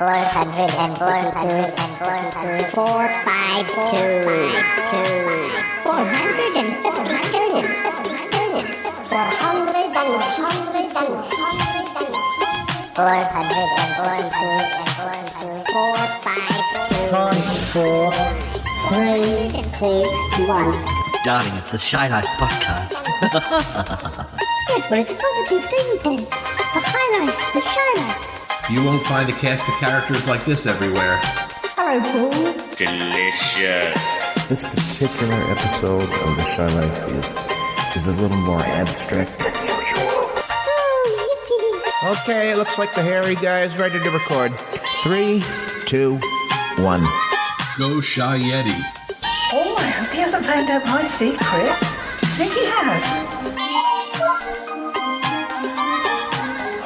442, 4, 3, 2, 1. Darling, it's the Shy Life podcast. Good, well, it's a positive thing then. The High Life, the Shy Life. You won't find a cast of characters like this everywhere. Hello, Paul. Delicious. This particular episode of The Shy Life is a little more abstract than usual. Oh, yippee. Okay, it looks like the hairy guy is ready to record. 3, 2, 1. Go Shy Yeti. Oh, I hope he hasn't found out my secret. I think he has.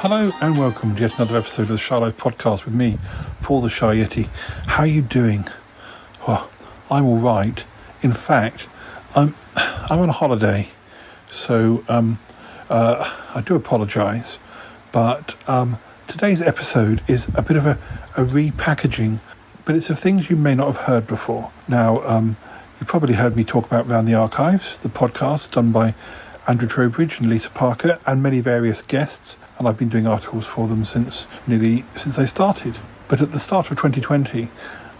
Hello and welcome to yet another episode of the Shy Life podcast with me, Paul the Shy Yeti. How are you doing? Well, I'm all right. In fact, I'm on a holiday, so I do apologise, but today's episode is a bit of a repackaging, but it's of things you may not have heard before. Now, you probably heard me talk about Round the Archives, the podcast done by Andrew Trowbridge and Lisa Parker and many various guests, and I've been doing articles for them since they started. But at the start of 2020,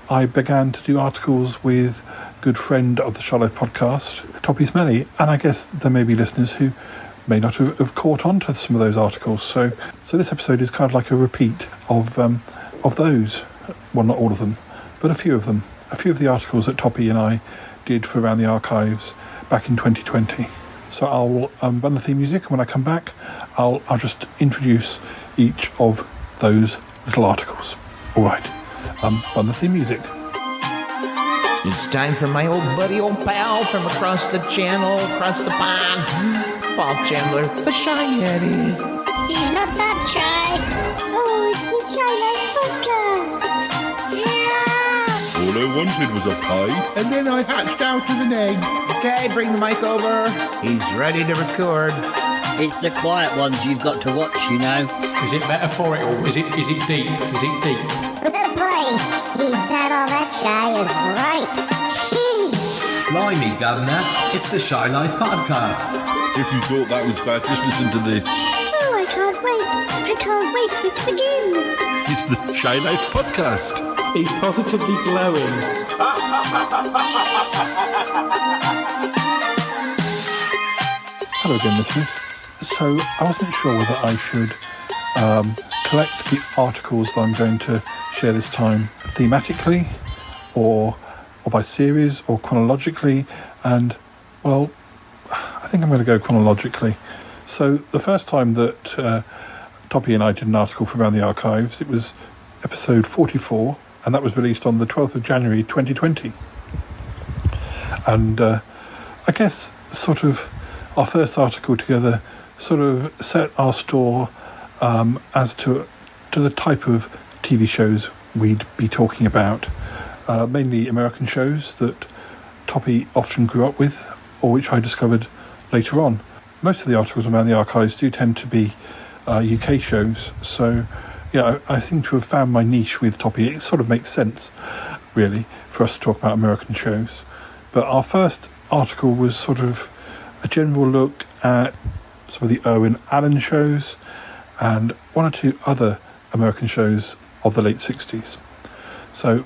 I began to do articles with good friend of the Shy Life podcast, Toppie Smelly, and I guess there may be listeners who may not have caught on to some of those articles. So this episode is kind of like a repeat of those. Well, not all of them, but a few of them. A few of the articles that Toppie and I did for Around the Archives back in 2020. So I'll run the theme music, and when I come back, I'll just introduce each of those little articles. All right, run the theme music. It's time for my old buddy, old pal from across the channel, across the pond, Paul Chandler, the Shy Yeti. He's not that shy. Oh, it's the Shy Life podcast. All I wanted was a pie. And then I hatched out of an egg. Okay, bring the mic over. He's ready to record. It's the quiet ones you've got to watch, you know. Is it metaphorical? Is it deep? Is it deep? Boy, he's not all that shy, is right. Blimey, Governor. It's the Shy Life podcast. If you thought that was bad, just listen to this. Oh, I can't wait. I can't wait for it to begin. It's the Shy Life podcast. He's positively glowing. Hello again, listeners. So I wasn't sure whether I should collect the articles that I'm going to share this time thematically or by series or chronologically, and well, I think I'm going to go chronologically. So the first time that Toppie and I did an article for Around the Archives, it was episode 44, and that was released on the 12th of January 2020. And I guess sort of our first article together sort of set our store as to the type of TV shows we'd be talking about, mainly American shows that Toppie often grew up with, or which I discovered later on. Most of the articles around the archives do tend to be UK shows, so yeah, I seem to have found my niche with Toppie. It sort of makes sense, really, for us to talk about American shows. But our first article was sort of a general look at some of the Irwin Allen shows and one or two other American shows of the late 60s. So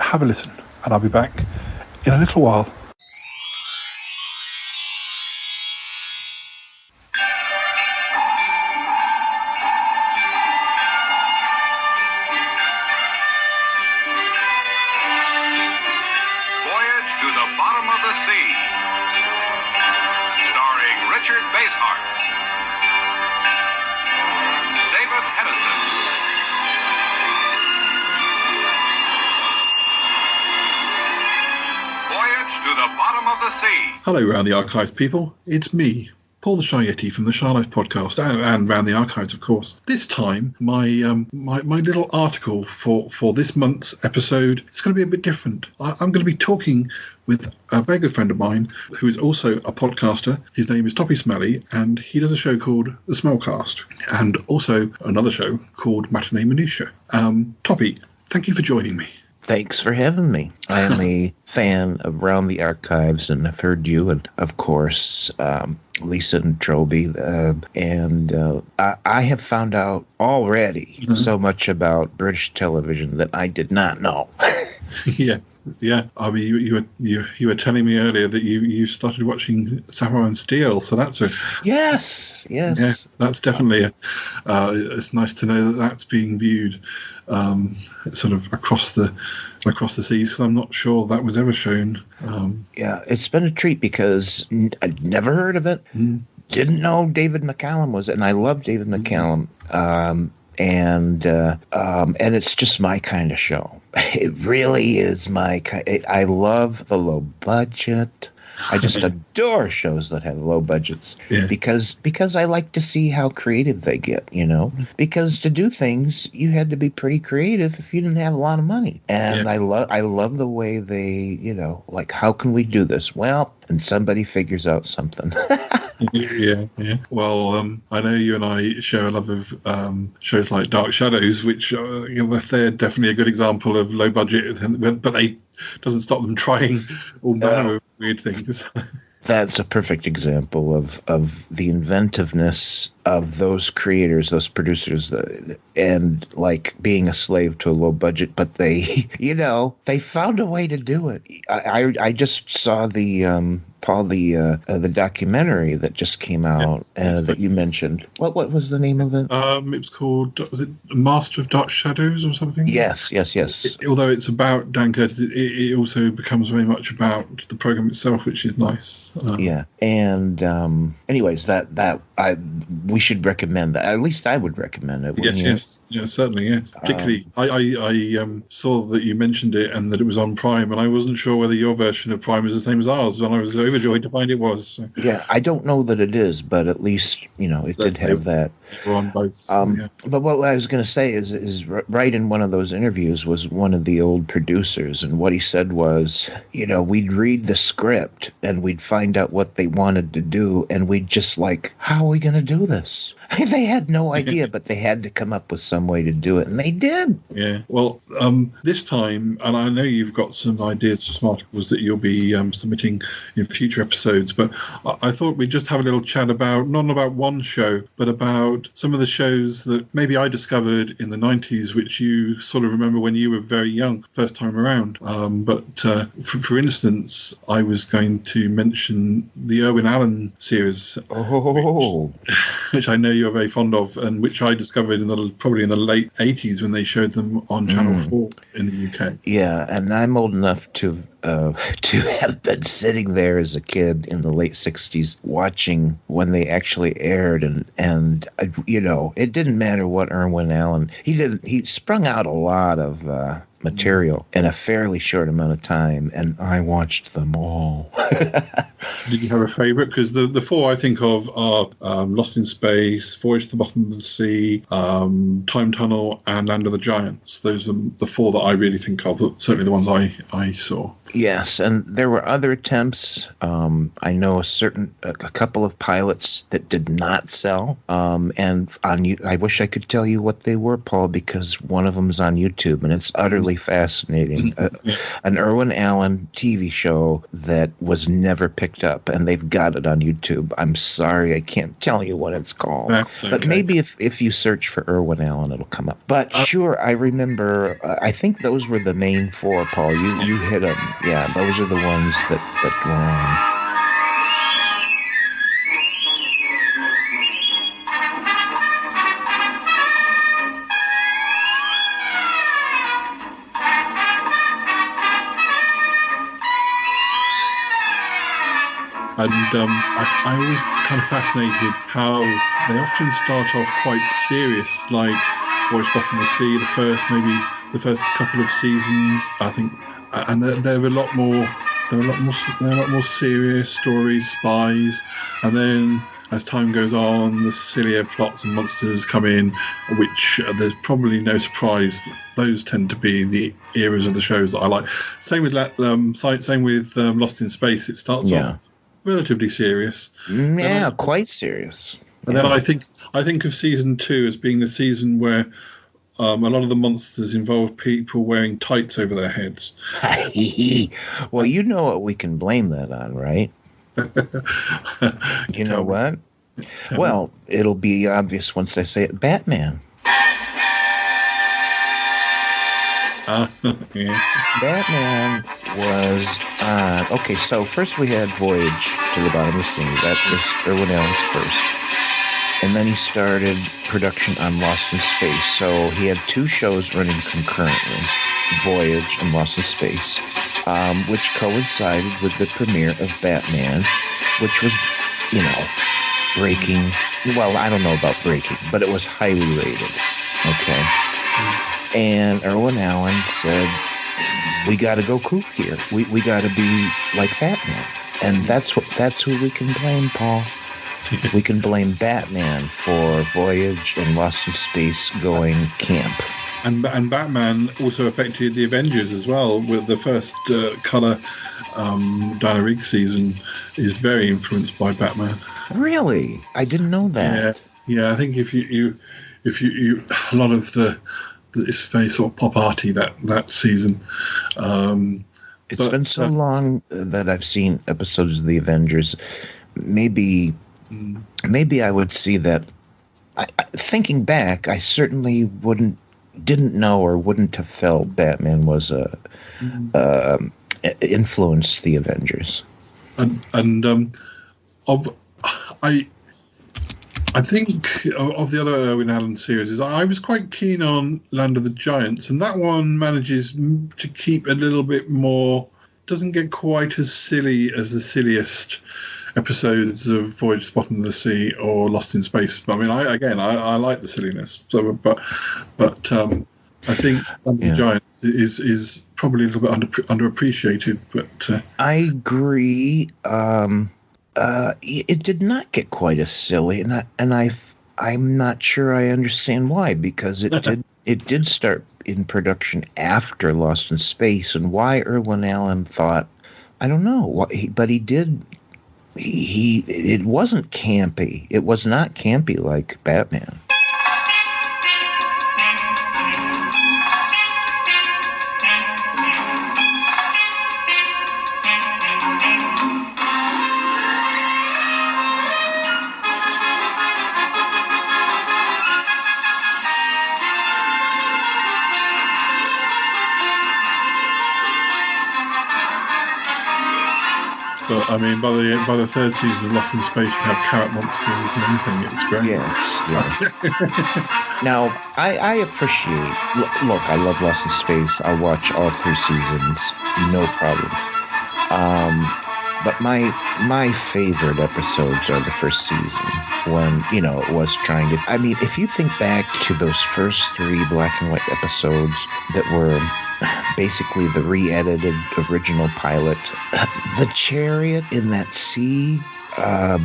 have a listen, and I'll be back in a little while. Voyage to the Bottom of the Sea, starring Richard Basehart, David Hedison, Voyage to the Bottom of the Sea. Hello, Round the Archives people. It's me, Paul the Shy Yeti from the Shy Life podcast and around the archives, of course. This time, my little article for this month's episode is going to be a bit different. I'm going to be talking with a very good friend of mine who is also a podcaster. His name is Toppy Smelly, and he does a show called The Smellcast and also another show called Matinee Minutia. Toppy, thank you for joining me. Thanks for having me. I am a fan of Round the Archives, and I've heard you, and of course, Lisa and Troby. I have found out already so much about British television that I did not know. Yeah. I mean, you were telling me earlier that you started watching Sapphire and Steel, so that's a yes. Yeah, that's definitely it's nice to know that that's being viewed sort of across the seas, because I'm not sure that was ever shown. Yeah, it's been a treat because I'd never heard of it. Didn't know David McCallum was, and I love David McCallum. And it's just my kind of show. It really is my kind. I love the low budget. I just adore shows that have low budgets because I like to see how creative they get, because to do things, you had to be pretty creative if you didn't have a lot of money. And I love the way they, like, how can we do this? Well, and somebody figures out something. Yeah. Well, I know you and I share a love of shows like Dark Shadows, which they're definitely a good example of low budget, but they doesn't stop them trying all manner of weird things. That's a perfect example of the inventiveness of those creators, those producers, and like being a slave to a low budget, but they, they found a way to do it. I just saw the Paul, the documentary that just came out that you mentioned. What was the name of it? It was called, was it Master of Dark Shadows or something? Yes. Although it's about Dan Curtis, it also becomes very much about the program itself, which is nice. And anyways, we should recommend that. At least I would recommend it. Yes, certainly, yes. Particularly, I saw that you mentioned it and that it was on Prime, and I wasn't sure whether your version of Prime is the same as ours, and I was overjoyed to find it was. So. Yeah, I don't know that it is, but at least it did have that. We're on both. But what I was going to say is right in one of those interviews was one of the old producers, and what he said was, we'd read the script and we'd find out what they wanted to do, and we'd just like, how are we going to do this? They had no idea, but they had to come up with some way to do it, and they did. Yeah. Well, this time, and I know you've got some ideas for some articles that you'll be submitting in future episodes, but I thought we'd just have a little chat about, not about one show, but about some of the shows that maybe I discovered in the 90s, which you sort of remember when you were very young, first time around. But for instance, I was going to mention the Irwin Allen series, which I know you're very fond of, and which I discovered probably in the late 80s when they showed them on Channel 4 in the UK. Yeah, and I'm old enough to have been sitting there as a kid in the late 60s watching when they actually aired, and it didn't matter what Irwin Allen, he sprung out a lot of material in a fairly short amount of time, and I watched them all. Did you have a favourite? Because the four I think of are Lost in Space, Voyage to the Bottom of the Sea, Time Tunnel, and Land of the Giants. Those are the four that I really think of, certainly the ones I saw. Yes, and there were other attempts. I know a couple of pilots that did not sell. And I wish I could tell you what they were, Paul, because one of them is on YouTube, and it's utterly fascinating. An Irwin Allen TV show that was never picked up, and they've got it on YouTube. I'm sorry, I can't tell you what it's called. That's okay. But maybe if you search for Irwin Allen, it'll come up. But sure, I remember, I think those were the main four, Paul. You hit them. Yeah, those are the ones that were on. And I always kind of fascinated how they often start off quite serious, like Voyage to the Bottom of the Sea, the first couple of seasons, I think, and they're a lot more serious stories, spies, and then as time goes on, the sillier plots and monsters come in, which there's probably no surprise that those tend to be the eras of the shows that I like. Same with Lost in Space. It starts off relatively serious. Yeah, quite serious. And then I think of season 2 as being the season where a lot of the monsters involve people wearing tights over their heads. Well, you know what we can blame that on, right? You know what? Well, it'll be obvious once I say it. Batman. Batman was okay, so first we had Voyage to the Bottom of the Sea. That was Irwin Allen's first. And then he started production on Lost in Space. So he had 2 shows running concurrently, Voyage and Lost in Space, which coincided with the premiere of Batman, which was, breaking. Well, I don't know about breaking, but it was highly rated. Okay. And Irwin Allen said, we got to go kook here. We got to be like Batman. And that's who we can blame, Paul. We can blame Batman for Voyage and Lost in Space going camp. And Batman also affected the Avengers as well, with the first colour Diana Rigg season is very influenced by Batman. Really? I didn't know that. Yeah. I think if you a lot of it's very sort of pop arty that season. It's been so long that I've seen episodes of the Avengers. Maybe I would see that. Thinking back, I certainly didn't know or wouldn't have felt Batman was influenced the Avengers. I think of the other Irwin Allen series, I was quite keen on Land of the Giants, and that one manages to keep a little bit more. Doesn't get quite as silly as the silliest episodes of Voyage to the Bottom of the Sea or Lost in Space. I mean, I like the silliness. So, but I think Land of the Giants is probably a little bit underappreciated. But I agree. It did not get quite as silly, and I'm not sure I understand why, because it did start in production after Lost in Space, and why Irwin Allen thought, I don't know, but he did. It wasn't campy. It was not campy like Batman. But I mean, by the third season of Lost in Space, you have carrot monsters and everything. It's great. Yes. Now, I appreciate. Look, I love Lost in Space. I'll watch all 3 seasons, no problem. But my favorite episodes are the first season, when it was trying to. I mean, if you think back to those first 3 black and white episodes that were basically the re-edited original pilot, the chariot in that sea. I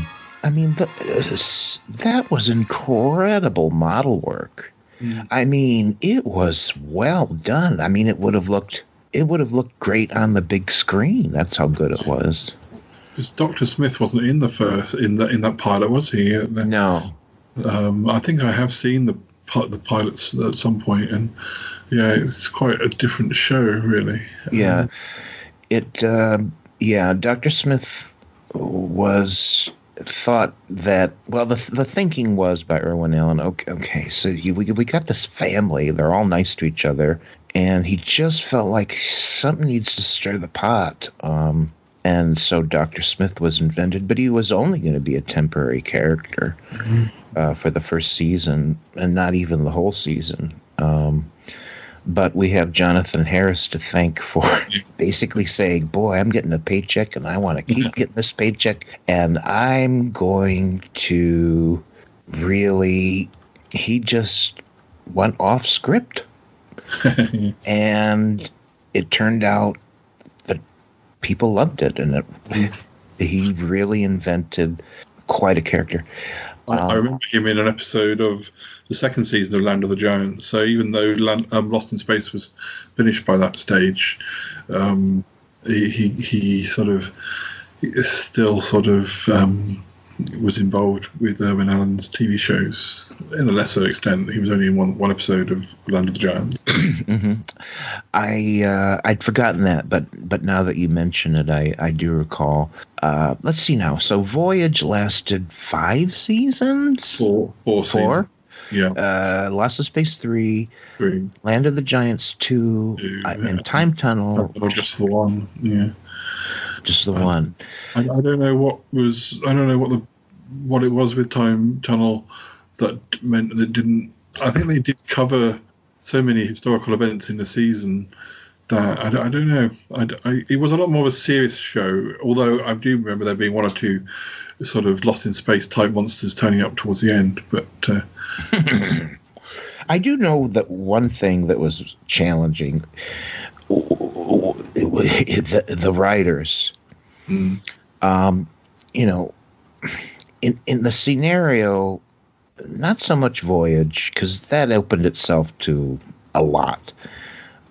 mean, that was incredible model work. Yeah. I mean, it was well done. I mean, it would have looked great on the big screen. That's how good it was. Because Dr. Smith wasn't in that pilot, was he? No. I think I have seen the pilots at some point, and yeah, it's quite a different show, really. Yeah, Dr. Smith thought that. Well, the thinking was by Irwin Allen. Okay, so we got this family; they're all nice to each other, and he just felt like something needs to stir the pot. And so Dr. Smith was invented, but he was only going to be a temporary character for the first season, and not even the whole season. But we have Jonathan Harris to thank for basically saying, boy, I'm getting a paycheck, and I want to keep getting this paycheck, and I'm going to really... He just went off script. And it turned out that people loved it, and he really invented quite a character. I remember him in an episode of the second season of Land of the Giants. So even though Lost in Space was finished by that stage, he still was involved with Irwin Allen's TV shows in a lesser extent. He was only in one episode of Land of the Giants. Mm-hmm. I'd forgotten that, but now that you mention it, I do recall. Let's see now. So Voyage lasted 5 seasons? Four seasons. Yeah. Lost in Space 3. Land of the Giants 2. And Time Tunnel. Or just the one. Yeah. Just the one. I don't know what it was with Time Tunnel that meant that didn't. I think they did cover so many historical events in the season that I don't know. It was a lot more of a serious show. Although I do remember there being one or two sort of Lost in Space type monsters turning up towards the end. But I do know that one thing that was challenging. The writers, in the scenario, not so much Voyage, because that opened itself to a lot.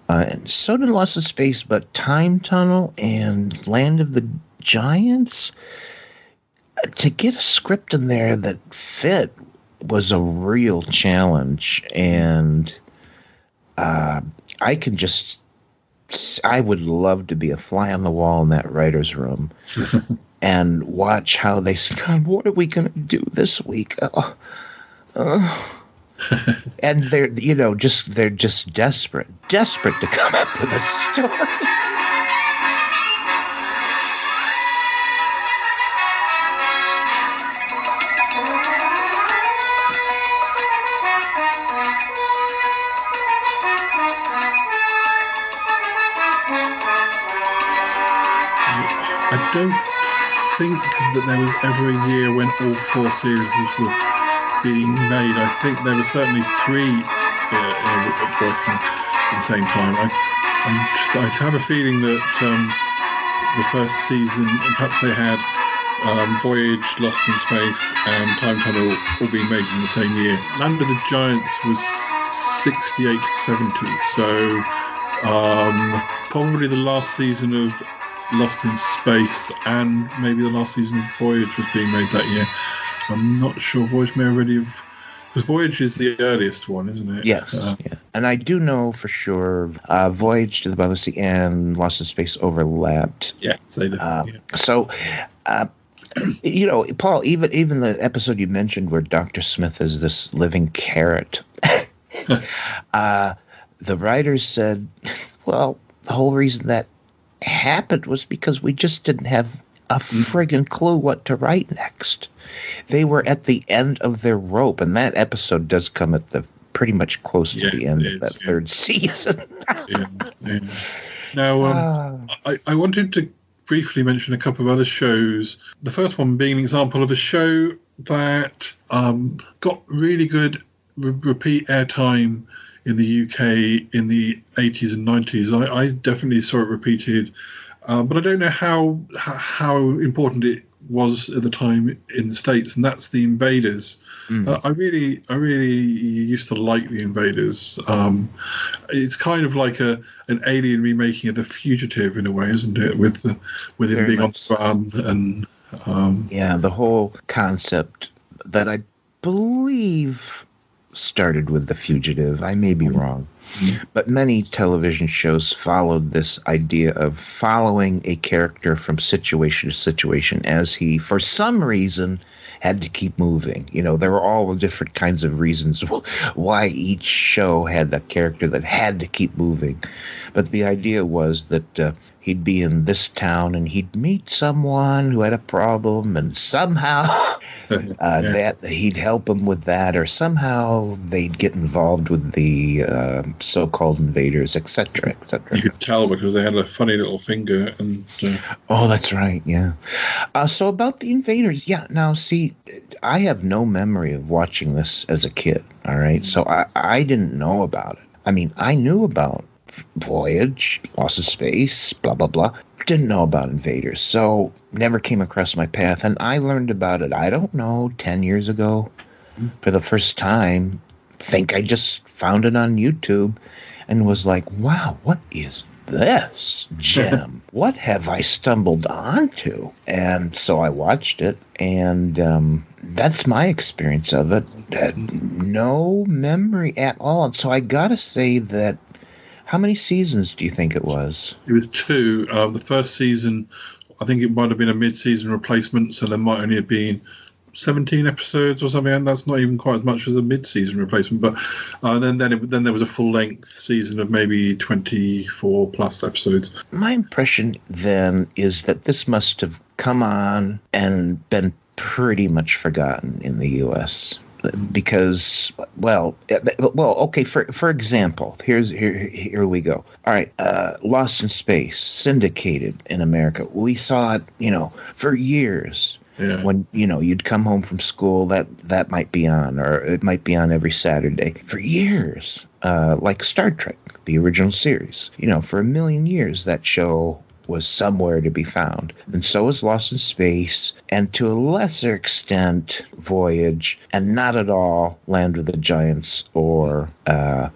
And so did Lost in Space, but Time Tunnel and Land of the Giants, to get a script in there that fit was a real challenge. And I would love to be a fly on the wall in that writer's room and watch how they say, God, what are we going to do this week? And they're just desperate to come up with a story. I don't think that there was ever a year when all 4 series were being made. I think there were certainly 3 working at the same time. I have a feeling that the first season, perhaps they had Voyage, Lost in Space, and Time Tunnel all being made in the same year. Land of the Giants was 68 to 70, so probably the last season of Lost in Space and maybe the last season of Voyage was being made that year. I'm not sure. Voyage may already have, because Voyage is the earliest one, isn't it? Yes. Yeah. And I do know for sure Voyage to the Bottom of the Sea and Lost in Space overlapped. Yeah, they did. So, Paul, even the episode you mentioned where Dr. Smith is this living carrot, the writers said, well, the whole reason that happened was because we just didn't have a friggin' clue what to write next. They were at the end of their rope, and that episode does come at the pretty much close to the end of that third season. Now, I wanted to briefly mention a couple of other shows. The first one being an example of a show that got really good repeat airtime in the UK in the 80s and 90s. I definitely saw it repeated, but I don't know how important it was at the time in the States, and that's The Invaders. I really used to like The Invaders. It's kind of like an Alien remaking of The Fugitive in a way, isn't it? With him being on the run and the whole concept that I believe started with The Fugitive. I may be wrong. But many television shows followed this idea of following a character from situation to situation as he, for some reason, had to keep moving. There were all different kinds of reasons why each show had a character that had to keep moving. But the idea was that he'd be in this town and he'd meet someone who had a problem, and somehow that he'd help him with that, or somehow they'd get involved with the so-called invaders, etc., etc. You could tell because they had a funny little finger. And oh, that's right, yeah. So about the invaders, now see, I have no memory of watching this as a kid, all right? So I didn't know about it. I mean, I knew about Voyage, Lost in Space, blah, blah, blah. Didn't know about Invaders, so never came across my path. And I learned about it, I don't know, 10 years ago for the first time. Think I just found it on YouTube and was like, wow, what is this gem? What have I stumbled onto? And so I watched it, and that's my experience of it. No memory at all. And so I gotta say that, how many seasons do you think it was? It was 2. The first season, I think it might have been a mid-season replacement, so there might only have been 17 episodes or something, and that's not even quite as much as a mid-season replacement. But then there was a full-length season of maybe 24 plus episodes. My impression then is that this must have come on and been pretty much forgotten in the U.S. because, okay. For example, here we go. All right, Lost in Space, syndicated in America. We saw it, for years. Yeah. When you'd come home from school, that might be on, or it might be on every Saturday for years. Like Star Trek, the original series. For a million years, that show was somewhere to be found, and so was Lost in Space, and to a lesser extent, Voyage, and not at all Land of the Giants or Time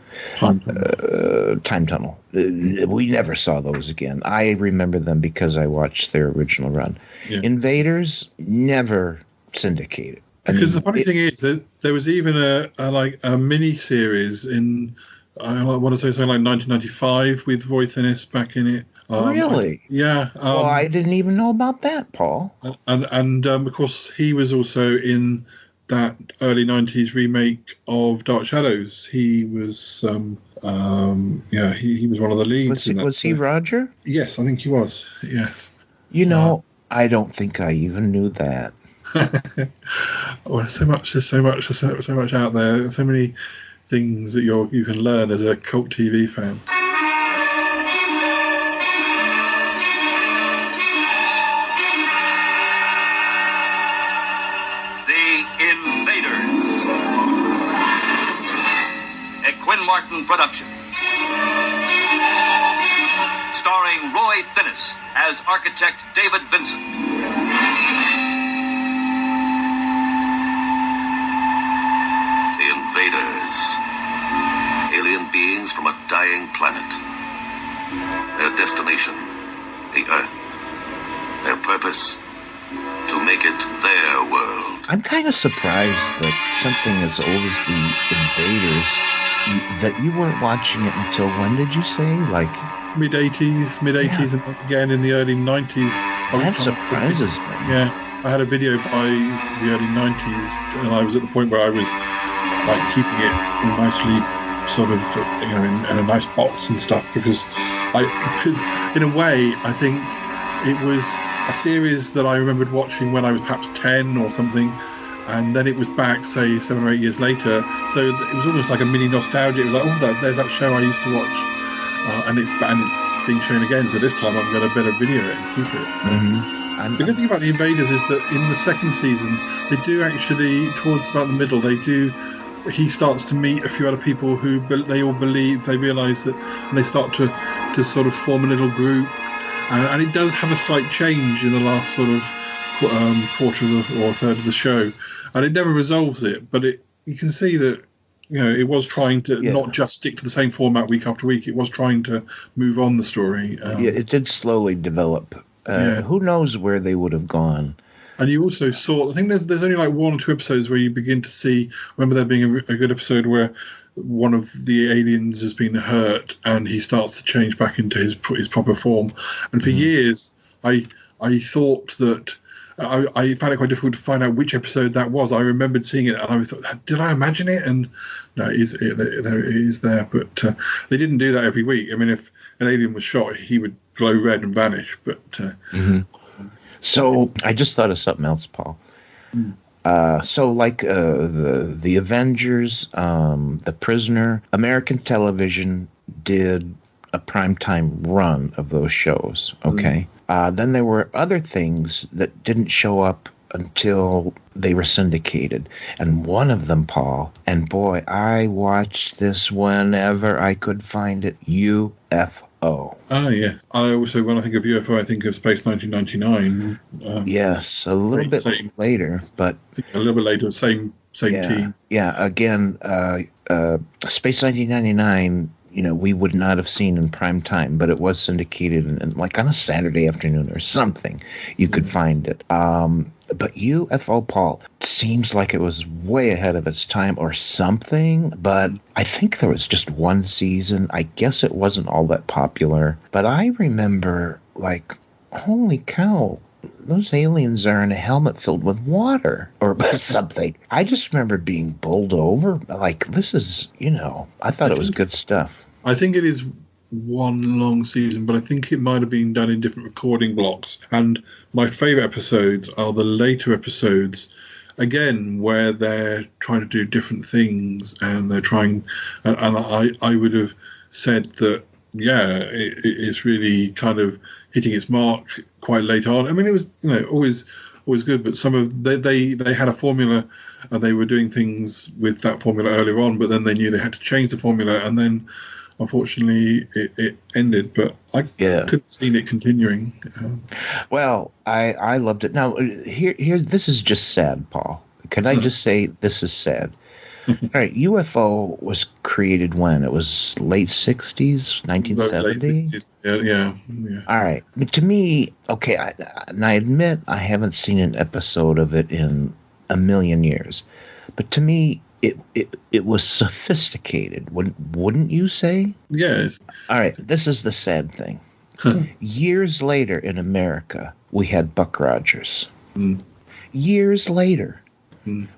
Tunnel. We never saw those again. I remember them because I watched their original run. Yeah. Invaders, never syndicated. Because the funny thing is that there was even a mini series in, I want to say something like 1995 with Roy Thinnis back in it. Really? Yeah. Well, I didn't even know about that, Paul. And of course, he was also in that early 90s remake of Dark Shadows. He was, he was one of the leads. Was he Roger? Yes, I think he was. Yes. I don't think I even knew that. Well, there's so much out there. There's so many things that you can learn as a cult TV fan. Quinn Martin production. Starring Roy Thinnis as architect David Vincent. The Invaders. Alien beings from a dying planet. Their destination, the Earth. Their purpose, to make it their world. I'm kind of surprised that something as old as the Invaders, that you weren't watching it until when did you say? Like mid-80s, and again in the early 90s. That surprises me. Yeah, I had a video by the early 90s, and I was at the point where I was like keeping it nicely, sort of, in a nice box and stuff, because in a way I think it was a series that I remembered watching when I was perhaps 10 or something. And then it was back, say, 7 or 8 years later. So it was almost like a mini nostalgia. It was like, there's that show I used to watch, and it's being shown again. So this time I'm going to better video it and keep it. Mm-hmm. The good thing about the Invaders is that in the second season, they do actually, towards about the middle, he starts to meet a few other people who they all believe, they realise that, and they start to sort of form a little group. And it does have a slight change in the last sort of quarter or a third of the show, and it never resolves it, but you can see that it was trying to not just stick to the same format week after week. It was trying to move on the story. It did slowly develop. Who knows where they would have gone. And you also saw, I think there's only like 1 or 2 episodes where you begin to see, remember there being a good episode where one of the aliens has been hurt and he starts to change back into his proper form. And for years I thought that I found it quite difficult to find out which episode that was. I remembered seeing it, and I thought, did I imagine it? And no, it is there. But they didn't do that every week. I mean, if an alien was shot, he would glow red and vanish. But So I just thought of something else, Paul. So like the Avengers, The Prisoner, American television did a primetime run of those shows, okay? Then there were other things that didn't show up until they were syndicated. And one of them, Paul, and boy, I watched this whenever I could find it, UFO. Ah, yeah. I also, when I think of UFO, I think of Space 1999. Yes, a little bit later, but... A little bit later, same team. Yeah, again, Space 1999... we would not have seen in prime time, but it was syndicated and like on a Saturday afternoon or something. You could find it. But UFO, Paul, seems like it was way ahead of its time or something. But I think there was just one season. I guess it wasn't all that popular. But I remember, like, holy cow, those aliens are in a helmet filled with water or something. I just remember being bowled over. Like, this is, I thought it was good stuff. I think it is one long season, but I think it might have been done in different recording blocks. And my favourite episodes are the later episodes, again, where they're trying to do different things and they're trying... And I would have said that, it's really kind of hitting its mark quite late on. I mean, it was, always good, but some of... They had a formula and they were doing things with that formula earlier on, but then they knew they had to change the formula, and then... Unfortunately, it ended, but I could have seen it continuing. Well, I loved it. Now, here, this is just sad, Paul. Can I just say this is sad? All right, UFO was created when? It was late 60s, 1970? Yeah. All right. But to me, okay, and I admit I haven't seen an episode of it in a million years. But to me, it was sophisticated, wouldn't you say? Yes. All right, this is the sad thing. Years later in America, we had Buck Rogers. Years later,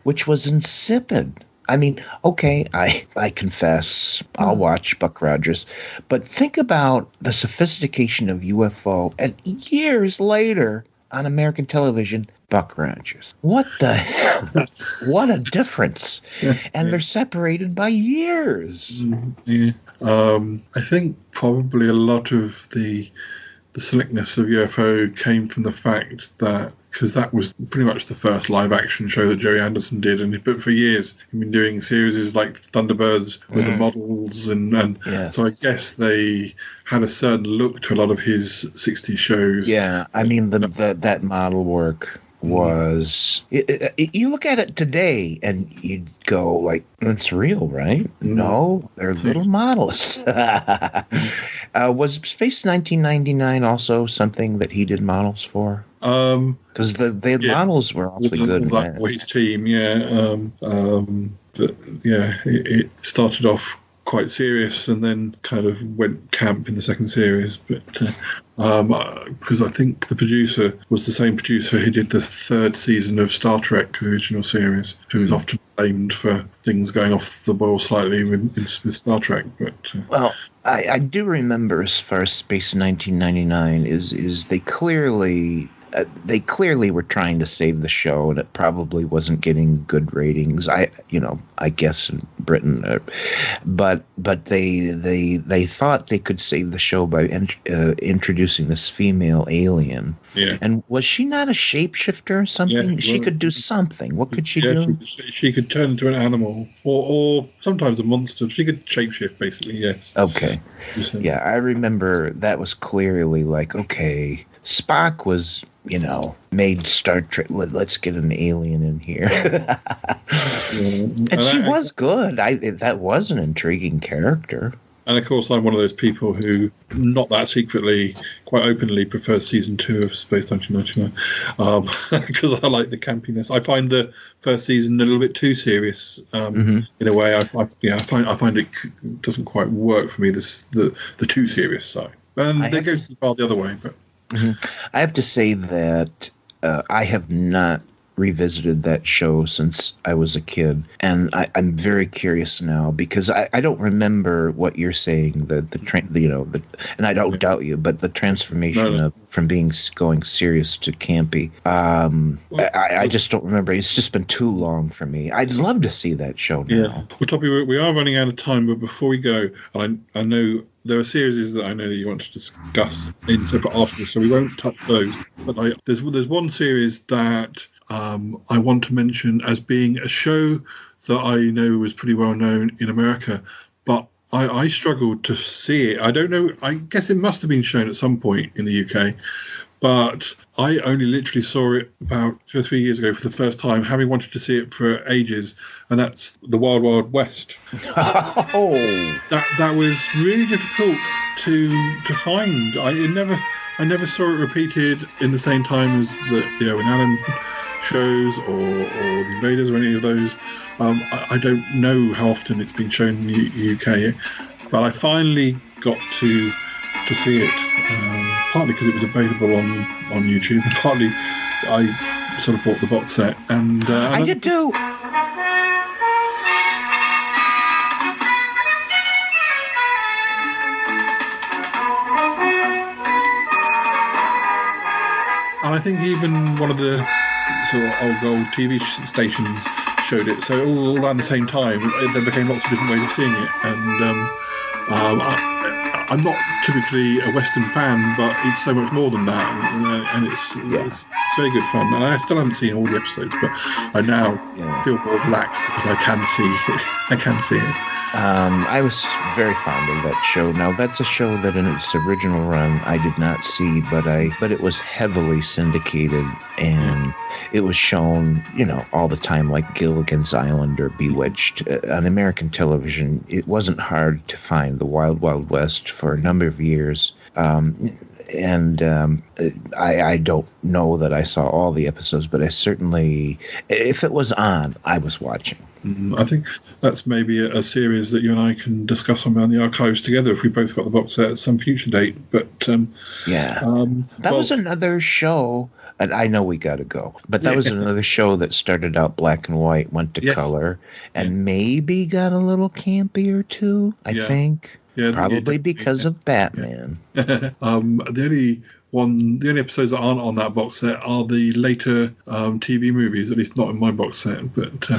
which was insipid. I mean, okay, I confess, I'll watch Buck Rogers, but think about the sophistication of UFO, and years later on American television, Buck Rogers. What the hell? What a difference. And they're separated by years. Yeah. I think probably a lot of the slickness of UFO came from the fact that, because that was pretty much the first live action show that Jerry Anderson did, but for years he'd been doing series like Thunderbirds with the models, and so I guess they had a certain look to a lot of his 60s shows. Yeah, I mean that model work was you look at it today and you'd go like, it's real, right? No, they're little models. Was Space 1999 also something that he did models for? Because the models were awfully good in that. His team, but it started off quite serious and then kind of went camp in the second series, but because I think the producer was the same producer who did the third season of Star Trek, the original series, who is often blamed for things going off the boil slightly with Star Trek. But well, I do remember, as far as Space 1999 is they clearly were trying to save the show, and it probably wasn't getting good ratings. I guess in Britain, but they thought they could save the show by introducing this female alien. Yeah. And was she not a shapeshifter or something? Yeah, she could do something. What could she do? She could turn into an animal, or sometimes a monster. She could shapeshift, basically. Yes. Okay. Yeah, I remember that was clearly like, okay, Spock was, made Star Trek. Let's get an alien in here. And she was good. That was an intriguing character. And of course, I'm one of those people who, not that secretly, quite openly prefers season 2 of Space 1999 because I like the campiness. I find the first season a little bit too serious in a way. I find it doesn't quite work for me. The too serious side, and that goes too far the other way. But I have to say that I have not revisited that show since I was a kid, and I'm very curious now because I don't remember what you're saying. And I don't doubt you, but the transformation from going serious to campy. I just don't remember. It's just been too long for me. I'd love to see that show now. Well, Toppy, we are running out of time, but before we go, I know there are series that I know that you want to discuss in separate articles, so we won't touch those. But there's one series that I want to mention as being a show that I know was pretty well known in America, but I struggled to see it. I don't know. I guess it must have been shown at some point in the UK, but I only literally saw it about 2 or 3 years ago for the first time, having wanted to see it for ages, and that's The Wild Wild West. Oh, that was really difficult to find. I never saw it repeated in the same time as the Owen Allen shows or The Invaders or any of those. I don't know how often it's been shown in the UK, but I finally got to see it, partly because it was available on YouTube, and partly I sort of bought the box set. And I did too. And I think even one of the sort of old gold TV stations showed it, so all around the same time there became lots of different ways of seeing it. And I'm not typically a Western fan, but it's so much more than that, and it's very good fun. And I still haven't seen all the episodes, but I now feel more relaxed because I can see it. I was very fond of that show. Now, that's a show that in its original run I did not see, but it was heavily syndicated, and it was shown, all the time, like Gilligan's Island or Bewitched. On American television, it wasn't hard to find The Wild Wild West for a number of years. I don't know that I saw all the episodes, but I certainly, if it was on, I was watching. I think that's maybe a series that you and I can discuss around the archives together if we both got the box set at some future date. But that was another show, and I know we got to go, but that was another show that started out black and white, went to color, and maybe got a little campy or two, I think. Yeah, probably because of Batman. The only episodes that aren't on that box set are the later TV movies, at least not in my box set. But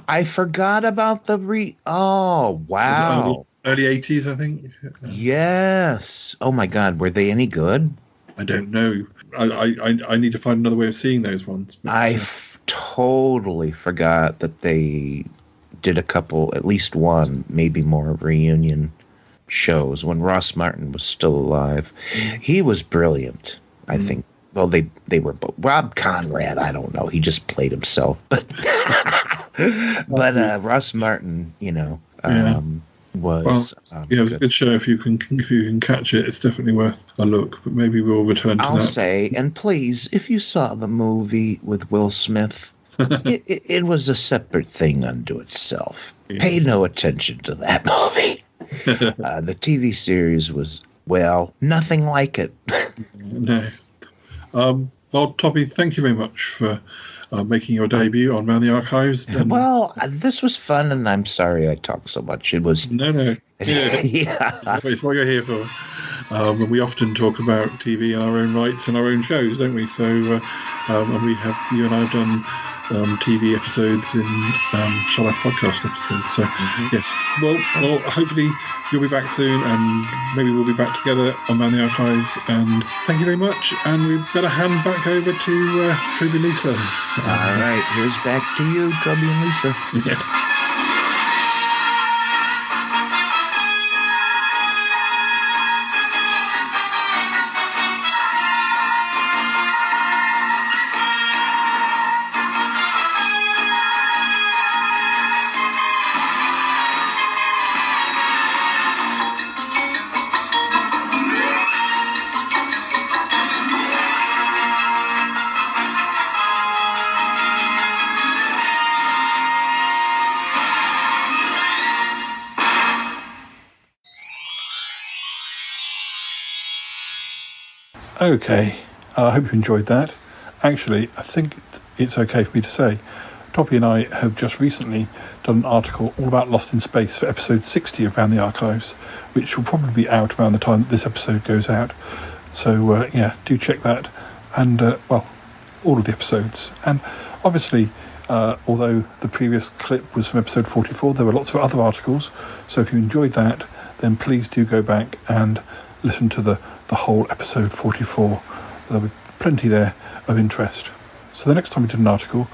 I forgot about the Oh, wow! Early 80s, I think. Yes. Oh my God, were they any good? I don't know. I need to find another way of seeing those ones. But, I totally forgot that they did a couple, at least one, maybe more reunion shows when Ross Martin was still alive. He was brilliant, I think. Well, they were both. Rob Conrad, I don't know. He just played himself. But Ross Martin, was it was a good show. If you can catch it, it's definitely worth a look. But maybe we'll return to that. I'll say, and please, if you saw the movie with Will Smith, it was a separate thing unto itself. Yeah. Pay no attention to that movie. The TV series was, nothing like it. No. Well, Toppy, thank you very much for making your debut on Round the Archives. This was fun, and I'm sorry I talked so much. It was... No. Yeah. It's what you're here for. And we often talk about TV in our own rights and our own shows, don't we? So, and you and I have done TV episodes in Shall I podcast episodes. So, yes. Well, hopefully you'll be back soon, and maybe we'll be back together on Man the Archives. And thank you very much. And we've got to hand back over to Toby and Lisa. All right, here's back to you, Toby and Lisa. Yeah. Okay, I hope you enjoyed that. Actually, I think it's okay for me to say, Toppy and I have just recently done an article all about Lost in Space for episode 60 of Round the Archives, which will probably be out around the time that this episode goes out. So, do check that. And, all of the episodes. And obviously, although the previous clip was from episode 44, there were lots of other articles. So if you enjoyed that, then please do go back and listen to the whole episode 44. There'll be plenty there of interest. So the next time we did an article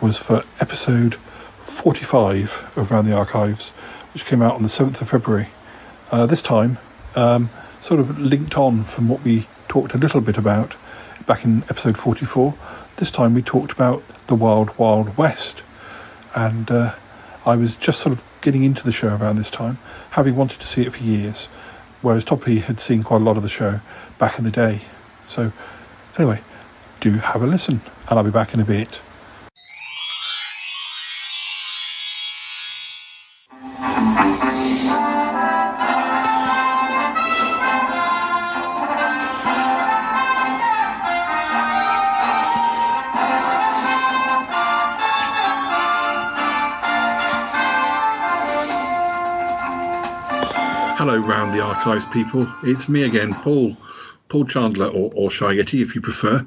was for episode 45 of Round the Archives, which came out on the 7th of February. This time, sort of linked on from what we talked a little bit about back in episode 44. This time we talked about the Wild Wild West. And I was just sort of getting into the show around this time, having wanted to see it for years, whereas Toppy had seen quite a lot of the show back in the day. So anyway, do have a listen, and I'll be back in a bit. Hello, Round the Archives people. It's me again, Paul Chandler, or Shy Yeti, if you prefer.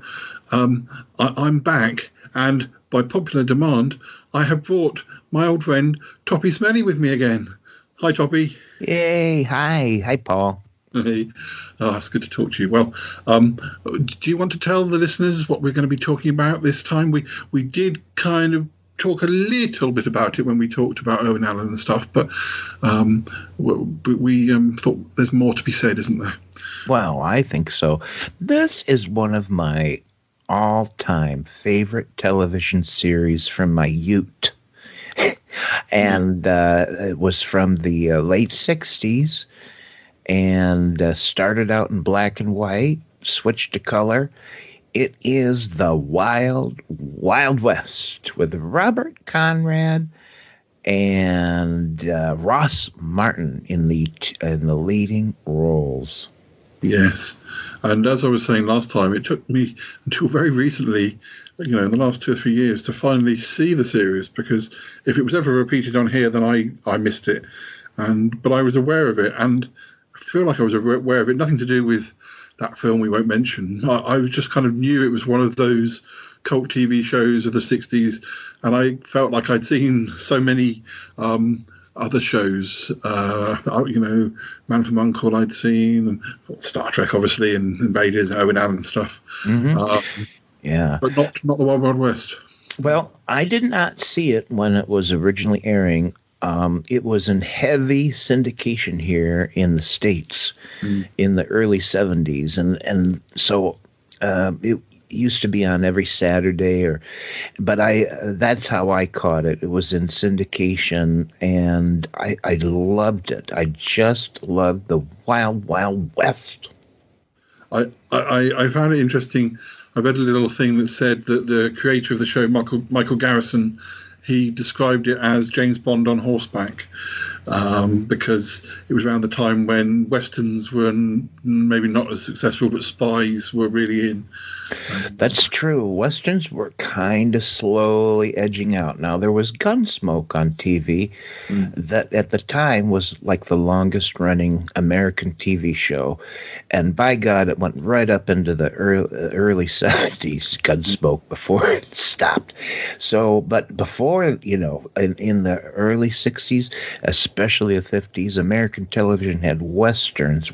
I'm back, and by popular demand, I have brought my old friend Toppy Smelly with me again. Hi, Toppy. Yay! Hi, Paul. Hey. Oh, it's good to talk to you. Well, do you want to tell the listeners what we're going to be talking about this time? We did kind of talk a little bit about it when we talked about Owen Allen and stuff, but we thought there's more to be said, isn't there? Well, I think so. This is one of my all-time favorite television series from my youth. And it was from the late 60s and started out in black and white, switched to color. It is the Wild Wild West with Robert Conrad and Ross Martin in the leading roles. Yes, and as I was saying last time, it took me until very recently, in the last 2 or 3 years, to finally see the series, because if it was ever repeated on here, then I missed it. But I was aware of it, and I feel like I was aware of it. Nothing to do with that film we won't mention. I just kind of knew it was one of those cult TV shows of the 60s, and I felt like I'd seen so many other shows, Man from U.N.C.L.E. I'd seen, and Star Trek, obviously, and Invaders and Owen Allen and stuff. Mm-hmm. Yeah. But not the Wild Wild West. Well, I did not see it when it was originally airing. It was in heavy syndication here in the States in the early 70s. And so it used to be on every Saturday, but that's how I caught it. It was in syndication, and I loved it. I just loved the Wild Wild West. I found it interesting. I read a little thing that said that the creator of the show, Michael Garrison, he described it as James Bond on horseback, because it was around the time when Westerns were maybe not as successful, but spies were really in. That's true. Westerns were kind of slowly edging out. Now, there was Gunsmoke on TV that at the time was like the longest running American TV show. And by God, it went right up into the early 70s, Gunsmoke, before it stopped. So, but before, in the early 60s, especially the 50s, American television had Westerns.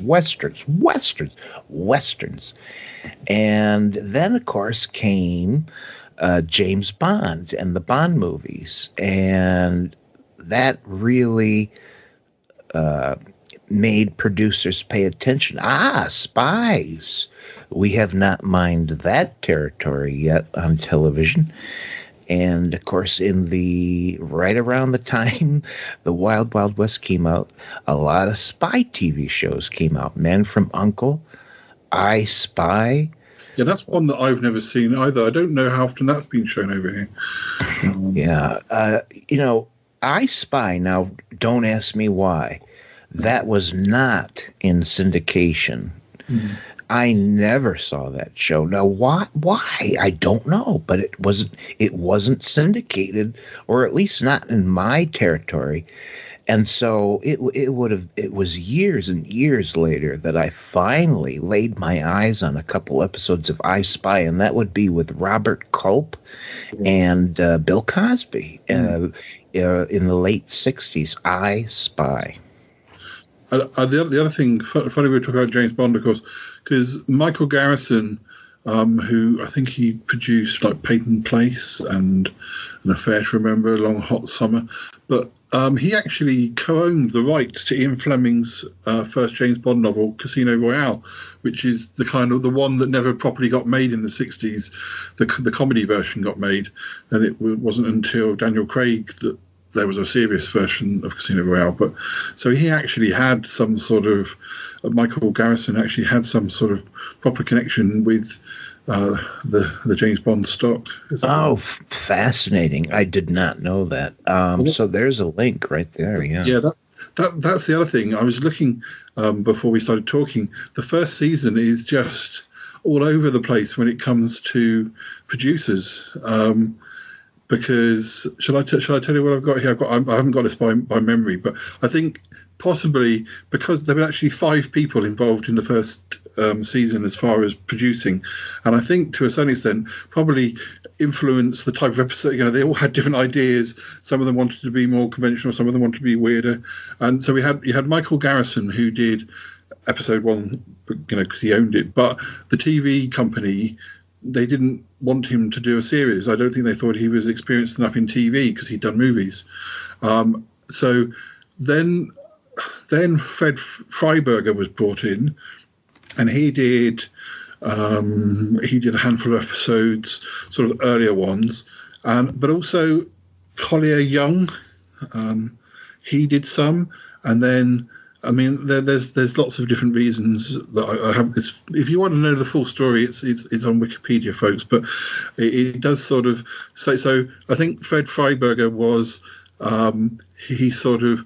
And then, of course, came James Bond and the Bond movies. And that really made producers pay attention. Spies. We have not mined that territory yet on television. And, of course, right around the time the Wild Wild West came out, a lot of spy TV shows came out. Man from U.N.C.L.E., I Spy. Yeah, that's one that I've never seen either. I don't know how often that's been shown over here. Yeah. I Spy, now don't ask me why. That was not in syndication. I never saw that show. Now, why? I don't know, but it wasn't syndicated, or at least not in my territory. And so it was years and years later that I finally laid my eyes on a couple episodes of I Spy, and that would be with Robert Culp and Bill Cosby in the late 60s. I Spy. The other thing, funny we were talking about James Bond, of course, because Michael Garrison, who I think he produced like Peyton Place and An Affair to Remember, Long Hot Summer, but he actually co-owned the rights to Ian Fleming's first James Bond novel, Casino Royale, which is the one that never properly got made in the 60s. The comedy version got made, and it wasn't until Daniel Craig that there was a serious version of Casino Royale. But so he actually had some sort of Michael Garrison actually had some sort of proper connection with the James Bond stock. Oh, fascinating! I did not know that. So there's a link right there. Yeah. Yeah. That's the other thing. I was looking before we started talking. The first season is just all over the place when it comes to producers. Because shall I tell you what I've got here? I haven't got this by memory, but I think possibly because there were actually 5 people involved in the first season as far as producing, and I think to a certain extent probably influenced the type of episode. You know, they all had different ideas. Some of them wanted to be more conventional, some of them wanted to be weirder, and so you had Michael Garrison, who did episode 1, you know, because he owned it, but the TV company, they didn't want him to do a series. I don't think they thought he was experienced enough in TV because he'd done movies. So then Fred Freiberger was brought in, and he did a handful of episodes, sort of earlier ones, but also Collier Young, he did some, and then. I mean, there's lots of different reasons that I have. If you want to know the full story, it's on Wikipedia, folks. But it does sort of say so. I think Fred Freiberger was he sort of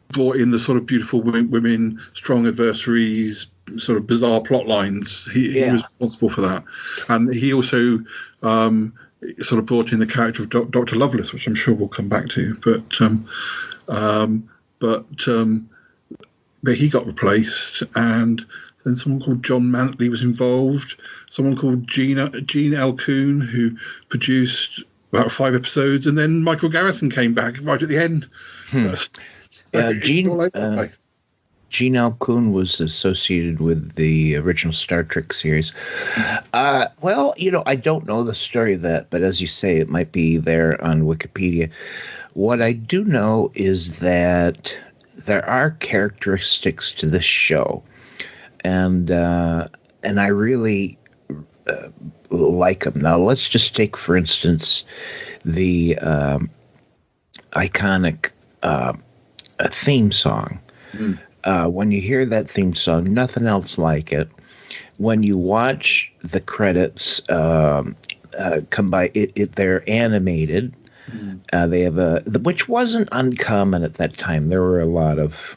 brought in the sort of beautiful women, strong adversaries, sort of bizarre plot lines. He was responsible for that, and he also sort of brought in the character of Dr. Lovelace, which I'm sure we'll come back to. But he got replaced, and then someone called John Mantley was involved. Someone called Gene L. Kuhn, who produced about 5 episodes, and then Michael Garrison came back right at the end. Gene L. Kuhn was associated with the original Star Trek series. Well, you know, I don't know the story of that, but as you say, it might be there on Wikipedia. What I do know is that there are characteristics to this show, and I really like them. Now, let's just take, for instance, the iconic theme song. When you hear that theme song, nothing else like it. When you watch the credits come by, they're animated. They have which wasn't uncommon at that time. There were a lot of,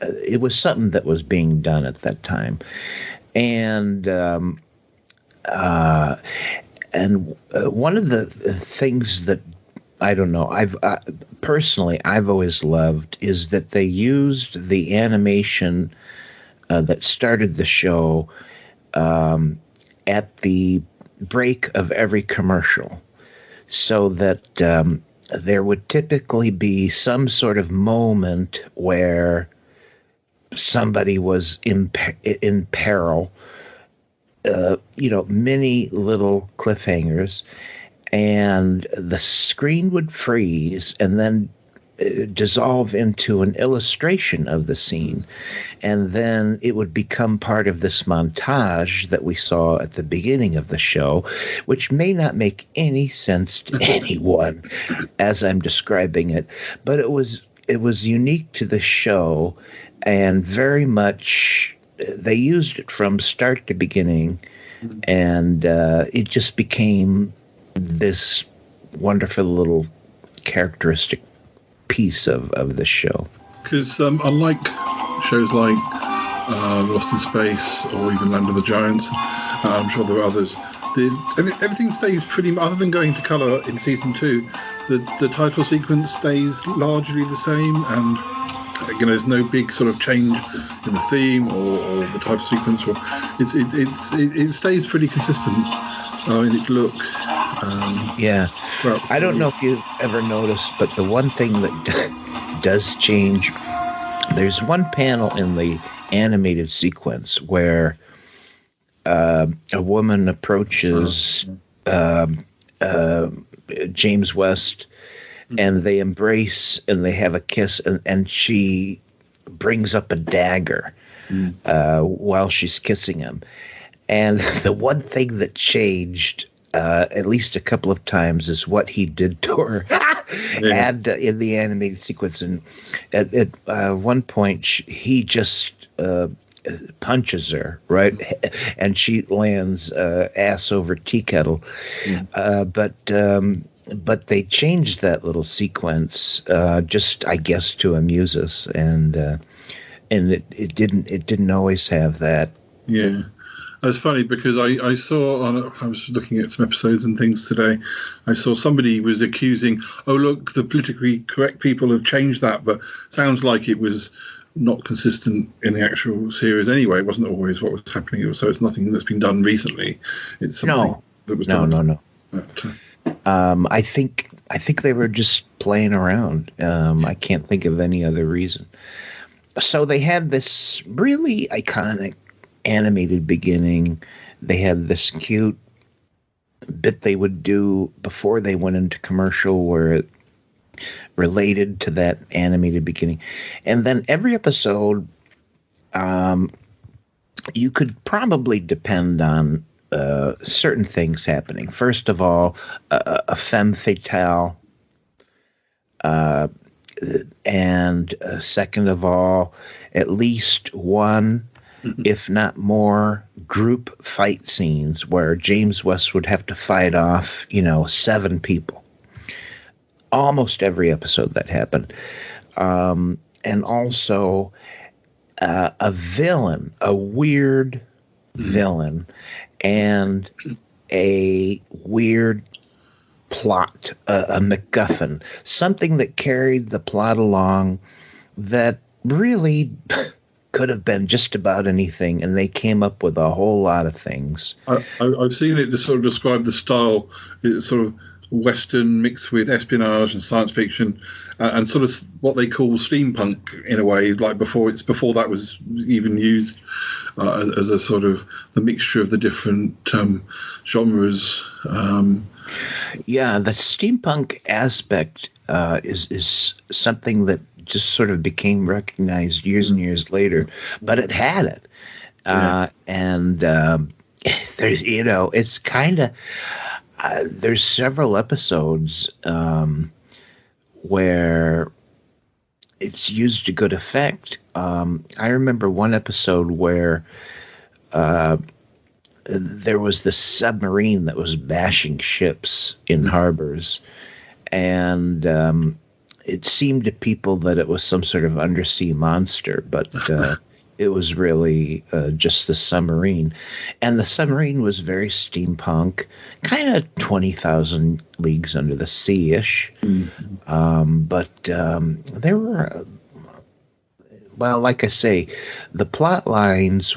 it was something that was being done at that time, and one of the things that I don't know, I've always loved is that they used the animation that started the show at the break of every commercial. So that there would typically be some sort of moment where somebody was in peril, many little cliffhangers, and the screen would freeze and then dissolve into an illustration of the scene. And then it would become part of this montage that we saw at the beginning of the show, which may not make any sense to anyone as I'm describing it, but it was unique to the show, and very much they used it from start to beginning, and it just became this wonderful little characteristic piece of the show. Because unlike shows like Lost in Space or even Land of the Giants, I'm sure there are others, everything stays pretty much, other than going to colour in season 2, the title sequence stays largely the same, and there's no big sort of change in the theme or the type of sequence, or it stays pretty consistent in its look. I don't know if you've ever noticed, but the one thing that does change there's one panel in the animated sequence where a woman approaches James West, and they embrace and they have a kiss, and she brings up a dagger while she's kissing him. And the one thing that changed at least a couple of times is what he did to her and in the animated sequence. And at one point, he just punches her, right? And she lands ass over tea kettle. But they changed that little sequence just, I guess, to amuse us. And it didn't always have that. Yeah. It's funny because I saw I was looking at some episodes and things today. I saw somebody was accusing, oh look, the politically correct people have changed that, but sounds like it was not consistent in the actual series anyway. It wasn't always what was happening, so it's nothing that's been done recently. It's something that was done. No. But, I think they were just playing around. I can't think of any other reason. So they had this really iconic animated beginning. They had this cute bit they would do before they went into commercial where it related to that animated beginning. And then every episode, you could probably depend on certain things happening. First of all, a femme fatale. And second of all, at least one, if not more, group fight scenes where James West would have to fight off, 7 people. Almost every episode that happened. And also a villain, a weird villain, and a weird plot, a MacGuffin, something that carried the plot along that really could have been just about anything, and they came up with a whole lot of things. I've seen it to sort of describe the style. It's sort of Western mixed with espionage and science fiction, and sort of what they call steampunk in a way, like before that was even used as a sort of the mixture of the different genres. Yeah, the steampunk aspect is something that just sort of became recognized years and years later, but it had it. And there's, it's kind of, there's several episodes where it's used to good effect. I remember one episode where there was this submarine that was bashing ships in harbors, and it seemed to people that it was some sort of undersea monster, but it was really just the submarine. And the submarine was very steampunk, kind of 20,000 Leagues Under the Sea-ish. But there were, well, like I say, the plot lines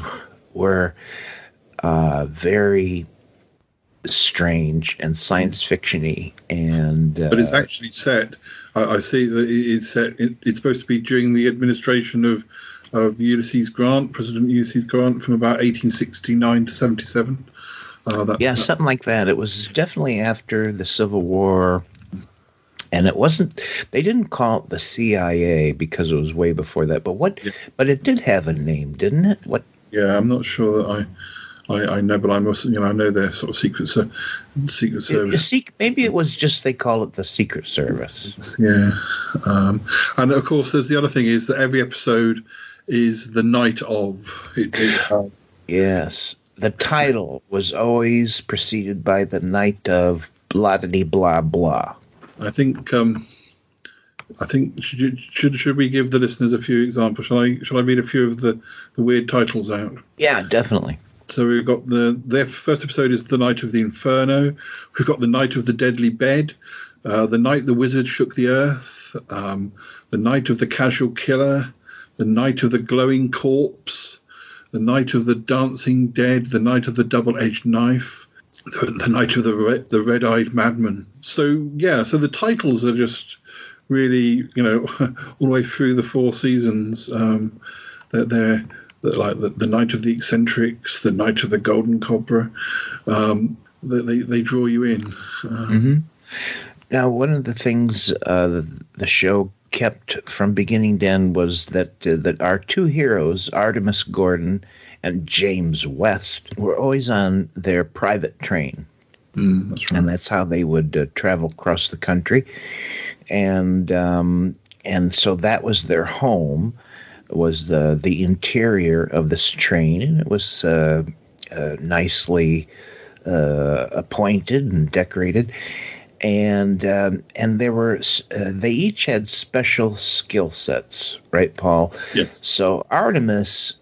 were very strange and science fiction-y, and but it's actually set. I see that it's set. It's supposed to be during the administration of Ulysses Grant, President Ulysses Grant, from about 1869 to 77. Something like that. It was definitely after the Civil War, and it wasn't. They didn't call it the CIA because it was way before that. But it did have a name, didn't it? What? Yeah, I'm not sure that I know, but I must, I know their sort of secret service. Maybe it was just they call it the Secret Service. Yeah, and of course, there's the other thing is that every episode is the night of. Yes, the title was always preceded by the night of blah blah blah. I think should we give the listeners a few examples? Shall I read a few of the weird titles out? Yeah, definitely. So we've got their first episode is The Night of the Inferno. We've got The Night of the Deadly Bed, The Night the Wizard Shook the Earth, The Night of the Casual Killer, The Night of the Glowing Corpse, The Night of the Dancing Dead, The Night of the Double-Edged Knife, The Night of the Red-Eyed Madman. So, yeah, so the titles are just really, all the way through the 4 seasons. They're like the Night of the Eccentrics, the Night of the Golden Cobra. They draw you in. Now, one of the things the show kept from beginning to end was that our 2 heroes, Artemis Gordon and James West, were always on their private train. That's right. And that's how they would travel across the country. And so that was their home, was the interior of this train. And it was nicely appointed and decorated. And they each had special skill sets, right, Paul? Yes. So Artemis,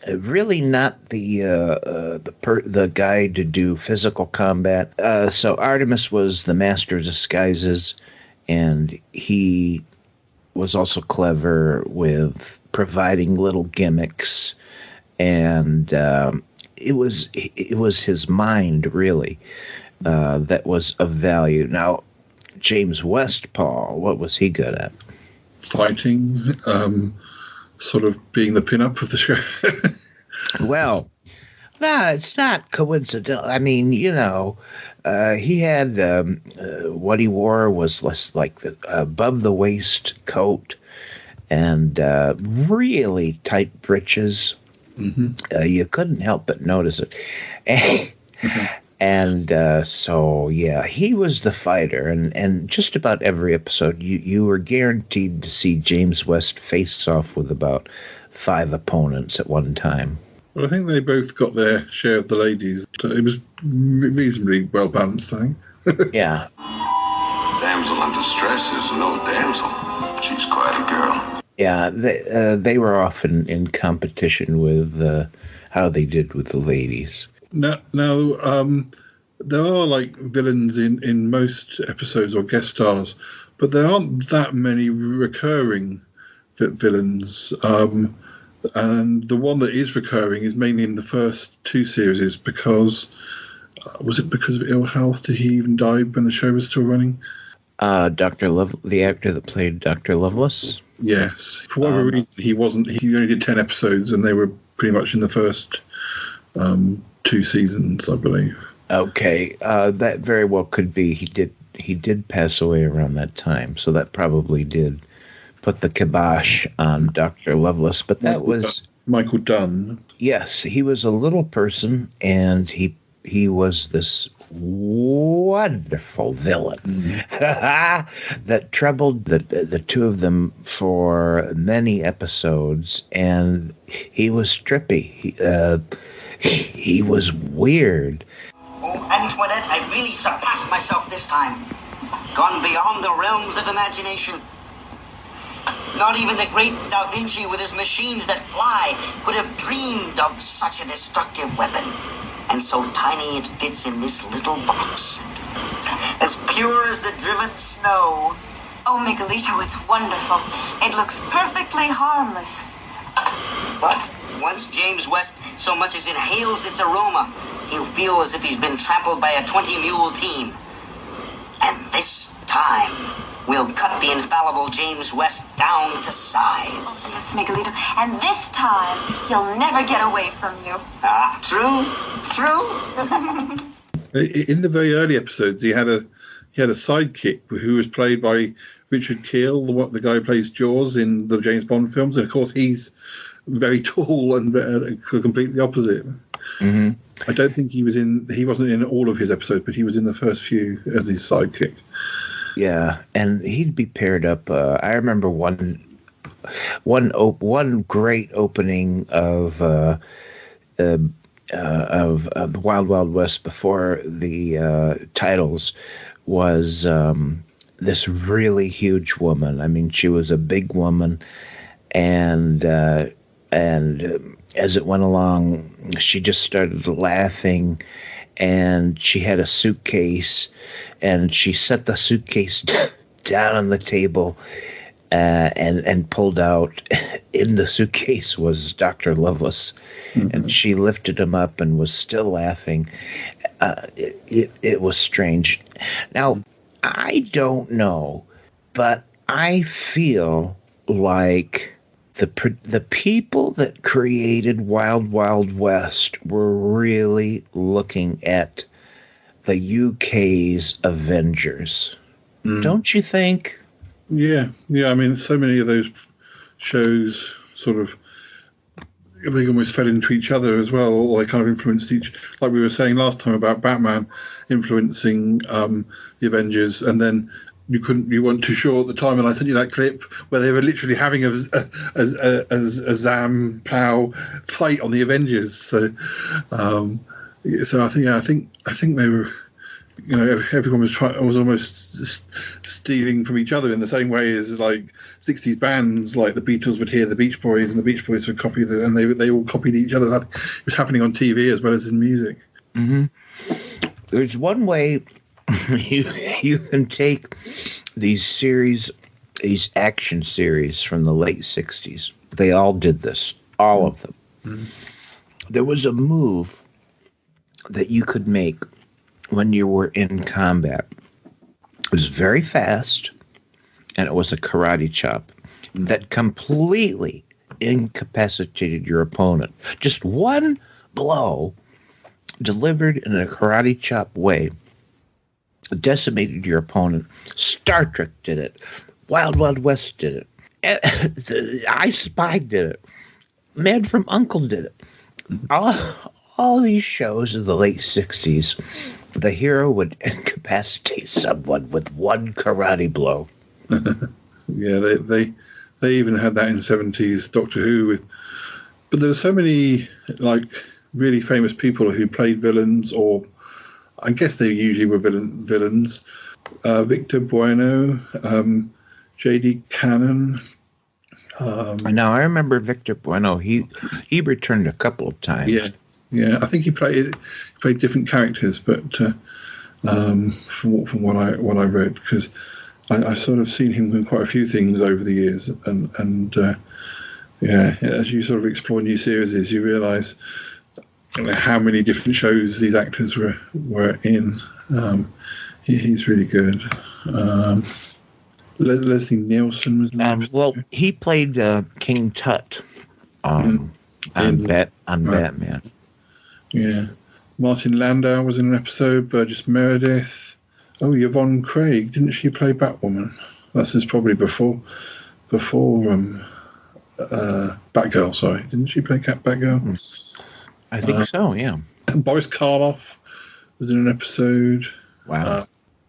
really not the guy to do physical combat. So Artemis was the master of disguises, and he was also clever with providing little gimmicks, and it was his mind, really, that was of value. Now, James West, Paul, what was he good at? Fighting, sort of being the pin-up of the show. Well, no, it's not coincidental. I mean, he had what he wore was less like the above the waist coat and really tight breeches. You couldn't help but notice it. And so, yeah, he was the fighter. And just about every episode, you were guaranteed to see James West face off with about 5 opponents at one time. Well, I think they both got their share of the ladies. It was reasonably well balanced, I think. Yeah. Damsel in distress is no damsel. She's quite a girl. Yeah, they were often in competition with how they did with the ladies. Now, there are like villains in most episodes or guest stars, but there aren't that many recurring villains. And the one that is recurring is mainly in the first 2 series because was it because of ill health? Did he even die when the show was still running? The actor that played Dr. Lovelace? Yes. For whatever reason, he only did 10 episodes, and they were pretty much in the first 2 seasons, I believe. Okay, that very well could be. He did pass away around that time, so that probably did put the kibosh on Dr. Lovelace. But that was Michael Dunn. Yes, he was a little person, and he was this wonderful villain that troubled the 2 of them for many episodes, and he was trippy. He was weird. Oh, Antoinette, I really surpassed myself this time. Gone beyond the realms of imagination. Not even the great Da Vinci with his machines that fly could have dreamed of such a destructive weapon. And so tiny it fits in this little box. As pure as the driven snow. Oh, Miguelito, it's wonderful. It looks perfectly harmless. But once James West so much as inhales its aroma, he'll feel as if he's been trampled by a 20-mule team. And this time, we'll cut the infallible James West down to size. Oh, yes, Miguelito. And this time, he'll never get away from you. Ah, true. In the very early episodes, he had a sidekick who was played by Richard Kiel, the guy who plays Jaws in the James Bond films, and of course he's very tall and completely opposite. Mm-hmm. I don't think he wasn't in all of his episodes, but he was in the first few as his sidekick. Yeah, and he'd be paired up. I remember one great opening of the Wild Wild West before the titles was this really huge woman. I mean, she was a big woman, and as it went along, she just started laughing, and she had a suitcase, and she set the suitcase down on the table, and pulled out. In the suitcase was Dr. Lovelace, and she lifted him up and was still laughing. It was strange. Now, I don't know, but I feel like the people that created Wild Wild West were really looking at the UK's Avengers. Don't you think? Yeah. I mean, so many of those shows sort of, they almost fell into each other as well, or they kind of influenced each. Like we were saying last time about Batman influencing the Avengers, and then you weren't too sure at the time, and I sent you that clip where they were literally having a Zam Pow fight on the Avengers. So I think they were. Everyone was almost stealing from each other in the same way as like 60s bands, like the Beatles would hear the Beach Boys and the Beach Boys would copy and they all copied each other. It was happening on TV as well as in music. Mm-hmm. There's one way you can take these action series from the late 60s. They all did this, all of them. Mm-hmm. There was a move that you could make when you were in combat. It was very fast, and it was a karate chop that completely incapacitated your opponent. Just one blow delivered in a karate chop way decimated your opponent. Star Trek did it. Wild Wild West did it. I Spy did it. Man from U.N.C.L.E. did it. All these shows of the late 60s, the hero would incapacitate someone with one karate blow. Yeah, they even had that in the 70s, Doctor Who. But there were so many like really famous people who played villains, or I guess they usually were villains. Victor Bueno, J.D. Cannon. Now I remember Victor Bueno. He returned a couple of times. Yeah. I think he played different characters, but from what I read, because I've sort of seen him in quite a few things over the years, and as you sort of explore new series, you realise how many different shows these actors were in. He's really good. Leslie Nielsen was he played King Tut on Batman. Yeah. Martin Landau was in an episode. Burgess Meredith. Oh, Yvonne Craig. Didn't she play Batwoman? That's probably before Batgirl, sorry. Didn't she play Batgirl? I think so, yeah. Boris Karloff was in an episode. Wow.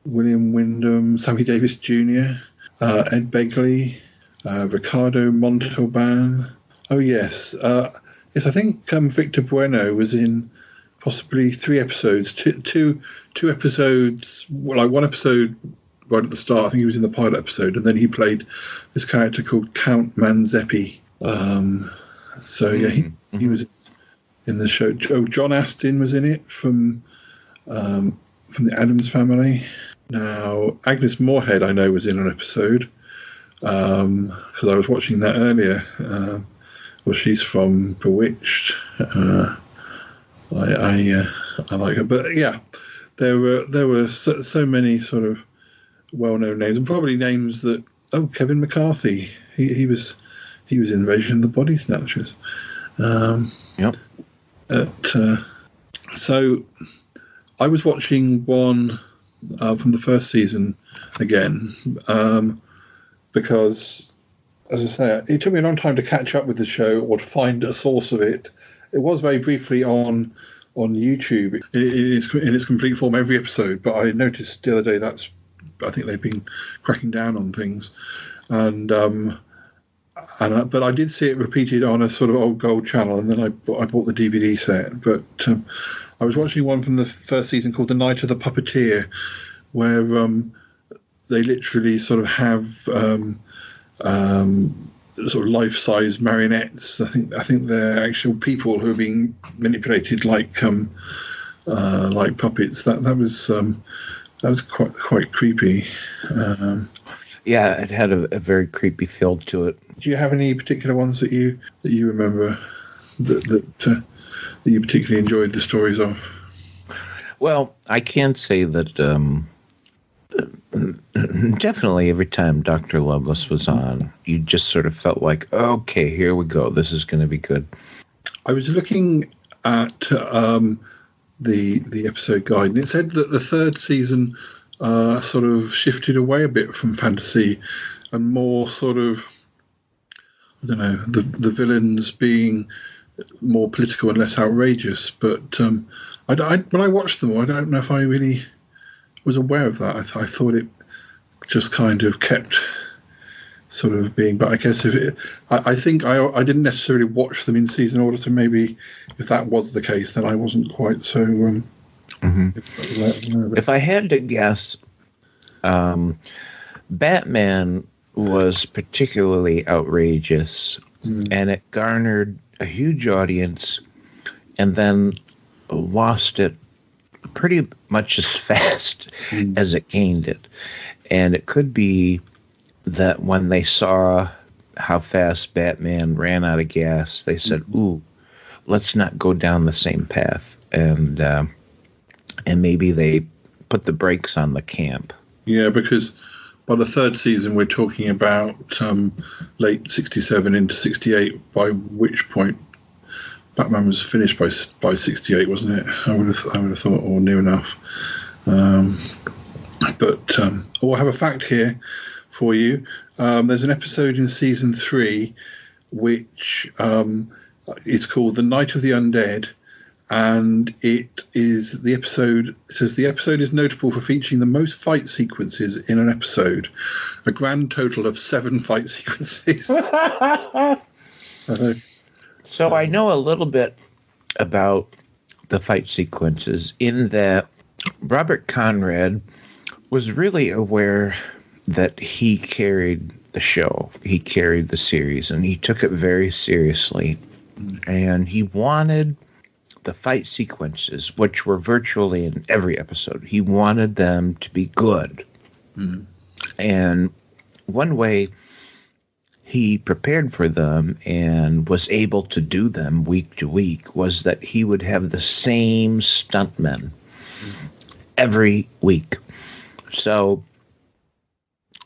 William Wyndham, Sammy Davis Jr., Ed Begley, Ricardo Montalban. Oh, yes. Yes, I think Victor Bueno was in possibly 3 episodes. Two episodes, like one episode right at the start. I think he was in the pilot episode, and then he played this character called Count Manzeppi. He was in the show. John Astin was in it from the Addams Family. Now, Agnes Moorehead, I know, was in an episode because I was watching that earlier. She's from Bewitched. I like her, but yeah, there were so many sort of well-known names, and probably names that Kevin McCarthy. He was in Invasion of the Body Snatchers. Yep. So I was watching one from the first season again because, as I say, it took me a long time to catch up with the show or to find a source of it. It was very briefly on YouTube in its complete form, every episode. But I noticed the other day I think they've been cracking down on things, but I did see it repeated on a sort of old gold channel, and then I bought the DVD set. But I was watching one from the first season called The Night of the Puppeteer, where they literally sort of have sort of life-size marionettes. I think they're actual people who are being manipulated like puppets. That was quite creepy. Yeah, it had a very creepy feel to it. Do you have any particular ones that you remember that you particularly enjoyed the stories of? Well, I can say that Definitely every time Dr. Loveless was on, you just sort of felt like, okay, here we go. This is going to be good. I was looking at the episode guide, and it said that the third season sort of shifted away a bit from fantasy and more sort of, I don't know, the villains being more political and less outrageous. But when I watched them all, I don't know if I really was aware of that. I thought it just kind of kept sort of being, but I guess I think I didn't necessarily watch them in season order, so maybe if that was the case, then I wasn't quite so. If I had to guess, Batman was particularly outrageous, and it garnered a huge audience, and then lost it pretty much as fast as it gained it. And it could be that when they saw how fast Batman ran out of gas, they said, ooh, let's not go down the same path. And maybe they put the brakes on the camp. Yeah, because by the third season, we're talking about late 67 into 68, by which point Batman was finished by 68, wasn't it? I would have thought, or near enough. But I have a fact here for you. There's an episode in season 3 which is called "The Night of the Undead," and it is the episode. It says the episode is notable for featuring the most fight sequences in an episode, a grand total of 7 fight sequences. So I know a little bit about the fight sequences in that Robert Conrad was really aware that he carried the show, he carried the series, and he took it very seriously. And he wanted the fight sequences, which were virtually in every episode, he wanted them to be good. And one way he prepared for them and was able to do them week to week was that he would have the same stuntmen every week. So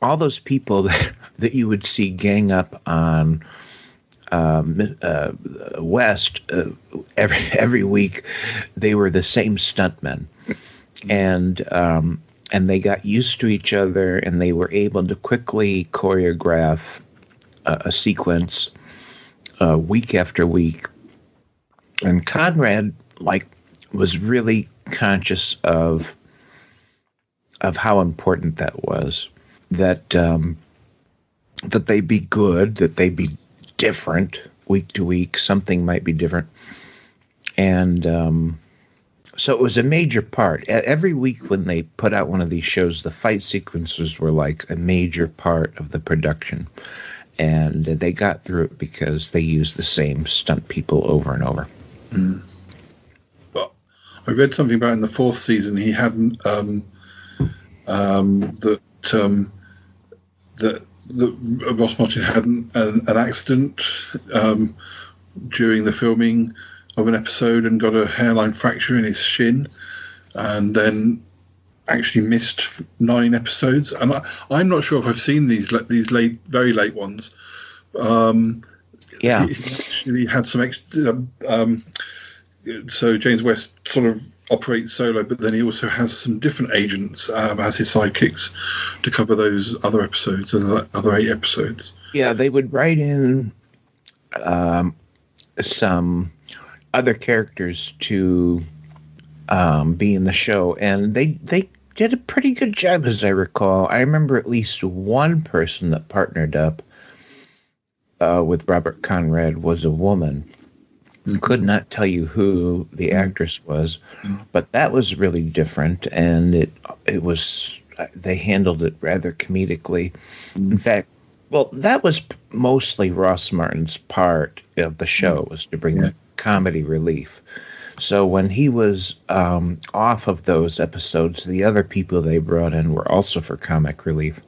all those people that you would see gang up on West every week, they were the same stuntmen, and they got used to each other, and they were able to quickly choreograph a sequence week after week. And Conrad was really conscious of how important that was, that they be good, that they be different week to week. Something might be different. And so it was a major part. Every week when they put out one of these shows, the fight sequences were like a major part of the production. And they got through it because they used the same stunt people over and over. But I read something about in the 4th season he hadn't that Ross Martin had an accident during the filming of an episode and got a hairline fracture in his shin, and then actually missed 9 episodes. And I'm not sure if I've seen these late, very late ones. He actually had some extra. So James West sort of operates solo, but then he also has some different agents as his sidekicks to cover those other episodes, other 8 episodes. Yeah, they would write in some other characters to be in the show, and they did a pretty good job, as I recall. I remember at least one person that partnered up with Robert Conrad was a woman. Could not tell you who the actress was, but that was really different, and it was, they handled it rather comedically. In fact, well, that was mostly Ross Martin's part of the show, was to bring the comedy relief. So when he was off of those episodes, the other people they brought in were also for comic relief.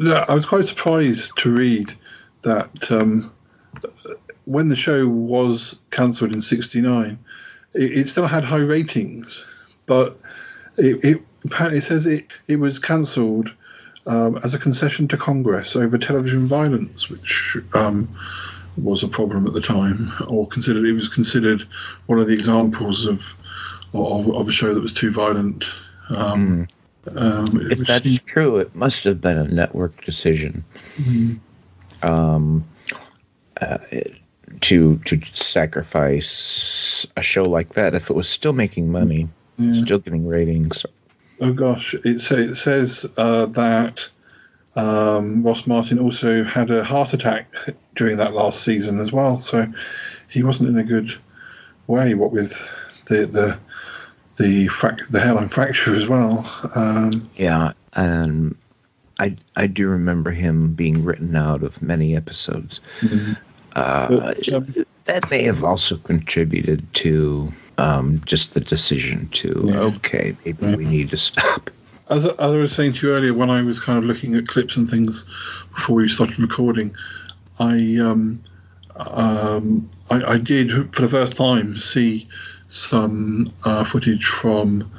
I was quite surprised to read that when the show was cancelled in 1969, it still had high ratings, but it apparently says it was cancelled as a concession to Congress over television violence, which was a problem at the time, or it was considered one of the examples of a show that was too violent. If that's true, it must have been a network decision to sacrifice a show like that if it was still making money, still getting ratings. Oh gosh, it says that Ross Martin also had a heart attack during that last season as well, so he wasn't in a good way. What with the hairline fracture as well. Yeah, and I do remember him being written out of many episodes. That may have also contributed to just the decision to maybe we need to stop. As I was saying to you earlier, when I was kind of looking at clips and things before we started recording, I did for the first time see some footage from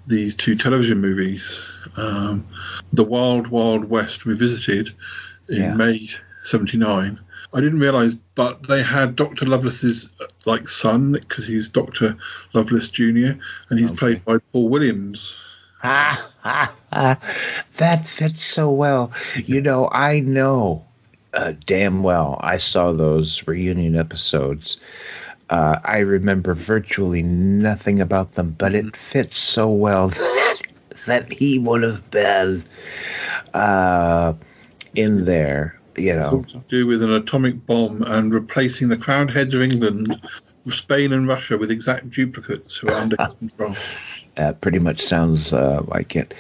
these two television movies, The Wild Wild West Revisited in May '79. I didn't realise, but they had Dr. Lovelace's son, because he's Dr. Lovelace Jr., and he's played by Paul Williams. That fits so well. I know damn well I saw those reunion episodes. I remember virtually nothing about them, but it fits so well that he would have been in there. It's all to do with an atomic bomb and replacing the crowned heads of England, Spain and Russia with exact duplicates who are under his control. That pretty much sounds like it.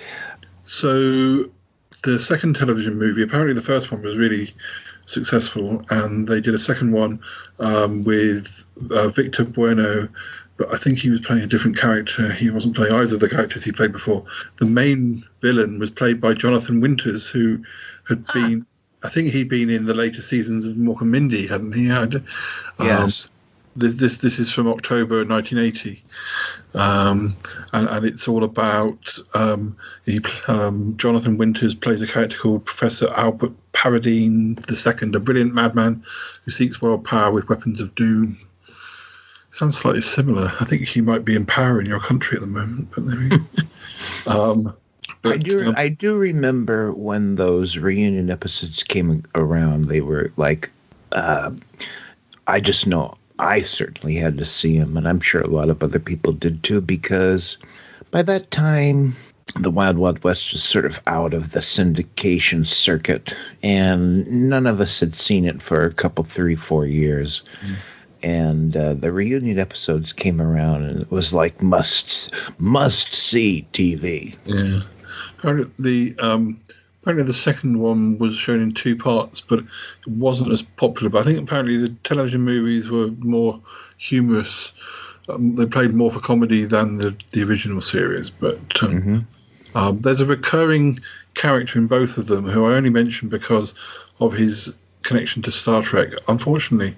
So the second television movie, apparently the first one was really successful, and they did a second one with Victor Bueno, but I think he was playing a different character. He wasn't playing either of the characters he played before. The main villain was played by Jonathan Winters, who had been... I think he'd been in the later seasons of Mork and Mindy, hadn't he? Yes. This is from October 1980, and it's all about Jonathan Winters plays a character called Professor Albert Paradine II, a brilliant madman who seeks world power with weapons of doom. Sounds slightly similar. I think he might be in power in your country at the moment, but there we go. I do remember when those reunion episodes came around. They were like, I just know I certainly had to see them, and I'm sure a lot of other people did too, because by that time, the Wild Wild West was sort of out of the syndication circuit, and none of us had seen it for a couple, 3-4 years. And the reunion episodes came around, and it was like must see TV. Yeah. Apparently the second one was shown in 2 parts, but it wasn't as popular. But I think apparently the television movies were more humorous. They played more for comedy than the original series. But there's a recurring character in both of them who I only mention because of his connection to Star Trek. Unfortunately,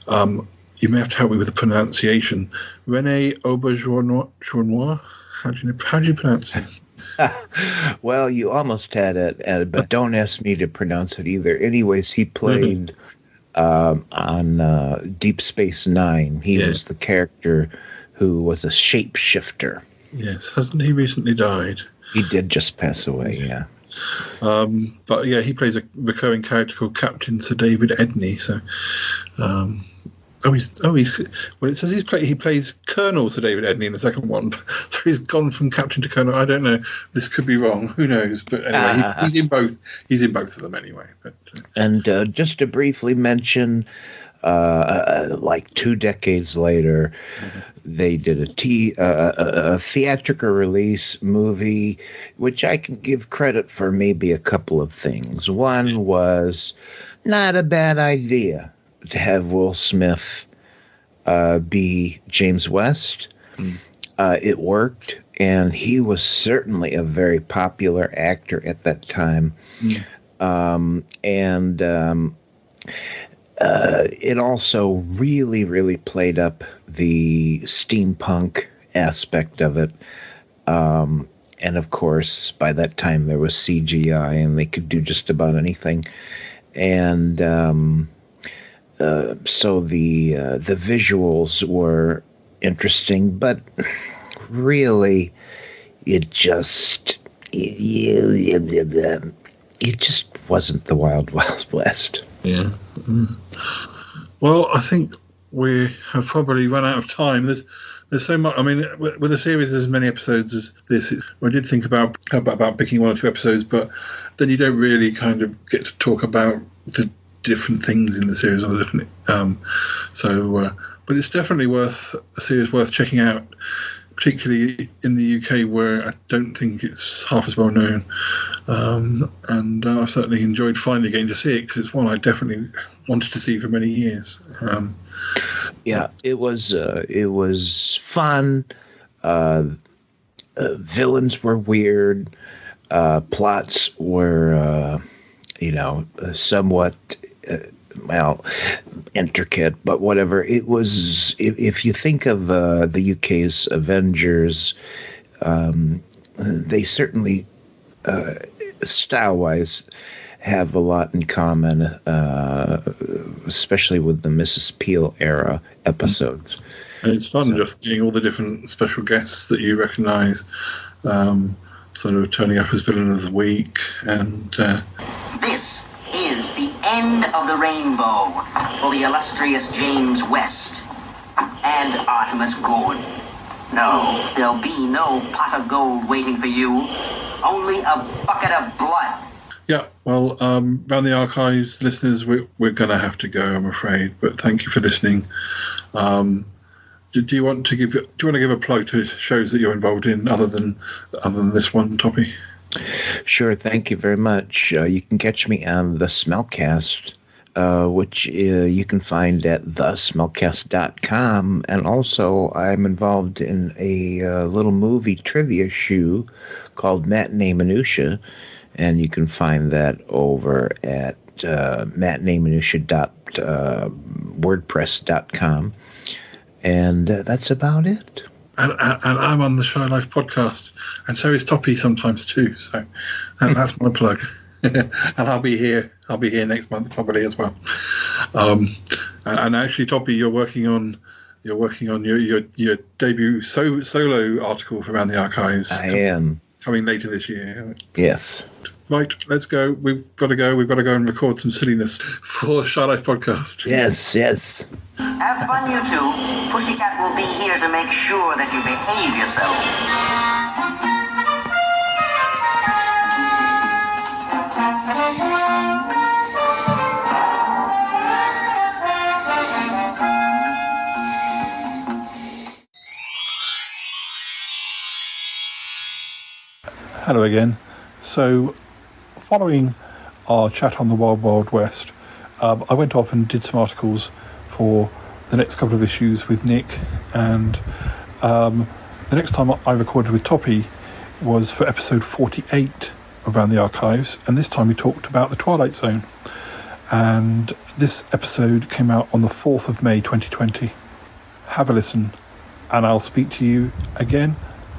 you may have to help me with the pronunciation. Rene Auberjonois. How do you pronounce it? Well, you almost had it, but don't ask me to pronounce it either. Anyways, he played on Deep Space Nine. He was the character who was a shapeshifter. Yes, hasn't he recently died? He did just pass away, yeah. But yeah, he plays a recurring character called Captain Sir David Edney. So, well, it says he plays Colonel Sir David Edney in the second one. So he's gone from Captain to Colonel. I don't know. This could be wrong. Who knows? But anyway, he's in both. He's in both of them anyway. But, and just to briefly mention, like 2 decades later, they did a theatrical release movie, which I can give credit for maybe a couple of things. One was not a bad idea to have Will Smith be James West. It worked, and he was certainly a very popular actor at that time. It also really, really played up the steampunk aspect of it. And of course, by that time there was CGI, and they could do just about anything. And so the visuals were interesting, but really, it just wasn't the Wild Wild West. Yeah. Well, I think we have probably run out of time. There's so much. I mean, with a series as many episodes as this, I did think about picking one or two episodes, but then you don't really kind of get to talk about the different things in the series or the different. But it's definitely a series worth checking out, particularly in the UK, where I don't think it's half as well known. And I've certainly enjoyed finally getting to see it, because it's one I definitely wanted to see for many years. Yeah, it was fun. Villains were weird. Plots were, somewhat, intricate, but whatever. It was, if you think of the UK's Avengers, they certainly, style-wise, have a lot in common, especially with the Mrs. Peel era episodes. And it's fun just seeing all the different special guests that you recognise, sort of turning up as villain of the week. And This is the end of the rainbow for the illustrious James West and Artemis Gordon. No, there'll be no pot of gold waiting for you, only a bucket of blood. yeah, well, Round the Archives listeners, we're going to have to go, I'm afraid. But thank you for listening. Do you want to give a plug to shows that you're involved in other than this one, Toppy? Sure, thank you very much. You can catch me on the Smellcast, which you can find at thesmellcast.com. And also, I'm involved in a little movie trivia show called Matinee Minutia, and you can find that over at matineeminutia.wordpress.com. And that's about it. And I'm on the Shy Life podcast, and so is Toppy sometimes too. So that's my plug. And I'll be here next month probably as well. And actually, Toppy, you're working on your debut solo article for Around the Archives. I am coming later this year. Yes. Right, let's go. We've got to go and record some silliness for Shy Life podcast. Yes. Have fun, you two. Pussycat will be here to make sure that you behave yourselves. Hello again. So, following our chat on the Wild Wild West, I went off and did some articles for the next couple of issues with Nick, and the next time I recorded with Toppy was for episode 48 of Around the Archives, and this time we talked about the Twilight Zone, and this episode came out on the 4th of May 2020. Have a listen, and I'll speak to you again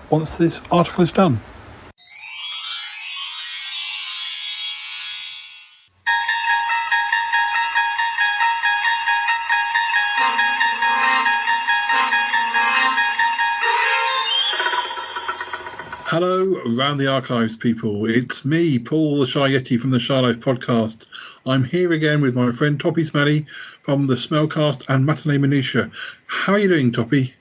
once this article is done. Hello, Around the Archives people. It's me, Paul the Shy Yeti from the Shy Life podcast. I'm here again with my friend Toppy Smelly from the Smellcast and Matinee Minutia. How are you doing, Toppy?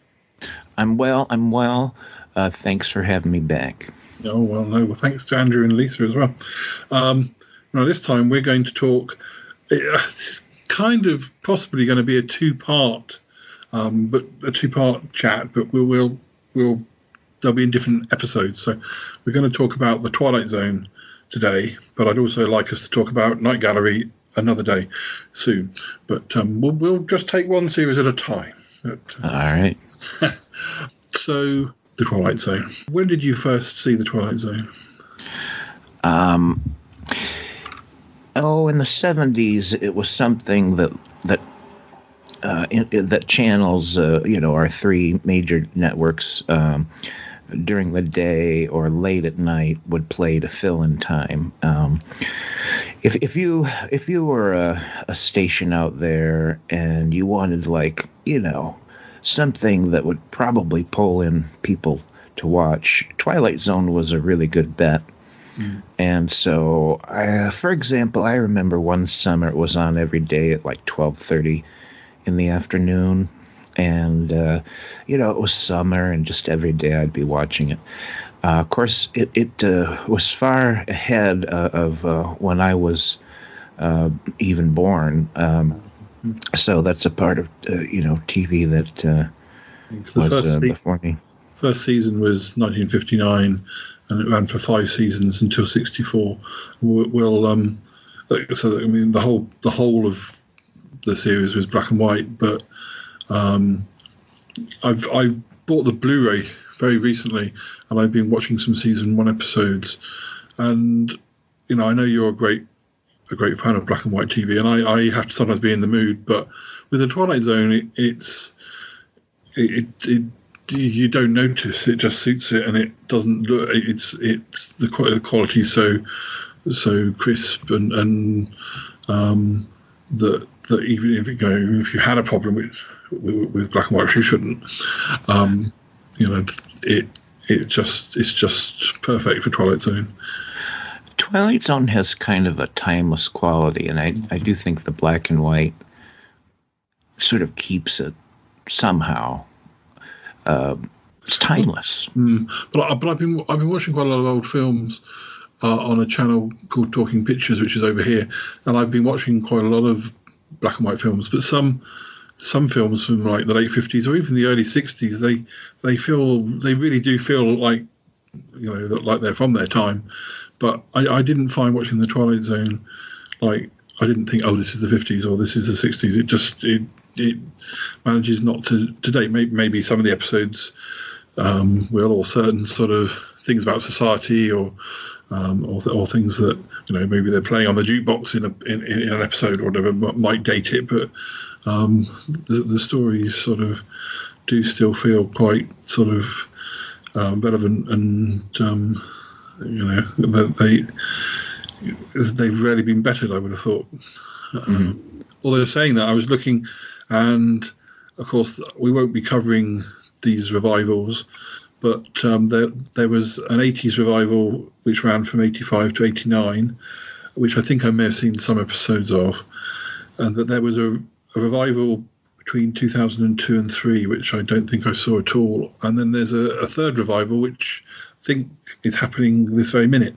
I'm well. Thanks for having me back. Oh, well, thanks to Andrew and Lisa as well. This time we're going to talk. It's kind of possibly going to be a two-part chat, but we'll they'll be in different episodes. So we're going to talk about the Twilight Zone today, but I'd also like us to talk about Night Gallery another day soon. But we'll just take one series at a time. All right. So the Twilight Zone. When did you first see the Twilight Zone? In the 70s, it was something that channels, our three major networks, during the day or late at night would play to fill in time. If you were a station out there and you wanted, like, something that would probably pull in people to watch, Twilight Zone was a really good bet. And so, for example, I remember one summer it was on every day at like 12:30 in the afternoon. And, it was summer, and just every day I'd be watching it. Of course, it was far ahead of when I was even born. So that's a part of, TV that was before me. First season was 1959, and it ran for 5 seasons until 64. The whole of the series was black and white, but I've bought the Blu-ray very recently, and I've been watching some season 1 episodes. And I know you're a great fan of black and white TV, and I have to sometimes be in the mood. But with the Twilight Zone, you don't notice. It just suits it, and it doesn't look. It's the quality so crisp and that even if you had a problem with black and white, which you shouldn't, it's just perfect for Twilight Zone. Twilight Zone has kind of a timeless quality, and I do think the black and white sort of keeps it somehow. It's timeless. But I've been watching quite a lot of old films on a channel called Talking Pictures, which is over here, and I've been watching quite a lot of black and white films. But some films from like the late 50s or even the early 60s, they really do feel like like they're from their time. But I didn't find watching the Twilight Zone, like, I didn't think, oh, this is the 50s or this is the 60s. It manages not to date. Maybe some of the episodes will, or certain sort of things about society or things that maybe they're playing on the jukebox in an episode or whatever might date it. But the stories sort of do still feel quite sort of relevant, and they've rarely been bettered, I would have thought. Although saying that, I was looking, and of course we won't be covering these revivals, but there was an 80s revival which ran from 85 to 89, which I think I may have seen some episodes of, and that there was a revival between 2002 and 3, which I don't think I saw at all. And then there's a third revival, which I think is happening this very minute,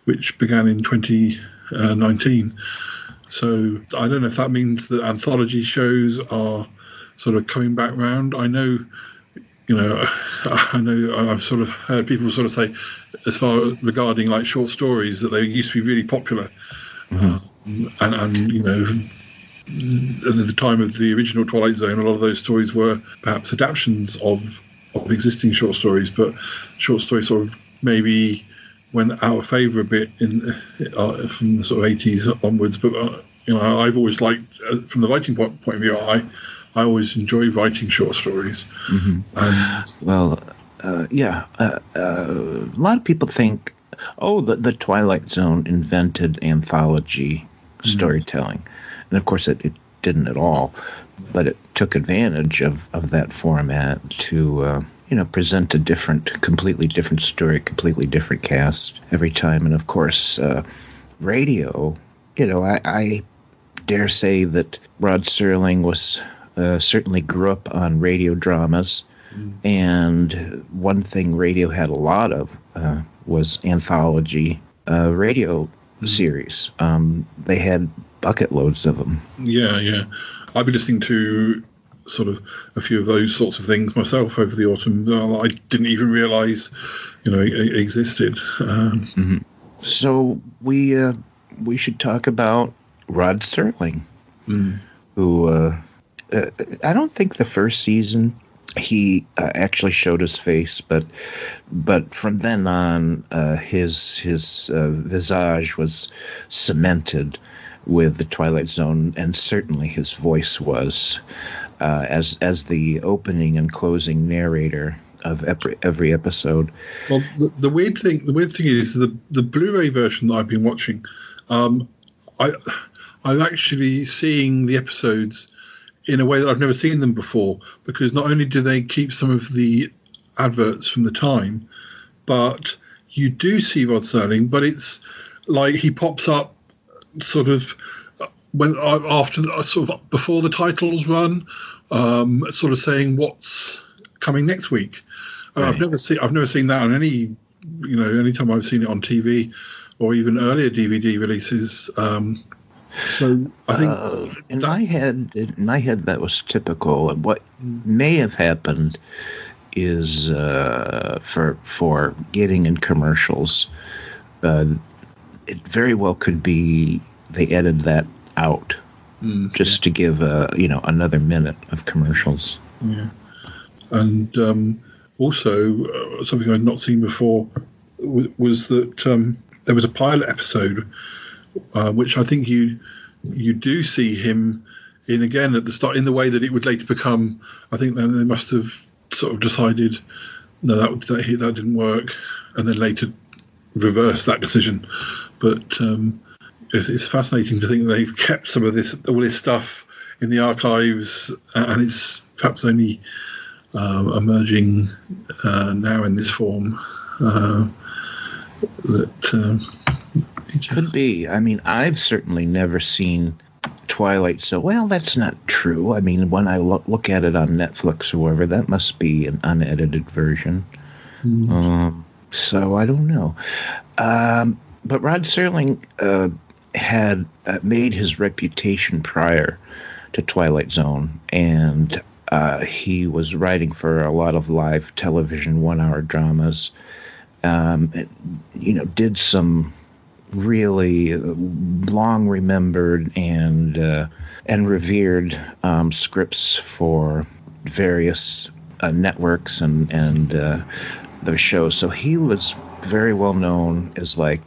which began in 2019. So I don't know if that means that anthology shows are sort of coming back round. I know I've sort of heard people sort of say, as far regarding like short stories, that they used to be really popular. And at the time of the original Twilight Zone, a lot of those stories were perhaps adaptations of existing short stories, but short stories sort of maybe went out of favour a bit from the sort of 80s onwards. But I've always liked, from the writing point of view, I always enjoy writing short stories. A lot of people think, the Twilight Zone invented anthology storytelling. And of course it didn't at all, but it took advantage of that format to present a completely different story, completely different cast every time. And of course, radio, I dare say that Rod Serling was certainly grew up on radio dramas, and one thing radio had a lot of was anthology radio series. They had bucket loads of them. Yeah. I've been listening to sort of a few of those sorts of things myself over the autumn. I didn't even realise, it existed. So we should talk about Rod Serling, who I don't think the first season he actually showed his face, but from then on, his visage was cemented with the Twilight Zone, and certainly his voice was, as the opening and closing narrator of every episode. Well, the weird thing is the Blu-ray version that I've been watching. I'm actually seeing the episodes in a way that I've never seen them before, because not only do they keep some of the adverts from the time, but you do see Rod Serling, but it's like he pops up sort of when after sort of before the titles run, sort of saying what's coming next week. Right. I've never seen that on any, anytime I've seen it on TV or even earlier DVD releases. So I think in my head that was typical. And what may have happened is for getting in commercials, it very well could be they edited that out just to give another minute of commercials. Yeah, and also something I'd not seen before was that there was a pilot episode. Which I think you do see him in again at the start, in the way that it would later become. I think then they must have sort of decided no, that didn't work, and then later reversed that decision. But it's fascinating to think that they've kept some of all this stuff in the archives, and it's perhaps only emerging now in this form. It could be. I mean, I've certainly never seen Twilight Zone. Well, that's not true. I mean, when I look at it on Netflix or wherever, that must be an unedited version. So I don't know. But Rod Serling had made his reputation prior to Twilight Zone, and he was writing for a lot of live television 1-hour dramas. Did some really long remembered and revered scripts for various networks and their shows. So he was very well known as like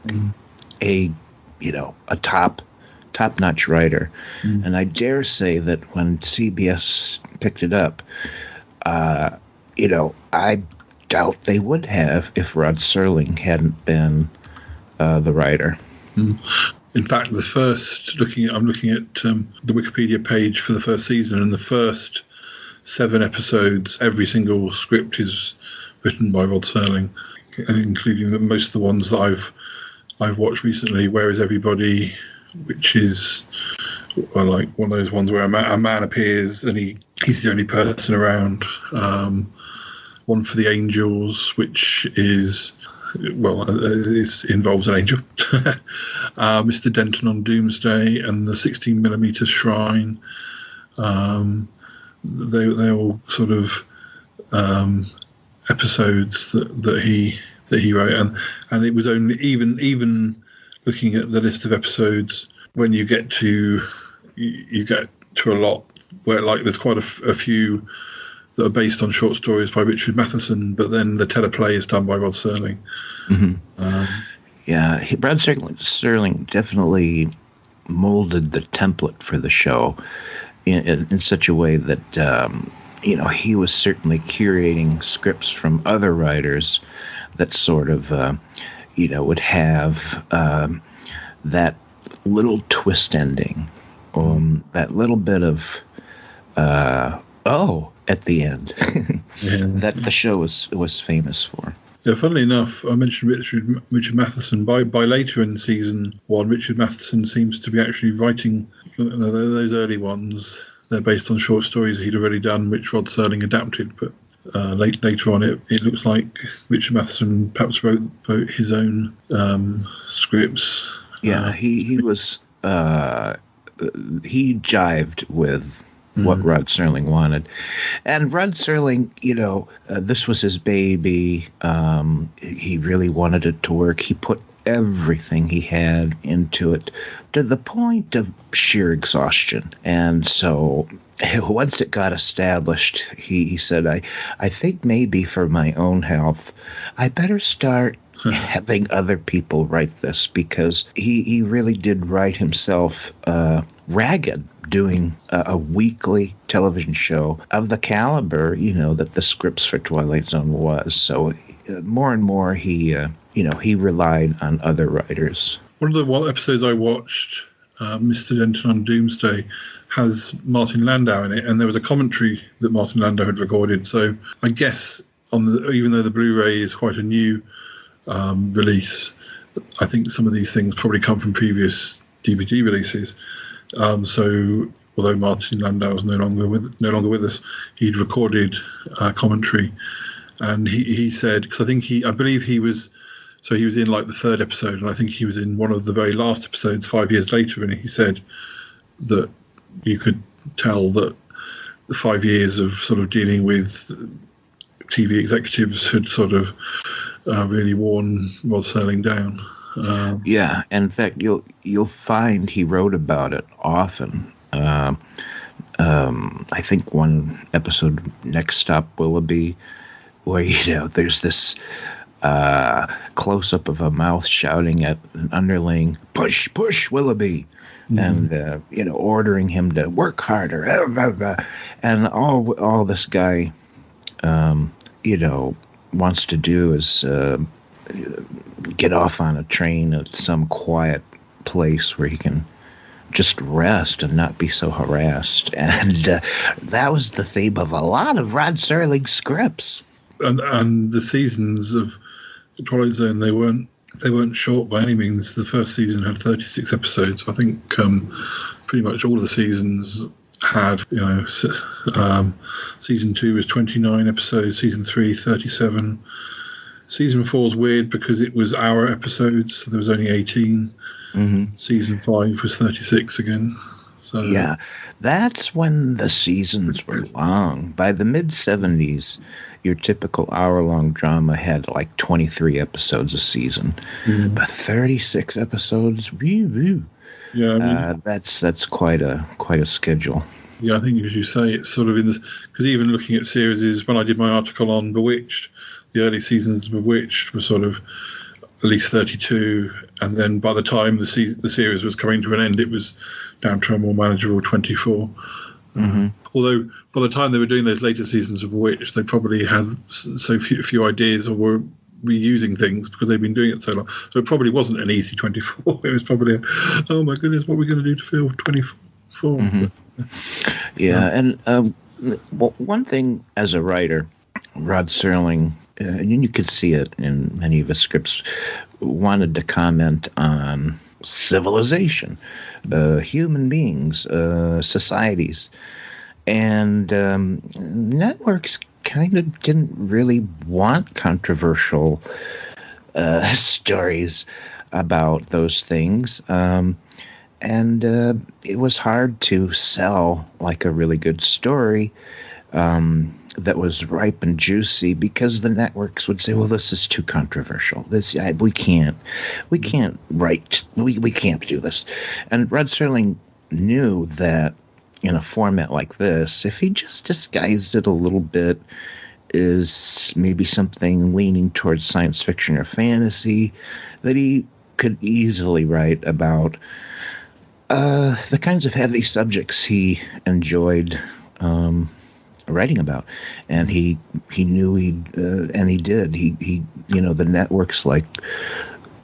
a top-notch writer. And I dare say that when CBS picked it up, I doubt they would have if Rod Serling hadn't been the writer. In fact, I'm looking at the Wikipedia page for the first season, and the first 7 episodes, every single script is written by Rod Serling, including most of the ones that I've watched recently. Where Is Everybody, which is like one of those ones where a man appears and he's the only person around. One for the Angels, which is involves an angel. Mr. Denton on Doomsday and the 16mm Shrine. They're all sort of episodes that he wrote, and it was only even looking at the list of episodes when you get to a lot where like there's quite a few that are based on short stories by Richard Matheson, but then the teleplay is done by Rod Serling. Rod Serling definitely molded the template for the show in such a way that he was certainly curating scripts from other writers that sort of would have that little twist ending, that little bit of at the end that the show was famous for. Yeah, funnily enough, I mentioned Richard Matheson. By later in season 1, Richard Matheson seems to be actually writing those early ones. They're based on short stories he'd already done, which Rod Serling adapted. But later on, it looks like Richard Matheson perhaps wrote his own scripts. Yeah, he was he jived with what Rod Serling wanted. And Rod Serling, this was his baby. He really wanted it to work. He put everything he had into it to the point of sheer exhaustion. And so once it got established, he said, I think maybe for my own health, I better start having other people write this, because he really did write himself ragged doing a weekly television show of the caliber, you know, that the scripts for Twilight Zone was. So more and more he relied on other writers. One of the episodes I watched, Mr. Denton on Doomsday, has Martin Landau in it, and there was a commentary that Martin Landau had recorded. So I guess even though the Blu-ray is quite a new release, I think some of these things probably come from previous DVD releases. So although Martin Landau was no longer with us, he'd recorded commentary, and he said, because I believe he was in like the third episode, and I think he was in one of the very last episodes 5 years later, and he said that you could tell that the 5 years of sort of dealing with TV executives had sort of really worn Rod Serling down. Yeah, and in fact, you'll find he wrote about it often. I think one episode, Next Stop Willoughby, where there's this close-up of a mouth shouting at an underling, "Push, push, Willoughby," and ordering him to work harder, and all this guy, wants to do is get off on a train at some quiet place where he can just rest and not be so harassed. And that was the theme of a lot of Rod Serling scripts. And the seasons of Twilight Zone, they weren't short by any means. The first season had 36 episodes. I think pretty much all of the seasons had, season 2 was 29 episodes, season 3 37. Season 4 is weird because it was hour episodes, so there was only 18. Mm-hmm. Season 5 was 36 again. So yeah, that's when the seasons were long. By the mid-70s, your typical hour-long drama had like 23 episodes a season. Mm-hmm. But 36 episodes, woo-woo. Yeah, I mean, that's quite a schedule. Yeah, I think as you say, it's sort of in this, because even looking at series, when I did my article on Bewitched, the early seasons of Bewitched were sort of at least 32, and then by the time the series was coming to an end, it was down to a more manageable 24. Mm-hmm. Although by the time they were doing those later seasons of Bewitched, they probably had so few ideas or were reusing things because they've been doing it so long. So it probably wasn't an easy 24. It was probably, oh my goodness, what are we going to do to fill 24? Mm-hmm. Yeah, and one thing as a writer, Rod Serling, and you could see it in many of his scripts, wanted to comment on civilization, human beings, societies. And networks kind of didn't really want controversial stories about those things. And it was hard to sell like a really good story that was ripe and juicy, because the networks would say, well, this is too controversial. We can't do this. And Rod Serling knew that in a format like this, if he just disguised it a little bit, is maybe something leaning towards science fiction or fantasy, that he could easily write about the kinds of heavy subjects he enjoyed writing about. And he knew and he did. He the network's like,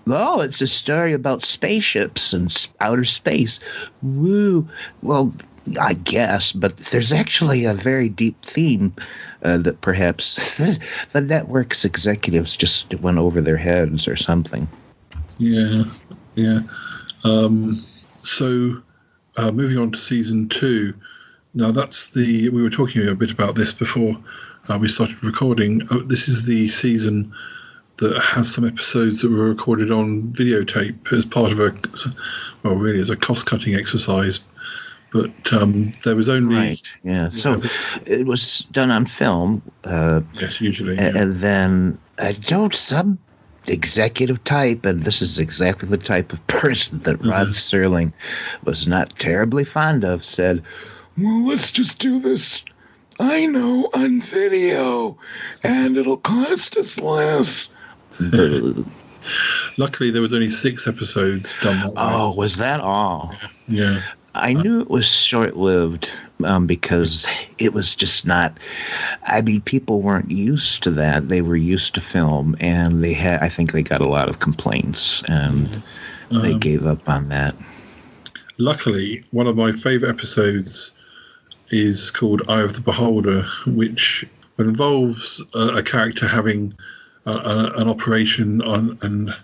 oh, it's a story about spaceships and outer space. Woo. Well, I guess, but there's actually a very deep theme that perhaps the network's executives just went over their heads or something. Yeah. So moving on to season 2. Now we were talking a bit about this before we started recording. This is the season that has some episodes that were recorded on videotape as part of as a cost-cutting exercise. But there was only... Right, yeah. So it was done on film. Yes, usually. Yeah. And then some executive type, and this is exactly the type of person that Rod Serling was not terribly fond of, said, well, let's just do this, I know, on video, and it'll cost us less. Luckily, there was only 6 episodes done that way. Oh, was that all? Yeah. I knew it was short-lived because it was just not. I mean, people weren't used to that. They were used to film, and they had. I think they got a lot of complaints, and they gave up on that. Luckily, one of my favourite episodes is called Eye of the Beholder, which involves a character having an operation on and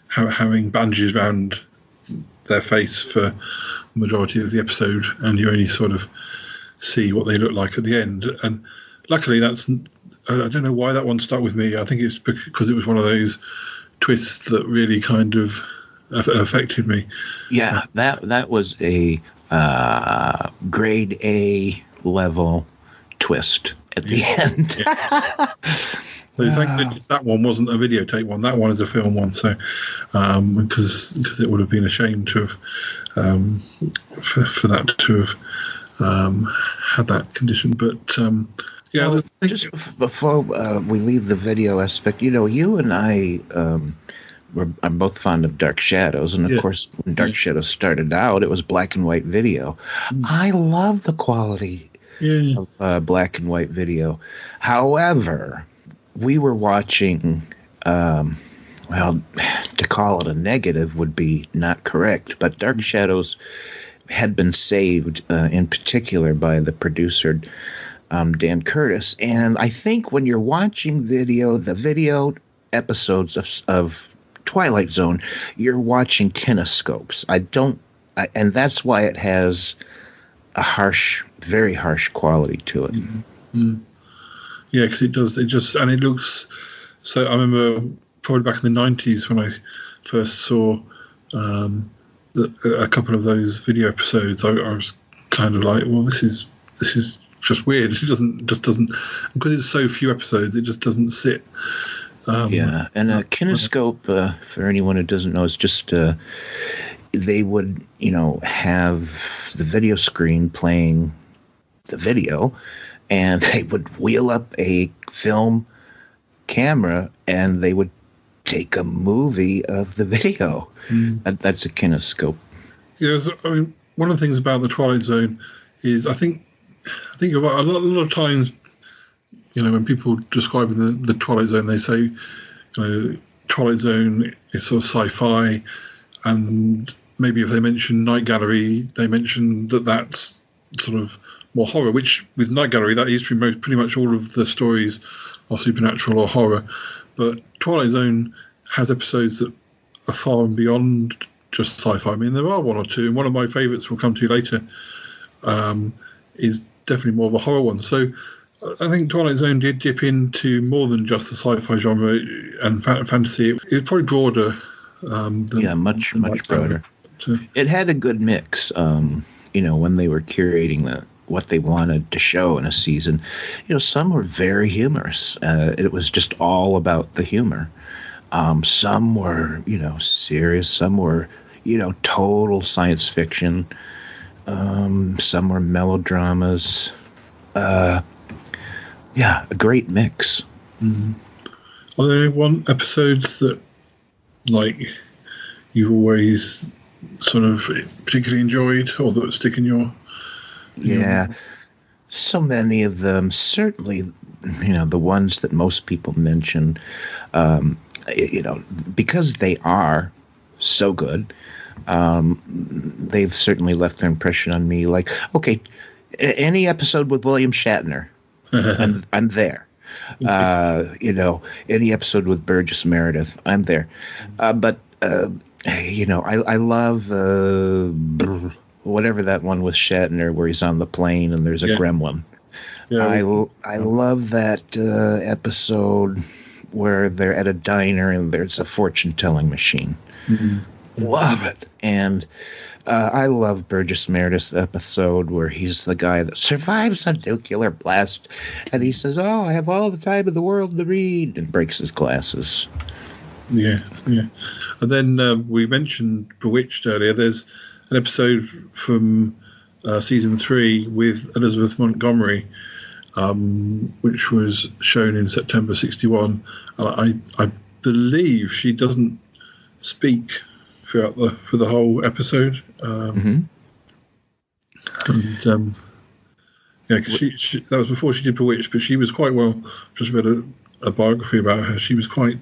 having bandages around their face for the majority of the episode, and you only sort of see what they look like at the end. And luckily, I don't know why that one stuck with me. I think it's because it was one of those twists that really kind of affected me. Yeah, that was a grade A level twist at the end. So thank goodness that one wasn't a videotape one. That one is a film one. So because it would have been a shame to have for that to have had that condition. But yeah, well, just before we leave the video aspect, you and I. I'm both fond of Dark Shadows, and of course, when Dark Shadows started out, it was black and white video. I love the quality of black and white video. However, we were watching, well, to call it a negative would be not correct, but Dark Shadows had been saved in particular by the producer, Dan Curtis. And I think when you're watching the video episodes of Twilight Zone, you're watching kinescopes. And that's why it has a very harsh quality to it. Mm-hmm. Yeah, because it does. It looks. So I remember probably back in the 90s when I first saw a couple of those video episodes. I was kind of like, well, this is just weird. It doesn't because it's so few episodes. It just doesn't sit. Yeah, and a kinescope, for anyone who doesn't know, is just they would, have the video screen playing the video, and they would wheel up a film camera, and they would take a movie of the video. That's a kinescope. Yeah, I mean, one of the things about the Twilight Zone is I think about a lot of times. When people describe the Twilight Zone, they say, Twilight Zone is sort of sci-fi, and maybe if they mention Night Gallery, they mention that's sort of more horror, which with Night Gallery, that is true. Pretty much all of the stories are supernatural or horror. But Twilight Zone has episodes that are far and beyond just sci-fi. I mean, there are one or two, and one of my favourites we'll come to later is definitely more of a horror one. So I think Twilight Zone did dip into more than just the sci-fi genre and fantasy. It was probably broader. Much broader. It had a good mix. When they were curating what they wanted to show in a season, some were very humorous. It was just all about the humor. Some were, serious. Some were, total science fiction. Some were melodramas. Yeah, a great mix. Mm-hmm. Are there any episodes that, like, you've always sort of particularly enjoyed, or that stick in your? Yeah, so many of them. Certainly, the ones that most people mention. Because they are so good, they've certainly left their impression on me. Like, okay, any episode with William Shatner. I'm there. Any episode with Burgess Meredith, I'm there. But I love whatever that one with Shatner where he's on the plane and there's a gremlin. Yeah, I love that episode where they're at a diner and there's a fortune-telling machine. Mm-hmm. Love it. And I love Burgess Meredith's episode where he's the guy that survives a nuclear blast, and he says, "Oh, I have all the time in the world to read," and breaks his glasses. Yeah. And then we mentioned Bewitched earlier. There's an episode from season 3 with Elizabeth Montgomery, which was shown in September '61. I believe she doesn't speak for the whole episode. And yeah, because she that was before she did Bewitched, but she was quite well. Just read a biography about her. She was quite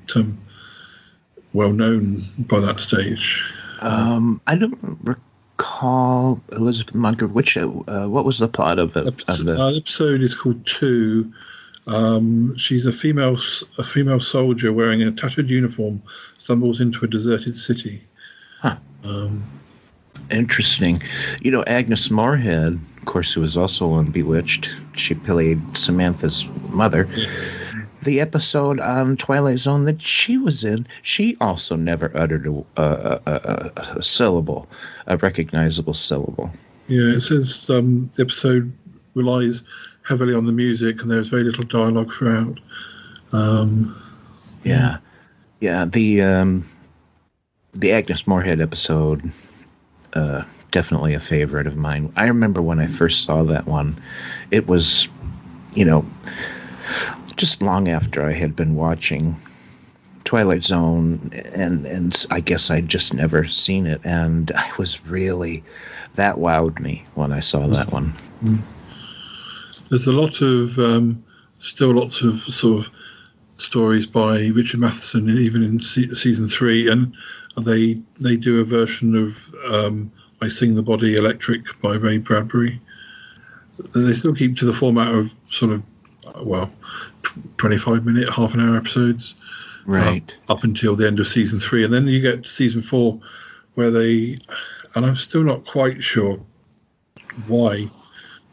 well known by that stage. I don't recall Elizabeth Montgomery. What was the plot of it? The episode is called 2. She's a female soldier wearing a tattered uniform stumbles into a deserted city. Huh. Interesting. You know, Agnes Moorehead, of course, who was also on Bewitched, she played Samantha's mother. Yes. The episode on Twilight Zone that she was in, she also never uttered a syllable, a recognizable syllable. Yeah, it says the episode relies heavily on the music, and there's very little dialogue throughout. Yeah. The Agnes Moorehead episode, definitely a favorite of mine. I remember when I first saw that one, it was, just long after I had been watching Twilight Zone, and I guess I'd just never seen it, and I was really, that wowed me when I saw that one. There's still lots of sort of stories by Richard Matheson, even in season 3, and they do a version of I Sing the Body Electric by Ray Bradbury. They still keep to the format of sort of 25-minute, half-an-hour episodes, right, up until the end of season 3, and then you get to season 4, where and I'm still not quite sure why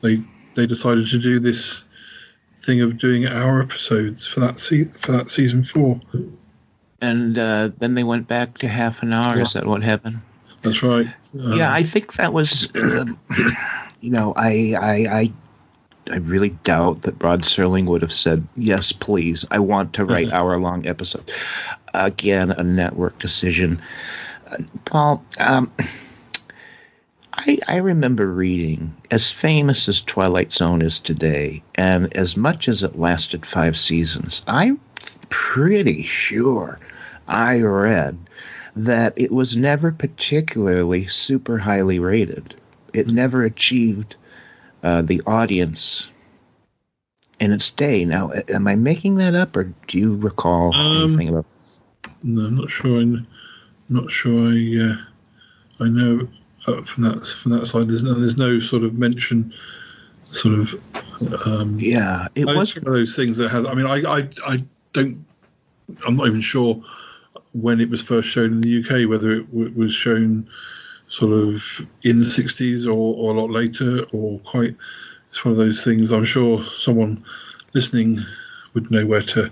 they decided to do this thing of doing hour episodes for that season 4. And then they went back to half an hour. Yeah. Is that what happened? That's right. Yeah, I think that was. I really doubt that Rod Serling would have said, yes, please, I want to write hour-long episodes. Again, a network decision. Paul, I remember reading, as famous as Twilight Zone is today, and as much as it lasted 5 seasons, I'm pretty sure I read that it was never particularly super highly rated. It never achieved the audience in its day. Now, am I making that up, or do you recall anything about? No, I'm not sure. I know from that side. There's no sort of mention. Sort of. It was one of those things that has. I mean, I don't. I'm not even sure when it was first shown in the UK, whether it was shown sort of in the 60s or a lot later, or quite. It's one of those things. I'm sure someone listening would know where to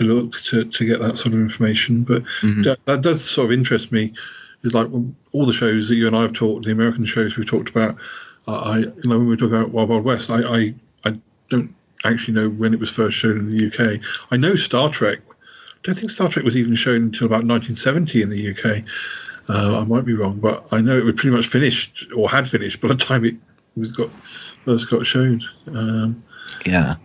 look to get that sort of information. But that does sort of interest me. It's like all the shows that you and I have talked, the American shows we've talked about. When we talk about Wild Wild West, I don't actually know when it was first shown in the UK. I know Star Trek. I don't think Star Trek was even shown until about 1970 in the UK. I might be wrong, but I know it was pretty much finished, or had finished, by the time it first got shown. Yeah.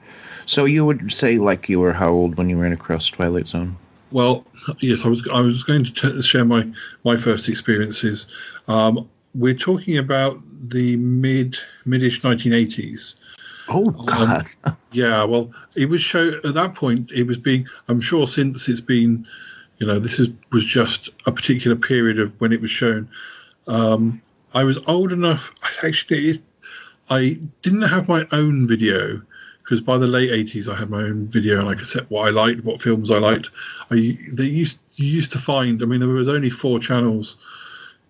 So you would say, like, you were how old when you ran across Twilight Zone? Well, yes, I was going to share my first experiences. We're talking about the mid-ish 1980s. Oh, God. Yeah, well, it was shown at that point. It was being, I'm sure, since it's been, was just a particular period of when it was shown. I was old enough. I didn't have my own video, because by the late 80s I had my own video and I could set what I liked, what films I liked. You used to find. I mean, there was only 4 channels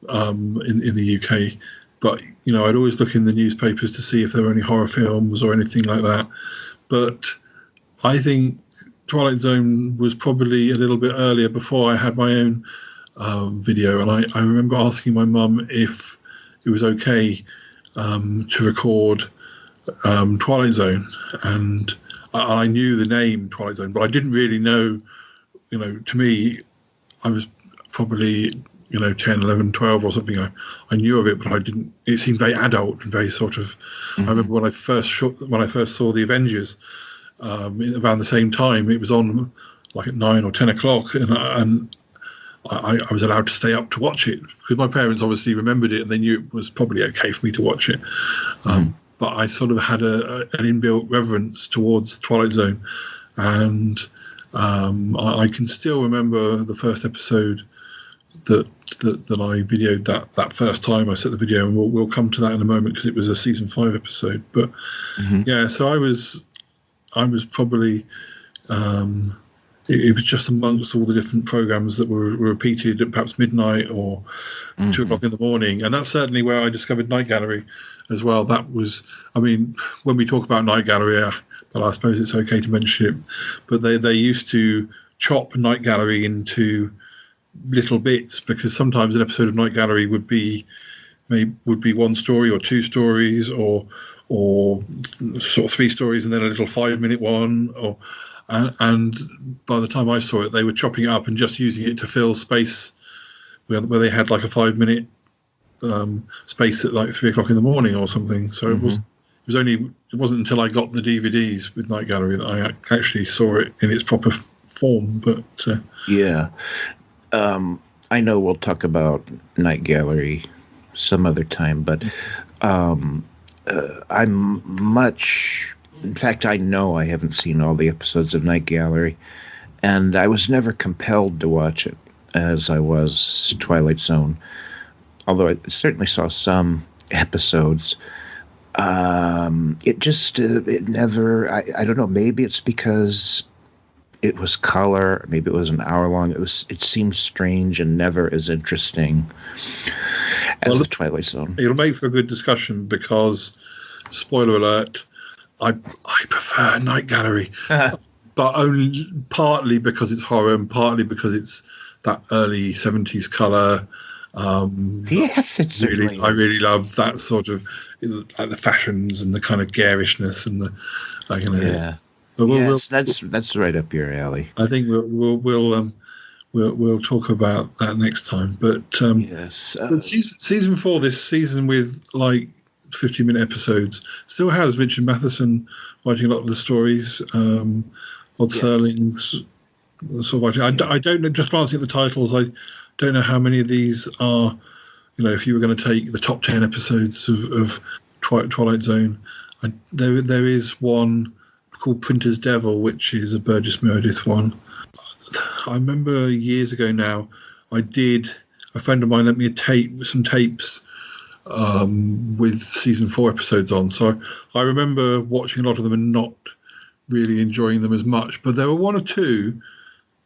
in the UK. But, I'd always look in the newspapers to see if there were any horror films or anything like that. But I think Twilight Zone was probably a little bit earlier, before I had my own video. And I remember asking my mum if it was okay to record Twilight Zone. And I knew the name Twilight Zone, but I didn't really know, to me, I was probably... 10, 11, 12 or something. I knew of it, but I didn't. It seemed very adult and very sort of. I remember when I first saw the Avengers, around the same time, it was on like at 9 or 10 o'clock, and I was allowed to stay up to watch it, because my parents obviously remembered it and they knew it was probably okay for me to watch it. But I sort of had an inbuilt reverence towards Twilight Zone, and I can still remember the first episode that I videoed that first time I set the video, and we'll come to that in a moment because it was a season 5 episode. But yeah, so I was probably it was just amongst all the different programs that were repeated at perhaps midnight or 2 o'clock in the morning, and that's certainly where I discovered Night Gallery as well. That was, I mean, when we talk about Night Gallery, but I suppose it's okay to mention it, but they used to chop Night Gallery into little bits, because sometimes an episode of Night Gallery would be 1 story or 2 stories or sort of 3 stories and then a little 5-minute one, and by the time I saw it, they were chopping it up and just using it to fill space where they had like a 5-minute space at like 3 o'clock in the morning or something. So it wasn't until I got the DVDs with Night Gallery that I actually saw it in its proper form. But yeah. I know we'll talk about Night Gallery some other time, but in fact, I know I haven't seen all the episodes of Night Gallery, and I was never compelled to watch it as I was Twilight Zone, although I certainly saw some episodes. It never, I don't know, maybe it's because it was color, maybe it was an hour long. It seemed strange and never as interesting as the Twilight Zone. It'll make for a good discussion because, spoiler alert, I prefer Night Gallery, but only partly because it's horror and partly because it's that early 70s color. Yes, it's I really love that sort of, like the fashions and the kind of garishness and the yeah. But that's right up your alley. I think we'll talk about that next time. But yes, but season 4, this season with like 50-minute episodes, still has Richard Matheson writing a lot of the stories. Rod Serling's sort of writing. I don't know. Just glancing at the titles, I don't know how many of these are. You know, if you were going to take the top 10 episodes of Twilight Zone, there is one called Printer's Devil, which is a Burgess Meredith one. I remember years ago now, a friend of mine lent me some tapes with season 4 episodes on. So I remember watching a lot of them and not really enjoying them as much. But there were 1 or 2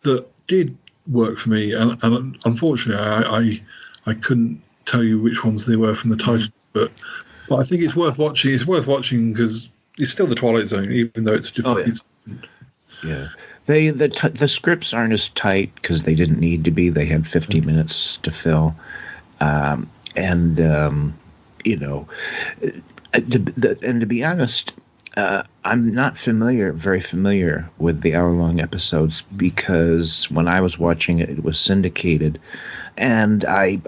that did work for me, and unfortunately I couldn't tell you which ones they were from the titles. But I think it's worth watching. It's worth watching because it's still the Twilight Zone, even though it's different. Yeah. The scripts aren't as tight because they didn't need to be. They had 50 minutes to fill. And to be honest, I'm not very familiar with the hour-long episodes because when I was watching it, it was syndicated. And I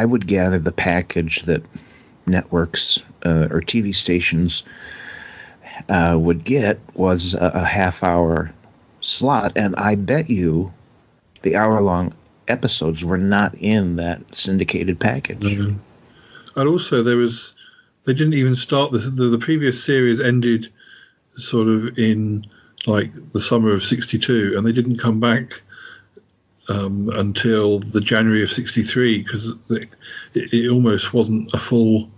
would gather the package that networks or TV stations would get was a half-hour slot, and I bet you the hour-long episodes were not in that syndicated package. And also, they didn't even start the previous series ended sort of in like the summer of '62, and they didn't come back until the January of '63 because it almost wasn't a full.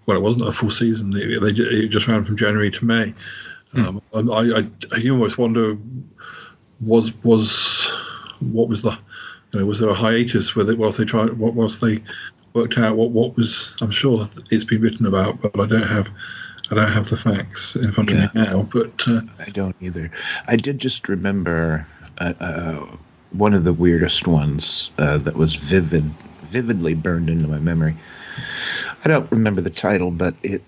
It wasn't a full season. It just ran from January to May. I almost wonder was there a hiatus with it whilst they worked out what was. I'm sure it's been written about, but I don't have the facts in front of me now. But I don't either. I did just remember one of the weirdest ones that was vividly burned into my memory. I don't remember the title, but it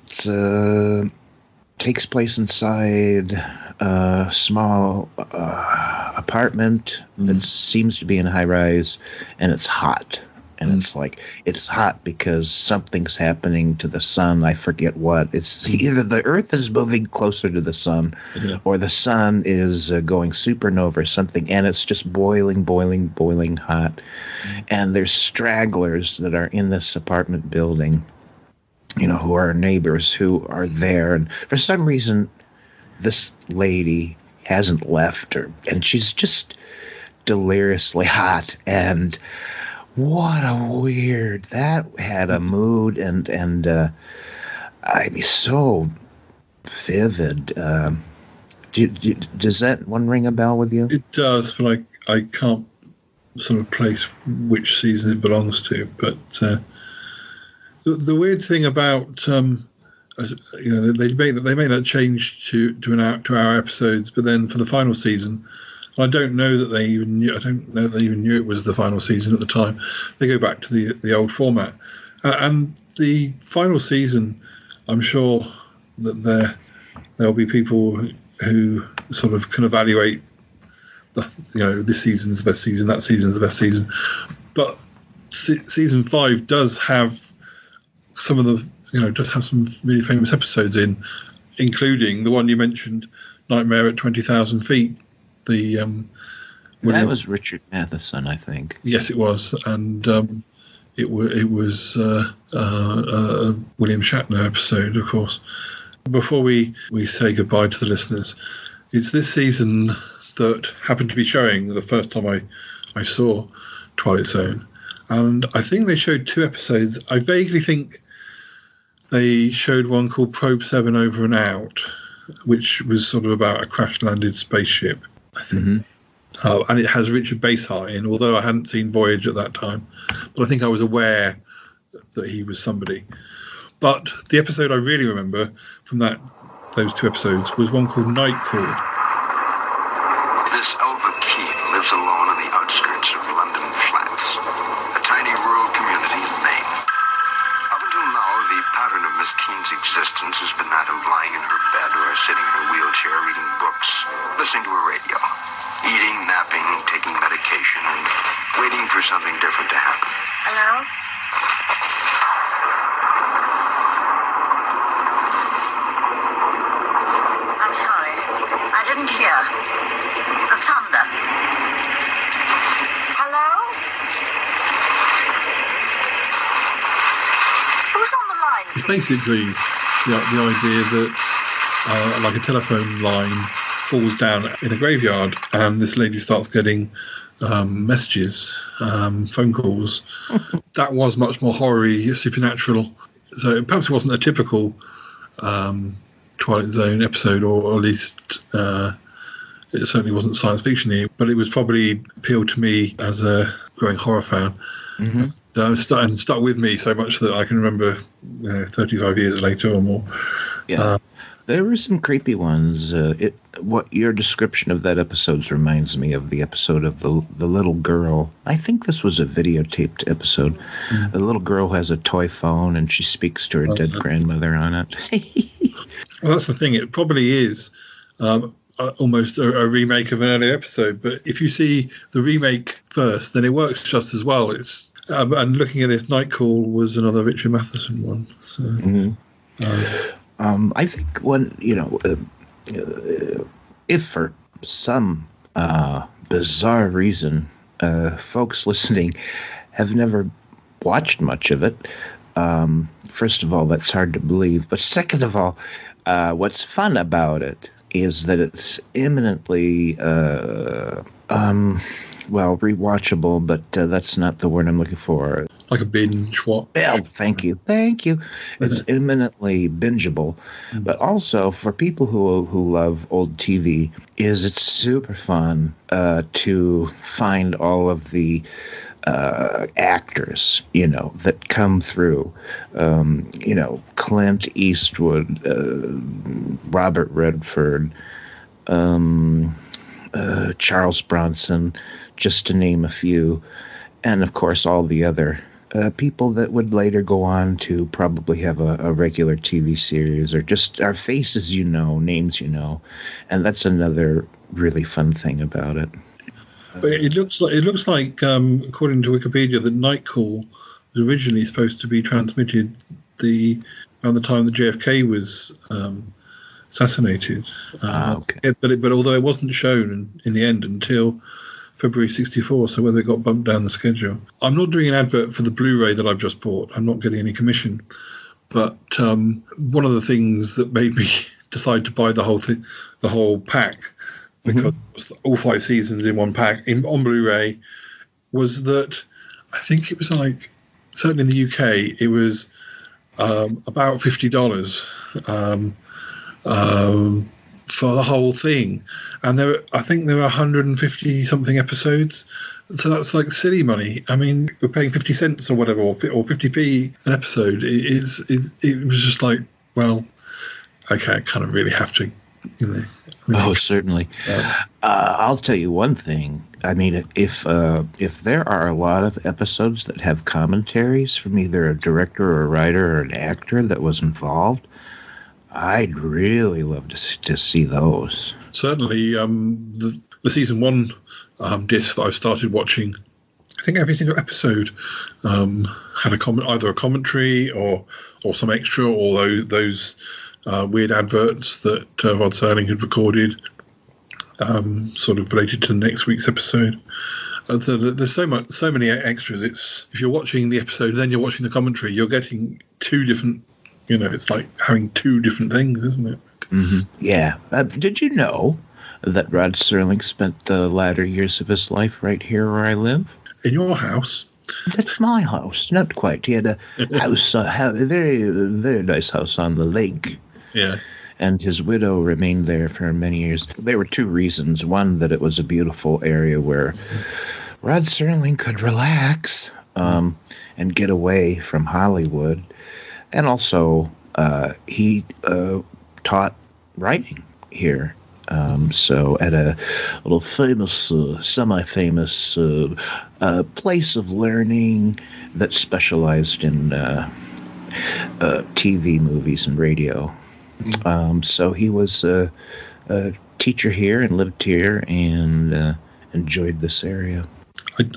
takes place inside a small apartment that seems to be in a high-rise, and it's hot. And it's like, it's hot because something's happening to the sun. I forget what. It's either the Earth is moving closer to the sun, or the sun is going supernova or something, and it's just boiling hot. And there's stragglers that are in this apartment building, who are neighbors who are there. And for some reason, this lady hasn't left her, and she's just deliriously hot. And what a weird, that had a mood, and I mean, so vivid. Does that one ring a bell with you? It does, but I can't sort of place which season it belongs to. But the weird thing about they made that change to our episodes, but then for the final season, I don't know that they even knew. I don't know that they even knew it was the final season at the time. They go back to the old format, and the final season. I'm sure that there'll be people who sort of can evaluate this season's the best season, that season's the best season, but season 5 does have some of the does have some really famous episodes including the one you mentioned, Nightmare at 20,000 Feet. That was Richard Matheson, I think. Yes, it was, and it was a William Shatner episode, of course. Before we say goodbye to the listeners, it's this season that happened to be showing the first time I saw Twilight Zone, and I think they showed 2 episodes. I vaguely think they showed one called Probe 7 Over and Out, which was sort of about a crash-landed spaceship, I think. And it has Richard Basehart in, although I hadn't seen Voyage at that time. But I think I was aware that he was somebody. But the episode I really remember from those 2 episodes was one called Night Call. This Elva Keith lives alone on the outskirts of London Flats, a tiny rural community in Maine. Up until now, the pattern of Miss Keene's existence has been that of lying in her bed or sitting in her wheelchair reading books, listening to her radio, eating, napping, taking medication, and waiting for something different to happen. Hello? I'm sorry. I didn't hear. The thunder. Hello? Who's on the line? It's basically the idea that like a telephone line falls down in a graveyard, and this lady starts getting messages, phone calls. That was much more horror-y, supernatural. So perhaps it wasn't a typical Twilight Zone episode, or at least it certainly wasn't science fiction-y, but it was probably appealed to me as a growing horror fan. And stuck with me so much that I can remember 35 years later or more. Yeah. There were some creepy ones. What your description of that episode reminds me of the episode of the little girl. I think this was a videotaped episode. The little girl has a toy phone and she speaks to her dead grandmother on it. Well, that's the thing. It probably is almost a remake of an earlier episode. But if you see the remake first, then it works just as well. It's and looking at this, Night Call was another Richard Matheson one. So. I think when, if for some bizarre reason, folks listening have never watched much of it, first of all, that's hard to believe. But second of all, what's fun about it is that it's eminently, rewatchable, but that's not the word I'm looking for. Like a binge watch. Well, thank you. It's eminently bingeable, but also for people who love old TV, it's super fun to find all of the actors, that come through. Clint Eastwood, Robert Redford, Charles Bronson, just to name a few, and of course all the other people that would later go on to probably have a regular TV series, or just our faces, names, and that's another really fun thing about it. But it looks like according to Wikipedia, that Nightcall was originally supposed to be transmitted around the time that JFK was assassinated. Okay. But although it wasn't shown in the end until February 64, so whether it got bumped down the schedule. I'm not doing an advert for the Blu-ray that I've just bought. I'm not getting any commission. But one of the things that made me decide to buy the whole pack, because all 5 seasons in one pack on Blu-ray, was that I think it was like, certainly in the UK, it was about $50 for the whole thing, and I think there were 150 something episodes. So that's like silly money. I mean, we're paying 50 cents or whatever, or 50p an episode. It was just like, well, okay, I kind of really have to, you know. Oh, certainly. I'll tell you one thing. I mean, if there are a lot of episodes that have commentaries from either a director or a writer or an actor that was involved, I'd really love to see those. Certainly, the season 1 disc that I started watching, I think every single episode had either a commentary or some extra, or those weird adverts that Rod Serling had recorded, sort of related to next week's episode. So there's so many extras. If you're watching the episode, then you're watching the commentary, you're getting 2 different. You know, it's like having 2 different things, isn't it? Mm-hmm. Yeah. Did you know that Rod Serling spent the latter years of his life right here where I live? In your house? That's my house. Not quite. He had a house, a very, very nice house on the lake. Yeah. And his widow remained there for many years. There were 2 reasons. One, that it was a beautiful area where Rod Serling could relax and get away from Hollywood. And also, he taught writing here. So at a little famous, semi-famous place of learning that specialized in TV, movies, and radio. So he was a teacher here and lived here and enjoyed this area.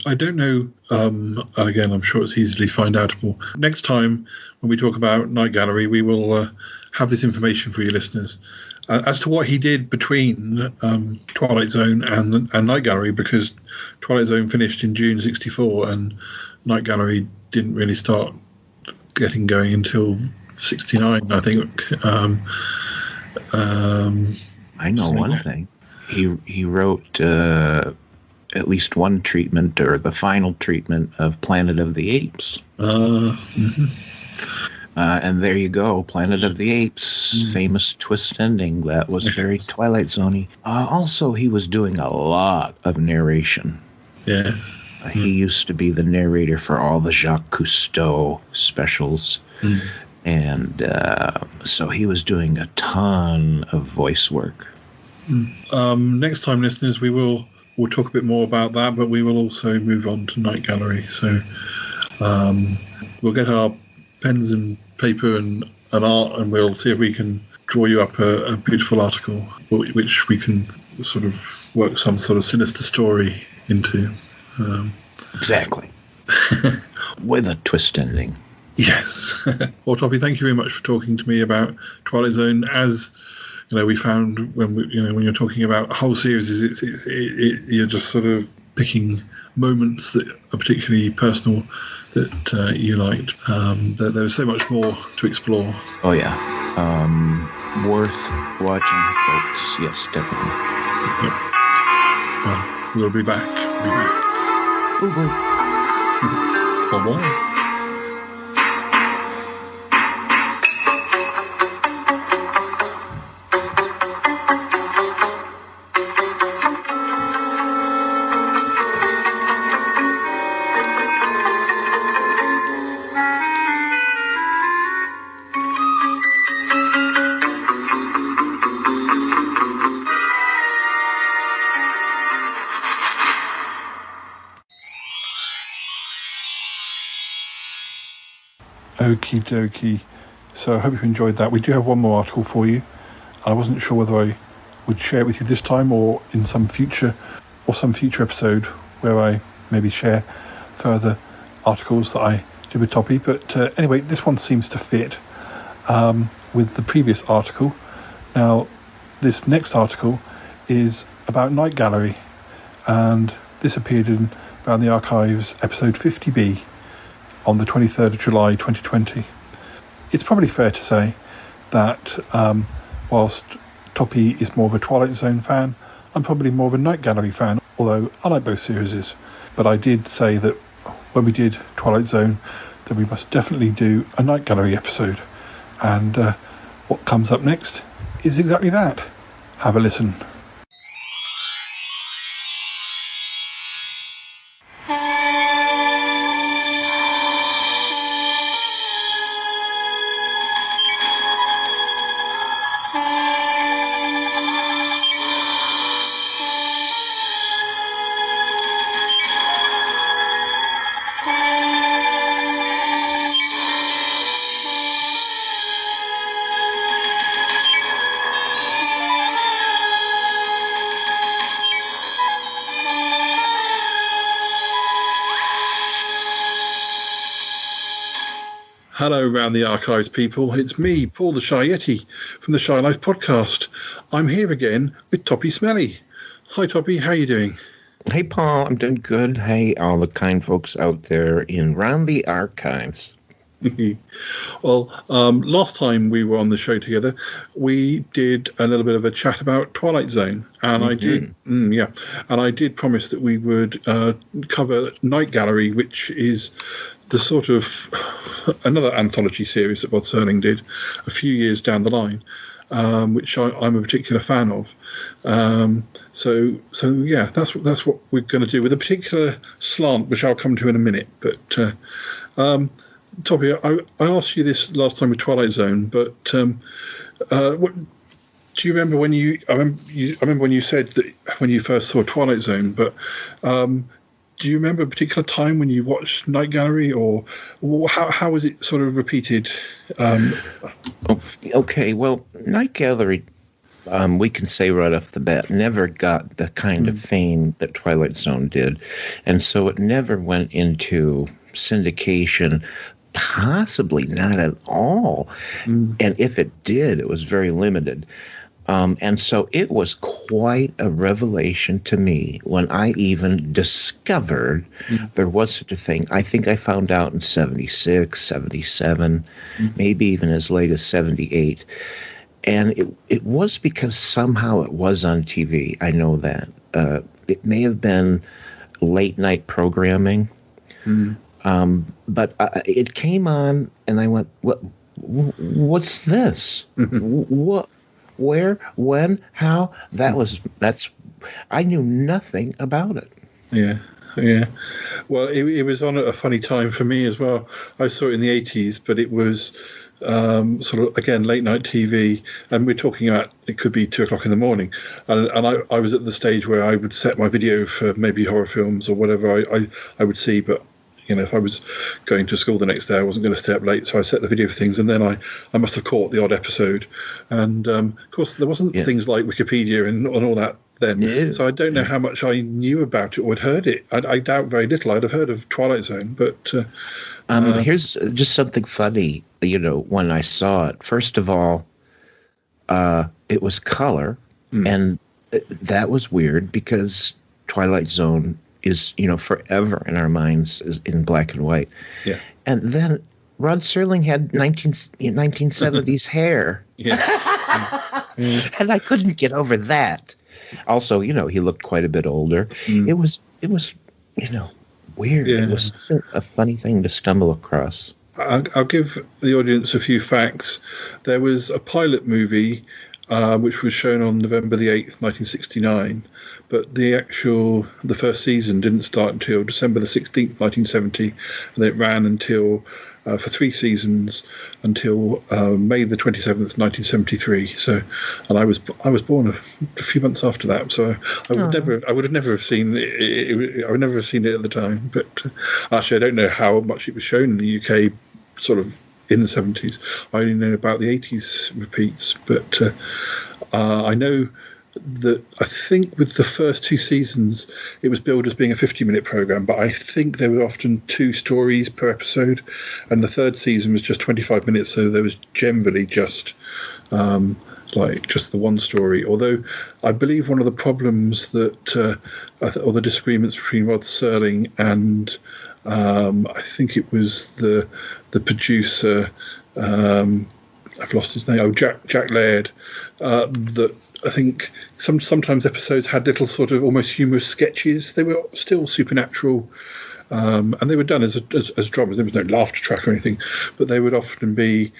I don't know, and again, I'm sure it's easily find-outable. Next time, when we talk about Night Gallery, we will have this information for you listeners as to what he did between Twilight Zone and Night Gallery, because Twilight Zone finished in June 64, and Night Gallery didn't really start getting going until 69, I think. I know one thing. He wrote at least one treatment, or the final treatment, of Planet of the Apes. And there you go, Planet of the Apes, famous twist ending. That was very Twilight Zone-y. Also, he was doing a lot of narration. Yes. He used to be the narrator for all the Jacques Cousteau specials. And so he was doing a ton of voice work. Next time, listeners, we'll talk a bit more about that, but we will also move on to Night Gallery. So we'll get our pens and paper and art, and we'll see if we can draw you up a beautiful article, which we can sort of work some sort of sinister story into. Exactly. With a twist ending. Yes. Well, Toppy, thank you very much for talking to me about Twilight Zone. As you know, we found when you're talking about whole series, you're just sort of picking moments that are particularly personal that you liked. There was so much more to explore. Oh yeah, worth watching, folks. Yes, definitely. Yep. Well, we'll be back. Bye-bye. Bye-bye. Okie dokie. So I hope you enjoyed that. We do have one more article for you. I wasn't sure whether I would share it with you this time or in some future or some future episode where I maybe share further articles that I did with Toppy. But anyway, this one seems to fit with the previous article. Now, this next article is about Night Gallery, and this appeared in Around the Archives episode 50B on the 23rd of July 2020. It's probably fair to say that whilst Toppy is more of a Twilight Zone fan, I'm probably more of a Night Gallery fan, although I like both series. But I did say that when we did Twilight Zone that we must definitely do a Night Gallery episode. And what comes up next is exactly that. Have a listen. Hello, Round the Archives people. It's me, Paul the Shy Yeti, from the Shy Life podcast. I'm here again with Toppy Smelly. Hi, Toppy. How are you doing? Hey, Paul. I'm doing good. Hey, all the kind folks out there in Round the Archives. Well, last time we were on the show together, we did a little bit of a chat about Twilight Zone, and I did promise that we would cover Night Gallery, which is the sort of another anthology series that Rod Serling did a few years down the line, which I'm a particular fan of. So that's what we're going to do with a particular slant, which I'll come to in a minute. But Toppy, I asked you this last time with Twilight Zone, but what do you remember when you? I remember when you said that when you first saw Twilight Zone, but do you remember a particular time when you watched Night Gallery, or how was it sort of repeated? Okay, well, Night Gallery, we can say right off the bat, never got the kind of fame that Twilight Zone did, and so it never went into syndication. Possibly not at all. And if it did, it was very limited. And so it was quite a revelation to me when I even discovered there was such a thing. I think I found out in 76, 77, maybe even as late as 78. And it was because somehow it was on TV. I know that. It may have been late night programming. But it came on, and I went, what's this? What? Where? When? How? That's. I knew nothing about it. Yeah. Well, it was on at a funny time for me as well. I saw it in the 80s, but it was sort of, again, late night TV, and we're talking about it could be 2 o'clock in the morning, and I was at the stage where I would set my video for maybe horror films or whatever I would see, but if I was going to school the next day, I wasn't going to stay up late, so I set the video for things, and then I must have caught the odd episode. And, of course, there wasn't things like Wikipedia and all that then, so I don't know how much I knew about it or had heard it. I doubt very little. I'd have heard of Twilight Zone, but... here's just something funny, when I saw it. First of all, it was color, and that was weird because Twilight Zone is, forever in our minds is in black and white. Yeah. And then Rod Serling had 1970s hair. Yeah. And I couldn't get over that. Also, he looked quite a bit older. It was, weird. Yeah. It was a funny thing to stumble across. I'll give the audience a few facts. There was a pilot movie which was shown on November the 8th, 1969, but the first season didn't start until December the 16th, 1970, and then it ran until for 3 seasons until May the 27th, 1973. So, and I was born a few months after that, so I would never have seen it. I would never have seen it at the time. But actually, I don't know how much it was shown in the UK, sort of in the 70s. I only know about the 80s repeats, but I know that I think with the first 2 seasons, it was billed as being a 50-minute program, but I think there were often 2 stories per episode, and the 3rd season was just 25 minutes, so there was generally just just the one story. Although I believe one of the problems that, or the disagreements between Rod Serling and I think it was the producer, I've lost his name, Jack Laird, that I think sometimes episodes had little sort of almost humorous sketches. They were still supernatural, and they were done as dramas. There was no laughter track or anything, but they would often be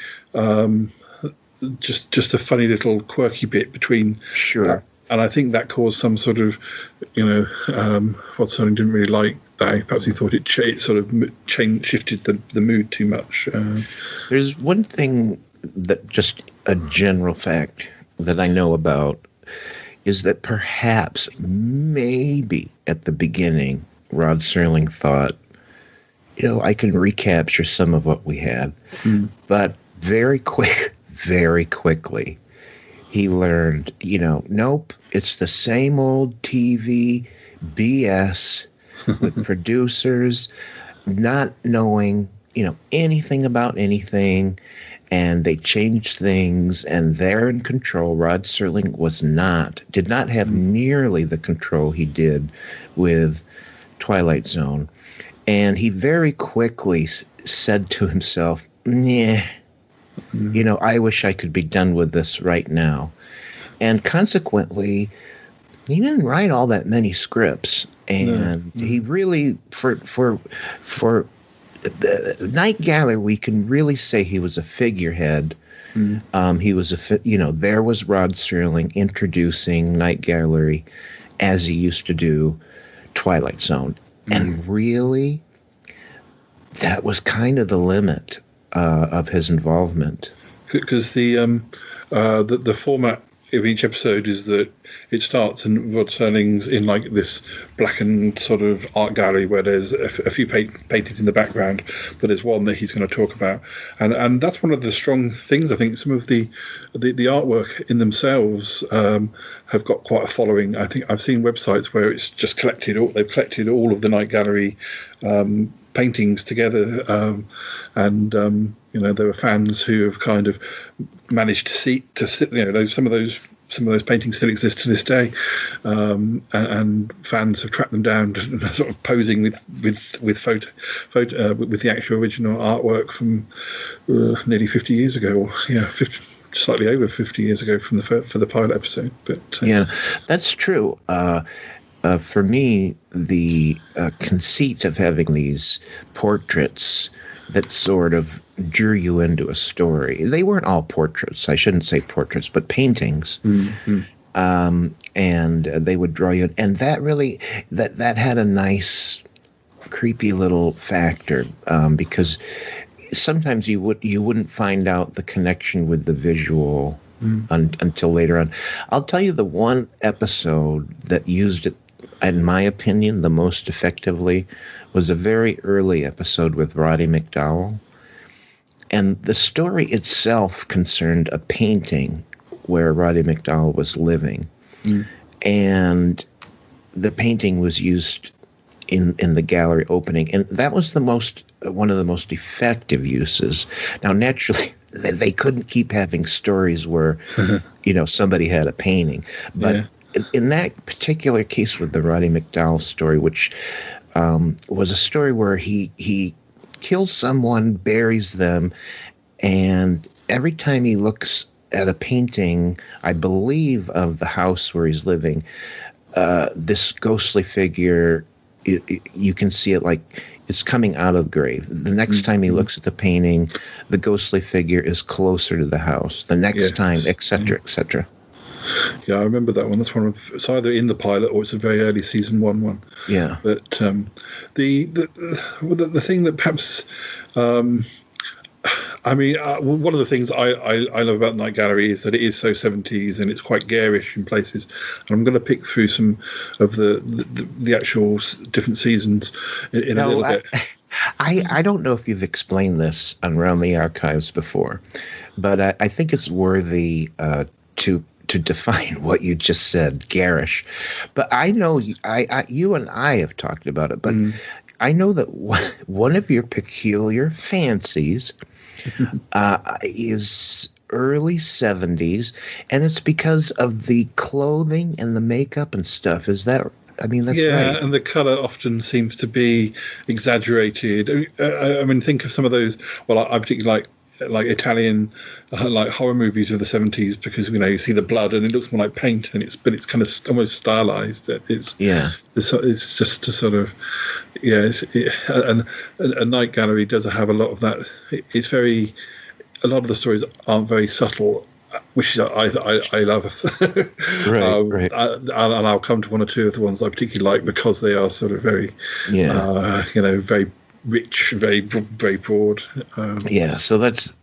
just a funny little quirky bit between. Sure. And I think that caused some sort of, Rod Serling didn't really like that. Perhaps he thought it sort of shifted the mood too much. There's one thing that just a general fact that I know about is that perhaps, maybe at the beginning, Rod Serling thought, I can recapture some of what we had. But very quickly, he learned, nope, it's the same old TV BS with producers not knowing, anything about anything, and they changed things, and they're in control. Rod Serling did not have nearly the control he did with Twilight Zone. And he very quickly said to himself, I wish I could be done with this right now. And consequently, he didn't write all that many scripts. And he really, for Night Gallery, we can really say he was a figurehead. He was there was Rod Serling introducing Night Gallery as he used to do Twilight Zone. And really, that was kind of the limit of his involvement. Because the format of each episode is that it starts and Rod Serling's in like this blackened sort of art gallery where there's a few paintings in the background, but there's one that he's going to talk about, and that's one of the strong things. I think some of the artwork in themselves have got quite a following. I think I've seen websites where it's just they've collected all of the Night Gallery paintings together, and there were fans who have kind of managed to see some of those paintings still exist to this day, and fans have tracked them down, sort of posing with the actual original artwork from nearly 50 years ago, slightly over 50 years ago for the pilot episode. But that's true. For me, the conceit of having these portraits that sort of drew you into a story. They weren't all portraits. I shouldn't say portraits, but paintings. And they would draw you in. And that really, that had a nice, creepy little factor, because sometimes you wouldn't find out the connection with the visual until later on. I'll tell you the one episode that used it, in my opinion, the most effectively was a very early episode with Roddy McDowall. And the story itself concerned a painting where Roddy McDowall was living. And the painting was used in the gallery opening. And that was one of the most effective uses. Now, naturally, they couldn't keep having stories where, somebody had a painting. But in that particular case with the Roddy McDowall story, which was a story where he kills someone, buries them, and every time he looks at a painting, I believe, of the house where he's living, this ghostly figure, you can see it like it's coming out of the grave. The next time he looks at the painting, the ghostly figure is closer to the house. The next time, etc., etc. Yeah, I remember that one. That's one of, it's either in the pilot or it's a very early season one. Yeah. But the thing that perhaps, one of the things I love about Night Gallery is that it is so 70s and it's quite garish in places. And I'm going to pick through some of the actual different seasons in a little bit. I don't know if you've explained this on Around the Archives before, but I think it's worthy to define what you just said, garish. But I know you and I have talked about it, but I know that one of your peculiar fancies is early 70s, and it's because of the clothing and the makeup and stuff. Is that... I mean, that's right. And the colour often seems to be exaggerated. I mean, think of some of those. Well, I particularly like Italian like horror movies of the 70s, because you see the blood and it looks more like paint, and it's kind of almost stylized. It's just to sort of and a Night Gallery does have a lot of that. It's very... a lot of the stories aren't very subtle, which I love. Right. And I'll come to one or two of the ones I particularly like, because they are sort of very, very rich, very broad. So that's...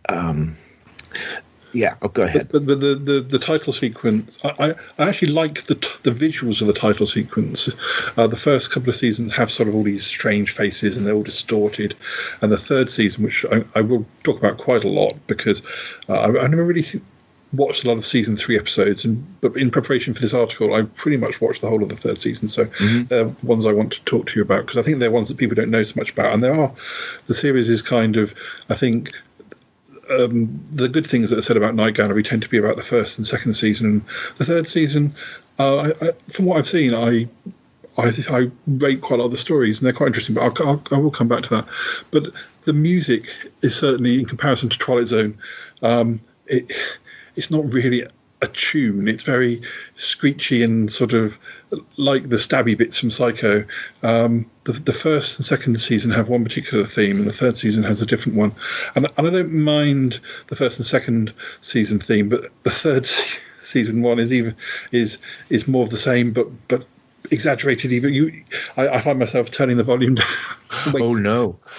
go ahead. But the title sequence, I actually like the visuals of the title sequence. The first couple of seasons have sort of all these strange faces, and they're all distorted. And the third season, which I will talk about quite a lot, because I never really watched a lot of season 3 episodes, but in preparation for this article, I pretty much watched the whole of the third season. So they're ones I want to talk to you about, because I think they're ones that people don't know so much about. And the series is kind of, I think, the good things that are said about Night Gallery tend to be about the first and second season. And the third season, from what I've seen, I rate quite a lot of the stories, and they're quite interesting. But I will come back to that. But the music is certainly, in comparison to Twilight Zone, it's not really a tune. It's very screechy and sort of like the stabby bits from Psycho. The first and second season have one particular theme, and the third season has a different one. And I don't mind the first and second season theme, but the third season one is more of the same, but exaggerated. Even I find myself turning the volume down.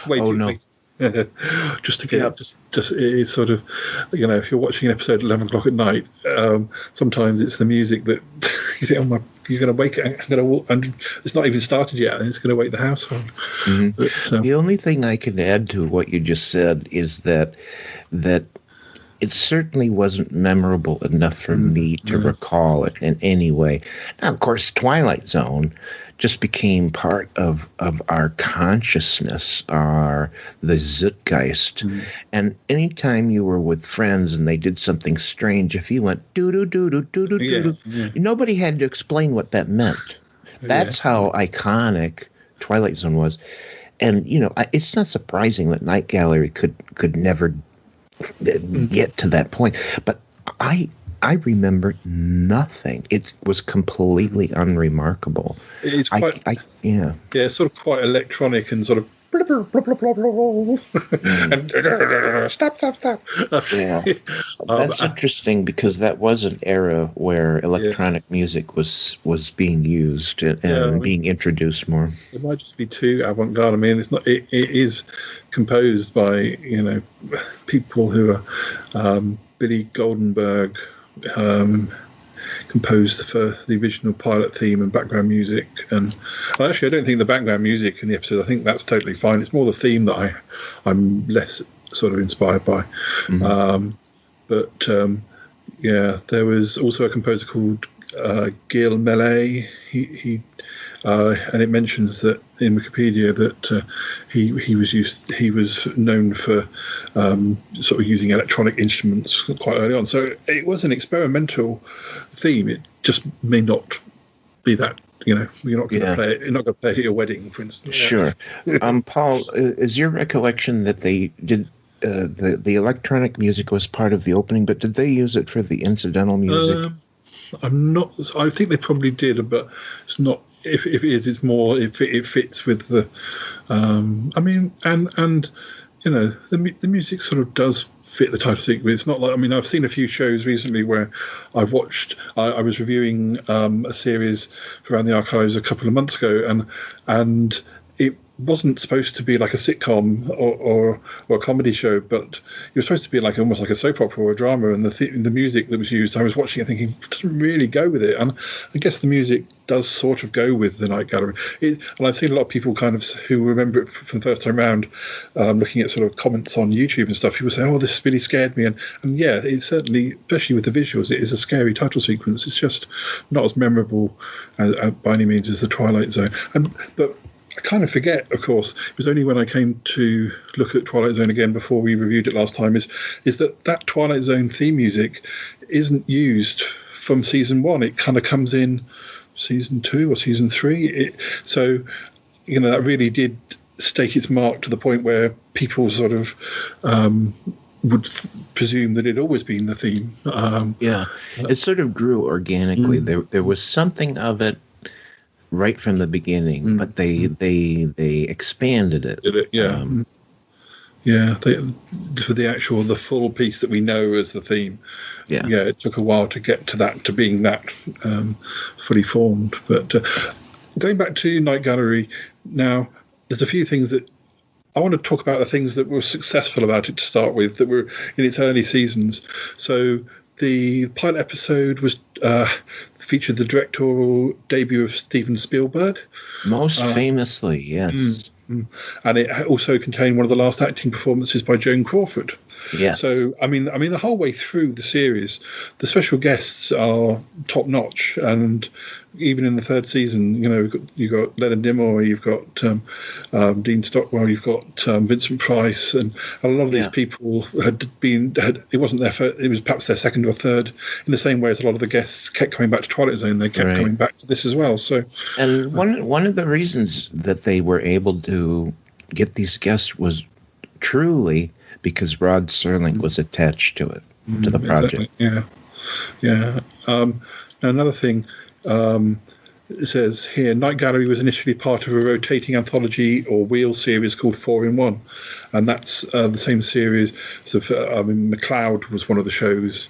Way too late. Just to get up, just it's sort of, if you're watching an episode at 11 o'clock at night, sometimes it's the music that you think, you're going to wake it. And it's not even started yet, and it's going to wake the household. But, the only thing I can add to what you just said is that it certainly wasn't memorable enough for me to recall it in any way. Now, of course, Twilight Zone just became part of our consciousness, the Zeitgeist. And anytime you were with friends and they did something strange, if you went doo-doo-doo-doo-doo-doo-doo, nobody had to explain what that meant. That's how iconic Twilight Zone was. And, it's not surprising that Night Gallery could never get to that point. But I remember nothing. It was completely unremarkable. It's quite, it's sort of quite electronic and sort of and stop. That's interesting, because that was an era where electronic music was being used and being introduced more. It might just be too avant-garde. I mean, it's not. It is composed by people who are Billy Goldenberg. Composed for the original pilot theme and background music, and actually I don't think the background music in the episode, I think that's totally fine. It's more the theme that I'm less sort of inspired by. There was also a composer called Gil Mellé. He and it mentions that in Wikipedia that he was known for sort of using electronic instruments quite early on. So it was an experimental theme. It just may not be that. You're not going to play it. You're not going to play it at your wedding, for instance. Sure. Paul, is your recollection that they did the electronic music was part of the opening, but did they use it for the incidental music? I'm not. I think they probably did, but it's not. If it is, it's more if it fits with the. I mean, and the music sort of does fit the title sequence. It's not like, I mean, I've seen a few shows recently where I've watched. I was reviewing a series for Around the Archives a couple of months ago, and wasn't supposed to be like a sitcom or a comedy show, but it was supposed to be like almost like a soap opera or a drama. And the music that was used, I was watching it thinking, it doesn't really go with it. And I guess the music does sort of go with the Night Gallery. And I've seen a lot of people kind of who remember it from the first time round, looking at sort of comments on YouTube and stuff. People say, "Oh, this really scared me," and yeah, it certainly, especially with the visuals, it is a scary title sequence. It's just not as memorable by any means as the Twilight Zone. But I kind of forget, of course, it was only when I came to look at Twilight Zone again before we reviewed it last time, is that Twilight Zone theme music isn't used from season 1. It kind of comes in season 2 or season 3. So, that really did stake its mark to the point where people sort of would presume that it'd always been the theme. It sort of grew organically. There was something of it right from the beginning, but they expanded it. For the full piece that we know as the theme. It took a while to get to being that fully formed. But going back to Night Gallery, now there's a few things that I want to talk about, the things that were successful about it to start with, that were in its early seasons. So the pilot episode was featured the directorial debut of Steven Spielberg. Most famously, yes. And it also contained one of the last acting performances by Joan Crawford. Yes. So, I mean, the whole way through the series, the special guests are top notch, and even in the third season, you've got Leonard Nimoy, you've got Dean Stockwell, you've got Vincent Price, and a lot of these people it wasn't it was perhaps their second or third. In the same way as a lot of the guests kept coming back to Twilight Zone, they kept coming back to this as well. So, and one of the reasons that they were able to get these guests was truly because Rod Serling was attached to it, to the project. Exactly. Another thing, it says here, Night Gallery was initially part of a rotating anthology or wheel series called 4 in 1, and that's the same series. So, McCloud was one of the shows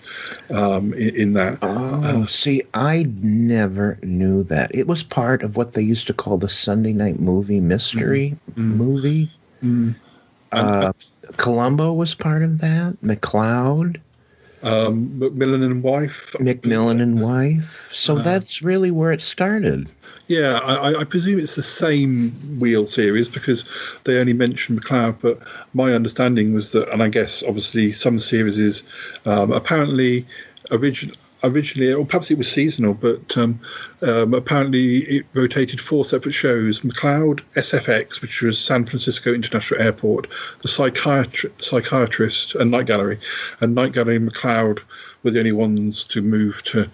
in that. See, I never knew that. It was part of what they used to call the Sunday night movie mystery movie. Columbo was part of that. McCloud. Macmillan and Wife. So that's really where it started. Yeah, I presume it's the same wheel series because they only mention McCloud, but my understanding was that, and I guess obviously some series apparently originally, or perhaps it was seasonal, but apparently it rotated 4 separate shows: McCloud, SFX, which was San Francisco International Airport, the Psychiatrist, and Night Gallery. And Night Gallery and McCloud were the only ones to move to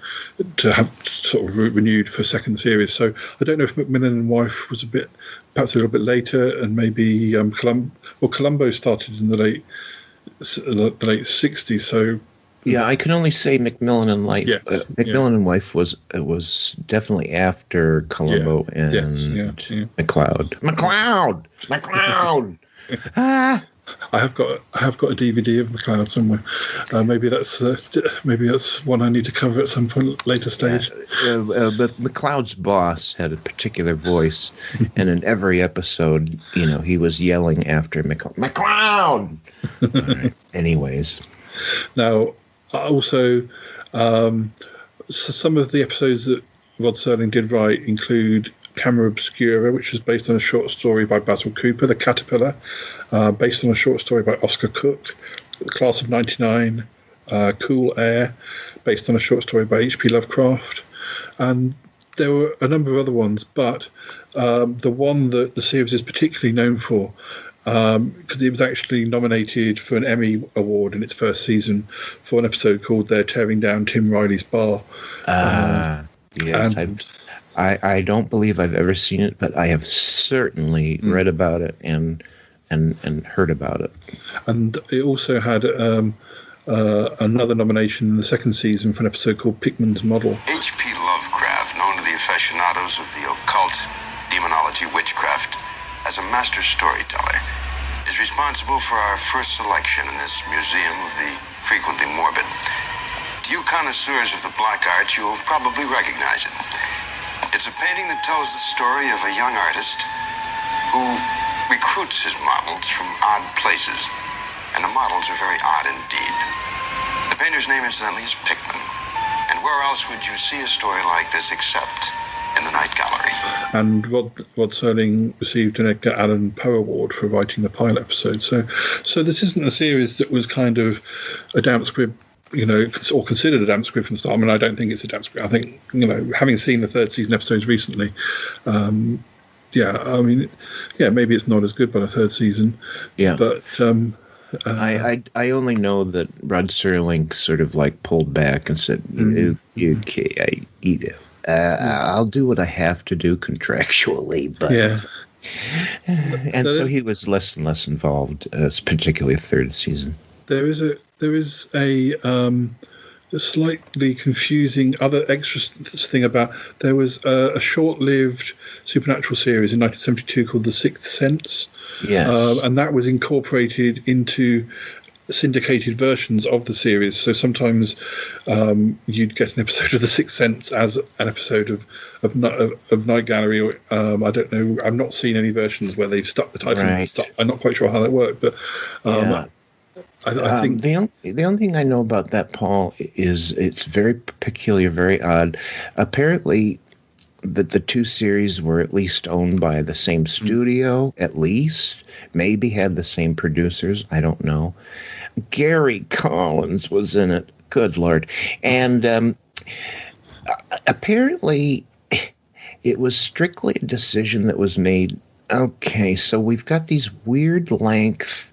have sort of renewed for second series. So I don't know if Macmillan and Wife was perhaps a little bit later, and maybe Columbo started in the late 60s. So. Yeah, I can only say Macmillan and Wife. Yes, Macmillan and Wife was Definitely after Columbo and McCloud. McCloud. I have got a DVD of McCloud somewhere. Maybe that's one I need to cover at some point later stage. But McCloud's boss had a particular voice, and in every episode, he was yelling after McCloud. Right. Anyways, now. Also, some of the episodes that Rod Serling did write include Camera Obscura, which was based on a short story by Basil Cooper, The Caterpillar, based on a short story by Oscar Cook, The Class of 99, Cool Air, based on a short story by H.P. Lovecraft. And there were a number of other ones, but the one that the series is particularly known for, because it was actually nominated for an Emmy Award in its first season for an episode called They're Tearing Down Tim Riley's Bar. Yes, I don't believe I've ever seen it, but I have certainly read about it and heard about it. And it also had another nomination in the second season for an episode called Pickman's Model. H.P. Lovecraft, known to the aficionados of the occult, demonology, witchcraft, as a master storyteller, is responsible for our first selection in this Museum of the Frequently Morbid. To you connoisseurs of the black art, you'll probably recognize it. It's a painting that tells the story of a young artist who recruits his models from odd places, and the models are very odd indeed. The painter's name, incidentally, is Pickman. And where else would you see a story like this except in the Night Gallery? And Rod Serling received an Edgar Allan Poe Award for writing the pilot episode. So this isn't a series that was kind of a damp squib, or considered a damp squib from the start. I mean, I don't think it's a damp squib. I think, having seen the third season episodes recently, maybe it's not as good by the third season. Yeah. But I only know that Rod Serling sort of like pulled back and said, "Okay, I eat it. I'll do what I have to do contractually." But and so he was less and less involved, particularly third season. There is a slightly confusing other extra thing about there was a short-lived supernatural series in 1972 called The Sixth Sense. Yes. And that was incorporated into syndicated versions of the series. So sometimes you'd get an episode of The Sixth Sense as an episode of Night Gallery. Or, I don't know. I've not seen any versions where they've stuck the title. Right. I'm not quite sure how that worked, but I think the only thing I know about that, Paul, is it's very peculiar, very odd. Apparently, the two series were at least owned by the same studio, at least. Maybe had the same producers. I don't know. Gary Collins was in it. Good Lord. And apparently, it was strictly a decision that was made. Okay, so we've got these weird length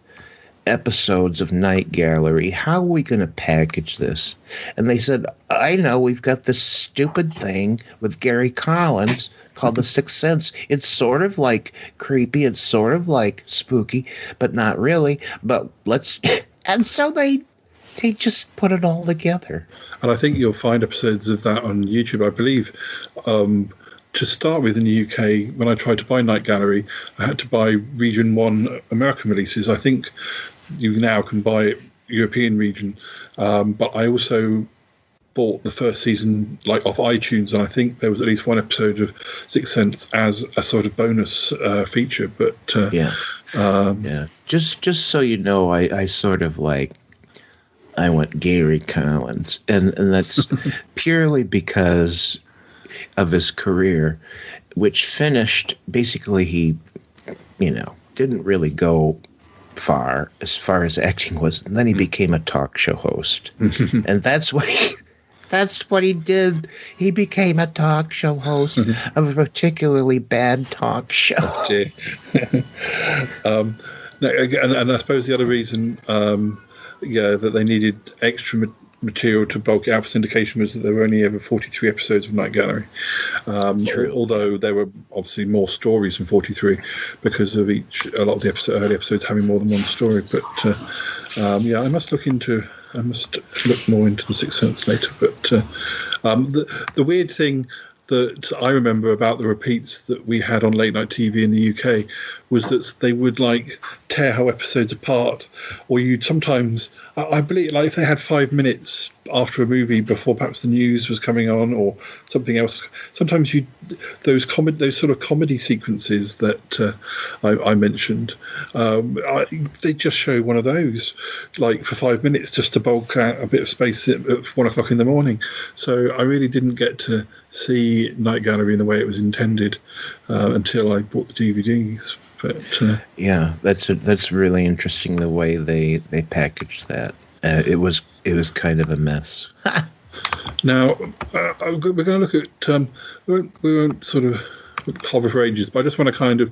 episodes of Night Gallery. How are we going to package this? And they said, I know, we've got this stupid thing with Gary Collins called The Sixth Sense. It's sort of like creepy, it's sort of like spooky, but not really. But let's... And so they just put it all together. And I think you'll find episodes of that on YouTube, I believe. To start with, in the UK, when I tried to buy Night Gallery, I had to buy Region 1 American releases. I think you now can buy it European region. But I also bought the first season off iTunes, and I think there was at least one episode of Sixth Sense as a sort of bonus feature. But Just so you know, I sort of I went Gary Collins, and that's purely because of his career, which finished basically he didn't really go far as acting was, and then he became a talk show host. And that's what he did. He became a talk show host of a particularly bad talk show. And I suppose the other reason that they needed extra material to bulk it out for syndication was that there were only ever 43 episodes of Night Gallery. Although there were obviously more stories than 43 because of a lot of the early episodes having more than one story. But I must look more into The Sixth Sense later. But the weird thing that I remember about the repeats that we had on late night TV in the UK was that they would tear whole episodes apart, or you'd sometimes, I believe, if they had 5 minutes after a movie before perhaps the news was coming on or something else, sometimes those sort of comedy sequences that I mentioned, they just show one of those for 5 minutes just to bulk out a bit of space at 1 o'clock in the morning. So I really didn't get to see Night Gallery in the way it was intended until I bought the DVDs. But that's really interesting the way they packaged that. It was kind of a mess. Now we're going to look at we won't sort of hover for ages, but I just want to kind of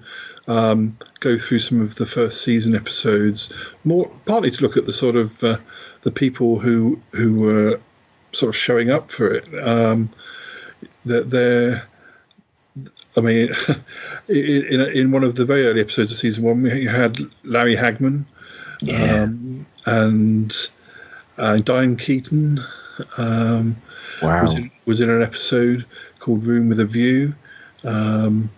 go through some of the first season episodes, more partly to look at the sort of the people who were sort of showing up for it. In one of the very early episodes of season 1, we had Larry Hagman, and Diane Keaton was in an episode called Room with a View, and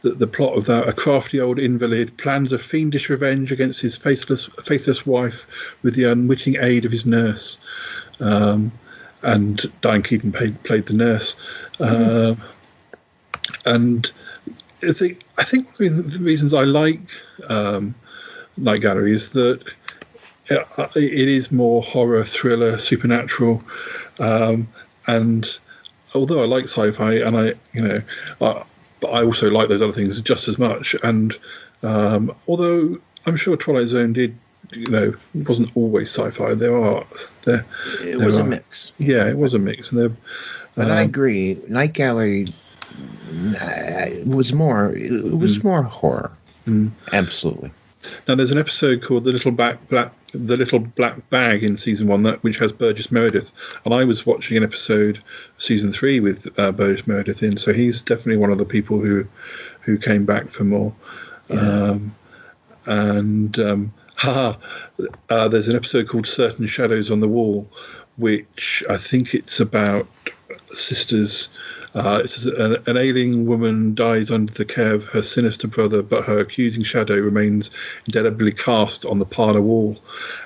the plot of that: a crafty old invalid plans a fiendish revenge against his faithless wife with the unwitting aid of his nurse, and Diane Keaton played the nurse. And I think one of the reasons I like Night Gallery is that it is more horror, thriller, supernatural, and although I like sci-fi, and but I also like those other things just as much. And although I'm sure Twilight Zone did, wasn't always sci-fi. It was a mix. Yeah, it was a mix. And but I agree. Night Gallery was more. It was more horror. Absolutely. Now there's an episode called The Little Black Bag in season 1 which has Burgess Meredith, and I was watching an episode of season 3 with Burgess Meredith in, so he's definitely one of the people who came back for more. Yeah. There's an episode called Certain Shadows on the Wall, which I think it's about sisters. An ailing woman dies under the care of her sinister brother, but her accusing shadow remains indelibly cast on the parlour wall.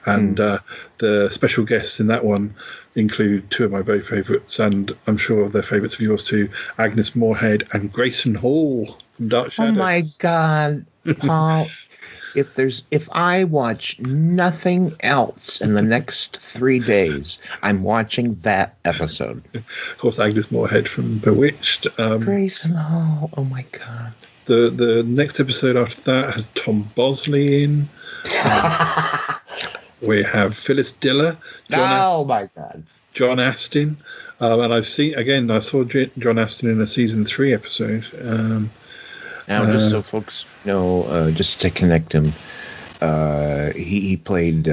And the special guests in that one include two of my very favourites, and I'm sure they're favourites of yours too, Agnes Moorehead and Grayson Hall from Dark Shadows. Oh my God, Paul. If I watch nothing else in the next 3 days, I'm watching that episode. Of course, Agnes Moorehead from Bewitched. Grayson Hall. Oh my God. The next episode after that has Tom Bosley in. We have Phyllis Diller. My God. John Astin. And I saw John Astin in a season 3 episode. Now, just so folks know, just to connect him, he played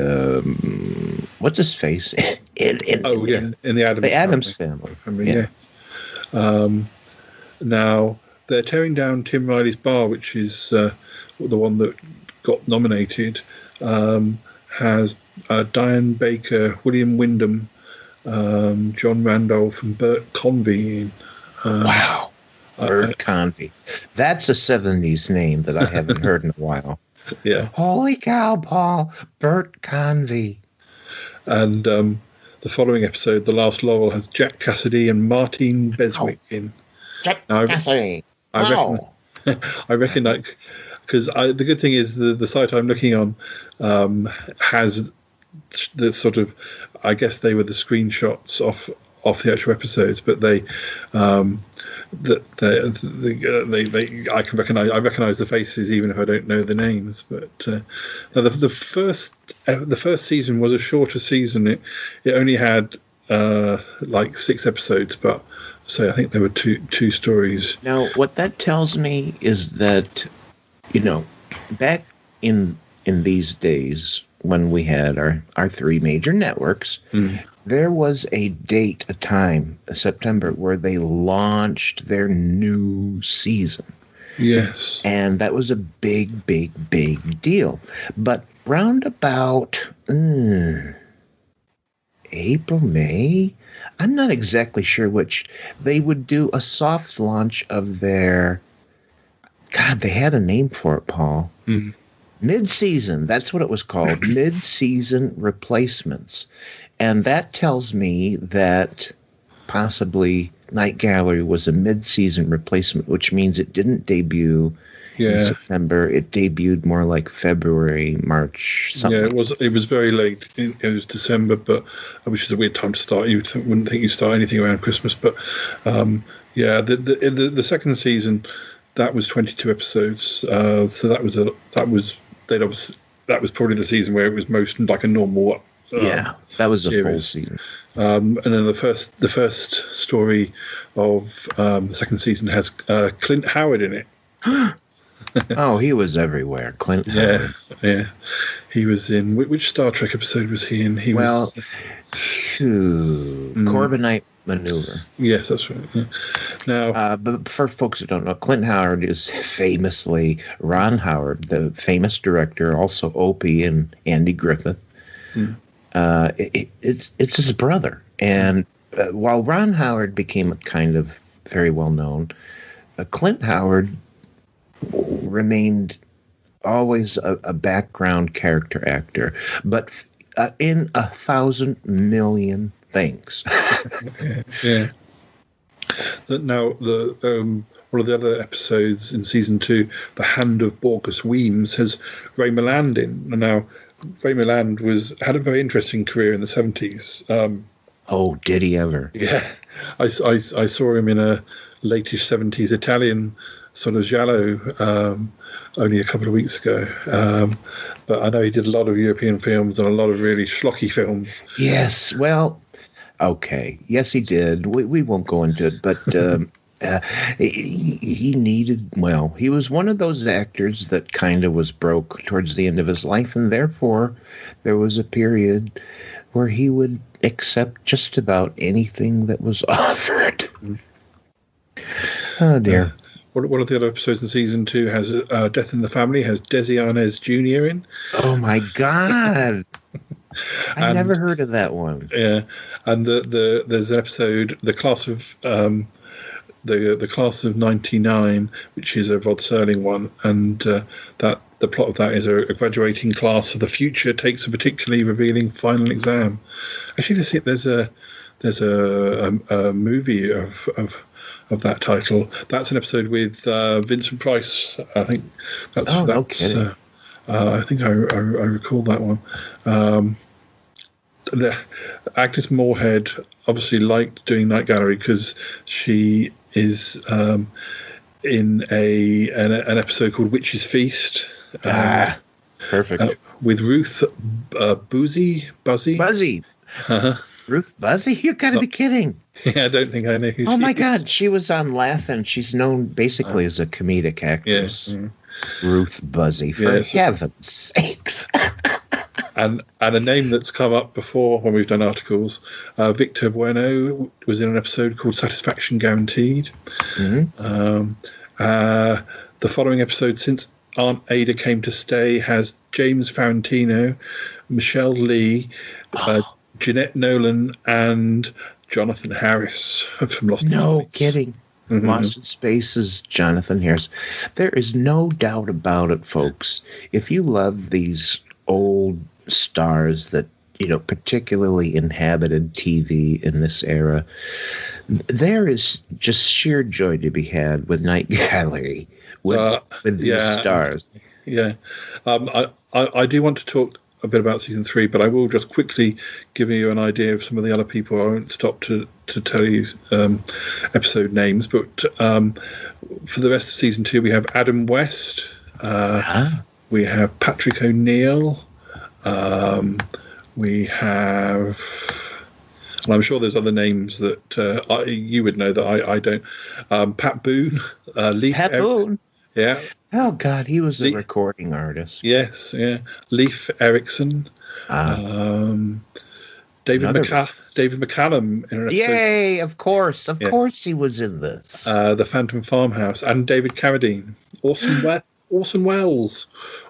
what's his face in the Addams Family. Now they're tearing down Tim Riley's Bar, which is the one that got nominated. Has Diane Baker, William Wyndham, John Randolph, and Bert Convey in. Wow. Bert Convey. That's a 70s name that I haven't heard in a while. Yeah. Holy cow, Paul. Bert Convey. And the following episode, The Last Laurel, has Jack Cassidy and Martine Beswick in. Jack Cassidy. I reckon that, because the good thing is the site I'm looking on has the sort of, I guess they were the screenshots off the actual episodes, but they I can recognize the faces even if I don't know the names. But now the first season was a shorter season. It only had like 6 episodes, but I think there were two stories. Now, what that tells me is that back in these days when we had our 3 major networks. There was a time, September, where they launched their new season. Yes. And that was a big, big, big deal. But round about April, May, I'm not exactly sure which, they would do a soft launch of their, God, they had a name for it, Paul. Mid-season, that's what it was called, mid-season replacements. And that tells me that possibly Night Gallery was a mid-season replacement, which means it didn't debut in September. It debuted more like February, March, something. Yeah, it was very late. It was December, which is a weird time to start. You wouldn't think you start anything around Christmas, but the second season, that was 22 episodes. So that was probably the season where it was most like a normal. That was series. A full season. And then the first story of the second season has Clint Howard in it. Oh, he was everywhere. Clint Howard. Yeah. He was in which Star Trek episode was he in? Corbinite Maneuver. Yes, that's right. Yeah. Now, but for folks who don't know, Clint Howard is famously Ron Howard, the famous director, also Opie and Andy Griffith. It's his brother. And while Ron Howard became kind of very well known, Clint Howard remained always a background character actor, but in 1,000 million things. Yeah. Now, one one of the other episodes in season 2, The Hand of Borgus Weems, has Ray Milland in. And now, Ray Milland had a very interesting career in the 70s. Oh, did he ever? Yeah. I saw him in a latish 70s Italian sort of giallo only a couple of weeks ago. But I know he did a lot of European films and a lot of really schlocky films. Yes, well, okay. Yes, he did. We won't go into it, but he was one of those actors that kind of was broke towards the end of his life, and therefore there was a period where he would accept just about anything that was offered. Oh, dear. One of the other episodes in season 2 has Death in the Family, has Desi Arnaz Jr. in. Oh, my God. I never heard of that one. Yeah, and there's an episode, the class of '99, which is a Rod Serling one, and that the plot of that is a graduating class of the future takes a particularly revealing final exam. Actually, there's a movie of that title. That's an episode with Vincent Price. I think that's. No kidding. I think I recall that one. The Agnes Moorehead obviously liked doing Night Gallery because she is in an episode called Witch's Feast. Perfect. With Ruth Buzzy. Uh-huh. Ruth Buzzy? You gotta be kidding. Yeah, I don't think I know who she is. Oh my God, she was on Laugh-In. She's known basically as a comedic actress. Yes. Ruth Buzzy, for heaven's sakes. And a name that's come up before when we've done articles, Victor Bueno was in an episode called Satisfaction Guaranteed. Mm-hmm. The following episode, Since Aunt Ada Came to Stay, has James Farentino, Michelle Lee, Jeanette Nolan, and Jonathan Harris from Lost in Space. No kidding. Mm-hmm. Lost in Space is Jonathan Harris. There is no doubt about it, folks. If you love these old stars that, particularly inhabited TV in this era, there is just sheer joy to be had with Night Gallery, with these stars. Yeah. I do want to talk a bit about season 3, but I will just quickly give you an idea of some of the other people. I won't stop to tell you episode names, but for the rest of season 2, we have Adam West, we have Patrick O'Neill, we have, and I'm sure there's other names that you would know that I don't. Pat Boone, Leif Boone. Yeah. Oh God, he was a recording artist. Yes, yeah. Leif Erikson, David McCallum in an episode. Yay! Of course he was in this. The Phantom Farmhouse, and David Carradine, Orson Welles.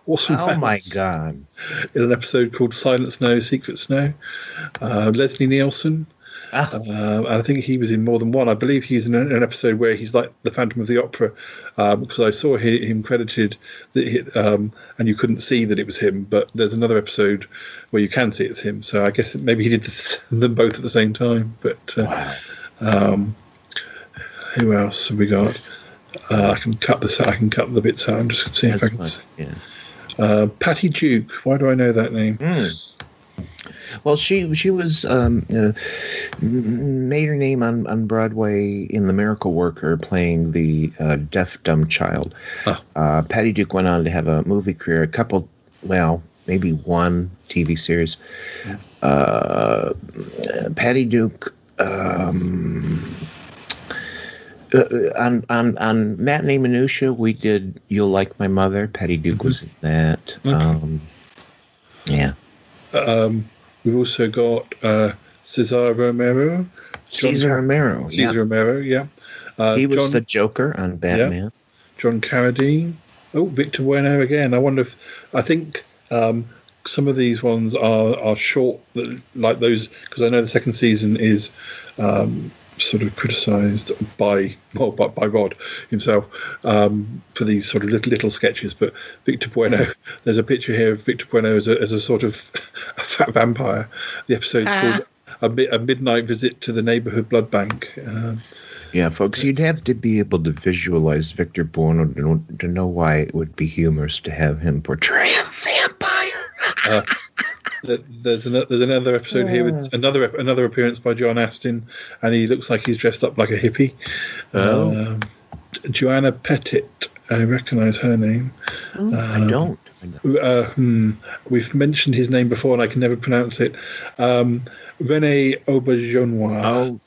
Oh my God! In an episode called Silent Snow, Secret Snow. Leslie Nielsen. And I think he was in more than one. I believe he's in an episode where he's like the Phantom of the Opera, because I saw him credited, and you couldn't see that it was him, but there's another episode where you can see it's him. So I guess maybe he did them both at the same time. But who else have we got? I can cut this out. I can cut the bits out. I'm just going to see if I can see. Yeah. Patty Duke. Why do I know that name? Well, she was made her name on Broadway in The Miracle Worker, playing the deaf dumb child. Patty Duke went on to have a movie career, a couple, maybe one TV series. Patty Duke on Matinee Minutia, we did You'll Like My Mother. Patty Duke was in that. Okay. Yeah. We've also got Cesar Romero. Cesar Romero, yeah. He was the Joker on Batman. Yeah. John Carradine. Oh, Victor Bueno again. I think some of these ones are short, like those, because I know the second season is sort of criticised by Rod himself for these sort of little sketches. But Victor Bueno, there's a picture here of Victor Bueno as a sort of a fat vampire. The episode's called A Midnight Visit to the Neighbourhood Blood Bank. Yeah, folks, you'd have to be able to visualize Victor Buono to know why it would be humorous to have him portray a vampire. There's another episode here with another appearance by John Astin, and he looks like he's dressed up like a hippie. Joanna Pettit, I recognise her name. I don't. We've mentioned his name before, and I can never pronounce it. Rene Auberjonois. Oh,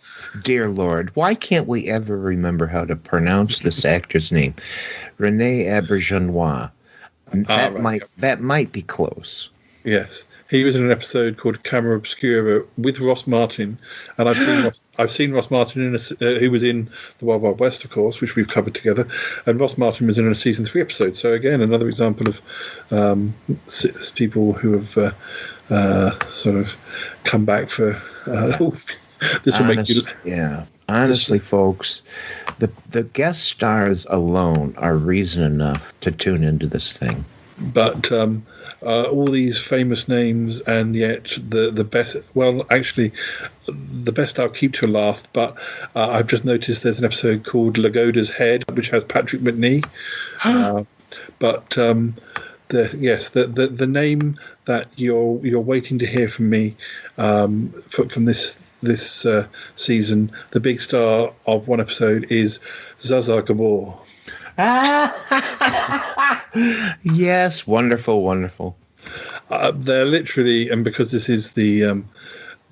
dear Lord! Why can't we ever remember how to pronounce this actor's name? Rene Auberjonois. That might be close. Yes. He was in an episode called Camera Obscura with Ross Martin, and I've seen Ross Martin who was in The Wild Wild West, of course, which we've covered together, and Ross Martin was in a season 3 episode. So again, another example of people who have sort of come back for. This will make you. Yeah, honestly, folks, the guest stars alone are reason enough to tune into this thing. But all these famous names, and yet the best. Well, actually, the best I'll keep to last. But I've just noticed there's an episode called Lagoda's Head, which has Patrick Macnee. But the name that you're waiting to hear from me from this season, the big star of one episode is Zsa Gabor. Yes, wonderful. They're literally, and because this is the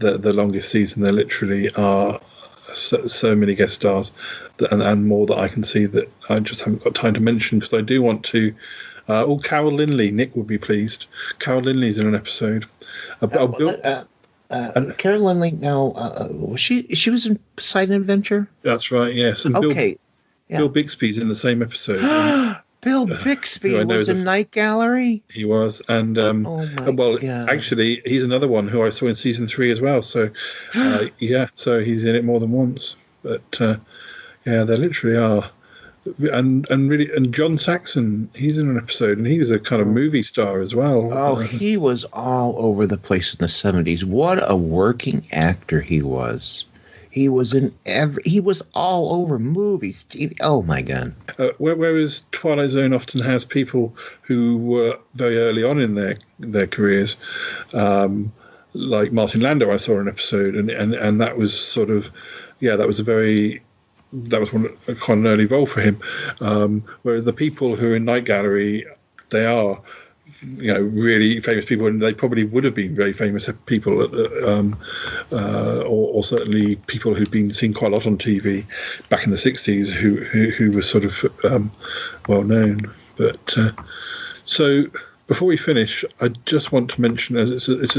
longest season, there literally are so many guest stars and more that I can see that I just haven't got time to mention, because I do want to. Carol Lindley, Nick would be pleased. Carol Lindley's in an episode. Carol Lindley. Now, she was in Silent Adventure. That's right. Yes. And Bill Bixby's in the same episode. Bill Bixby was in Night Gallery. He was, and actually, he's another one who I saw in season 3 as well. So, so he's in it more than once. But they literally are, and John Saxon, he's in an episode, and he was a kind of movie star as well. Oh, he was all over the place in the 70s. What a working actor he was. He was he was all over movies, TV. Oh my God! Whereas Twilight Zone often has people who were very early on in their careers, like Martin Landau, I saw an episode, and that was sort of, that was quite an early role for him. Whereas the people who are in Night Gallery, they are, really famous people, and they probably would have been very famous people, or certainly people who'd been seen quite a lot on TV back in the 60s, who were sort of well known. But so before we finish, I just want to mention, as it's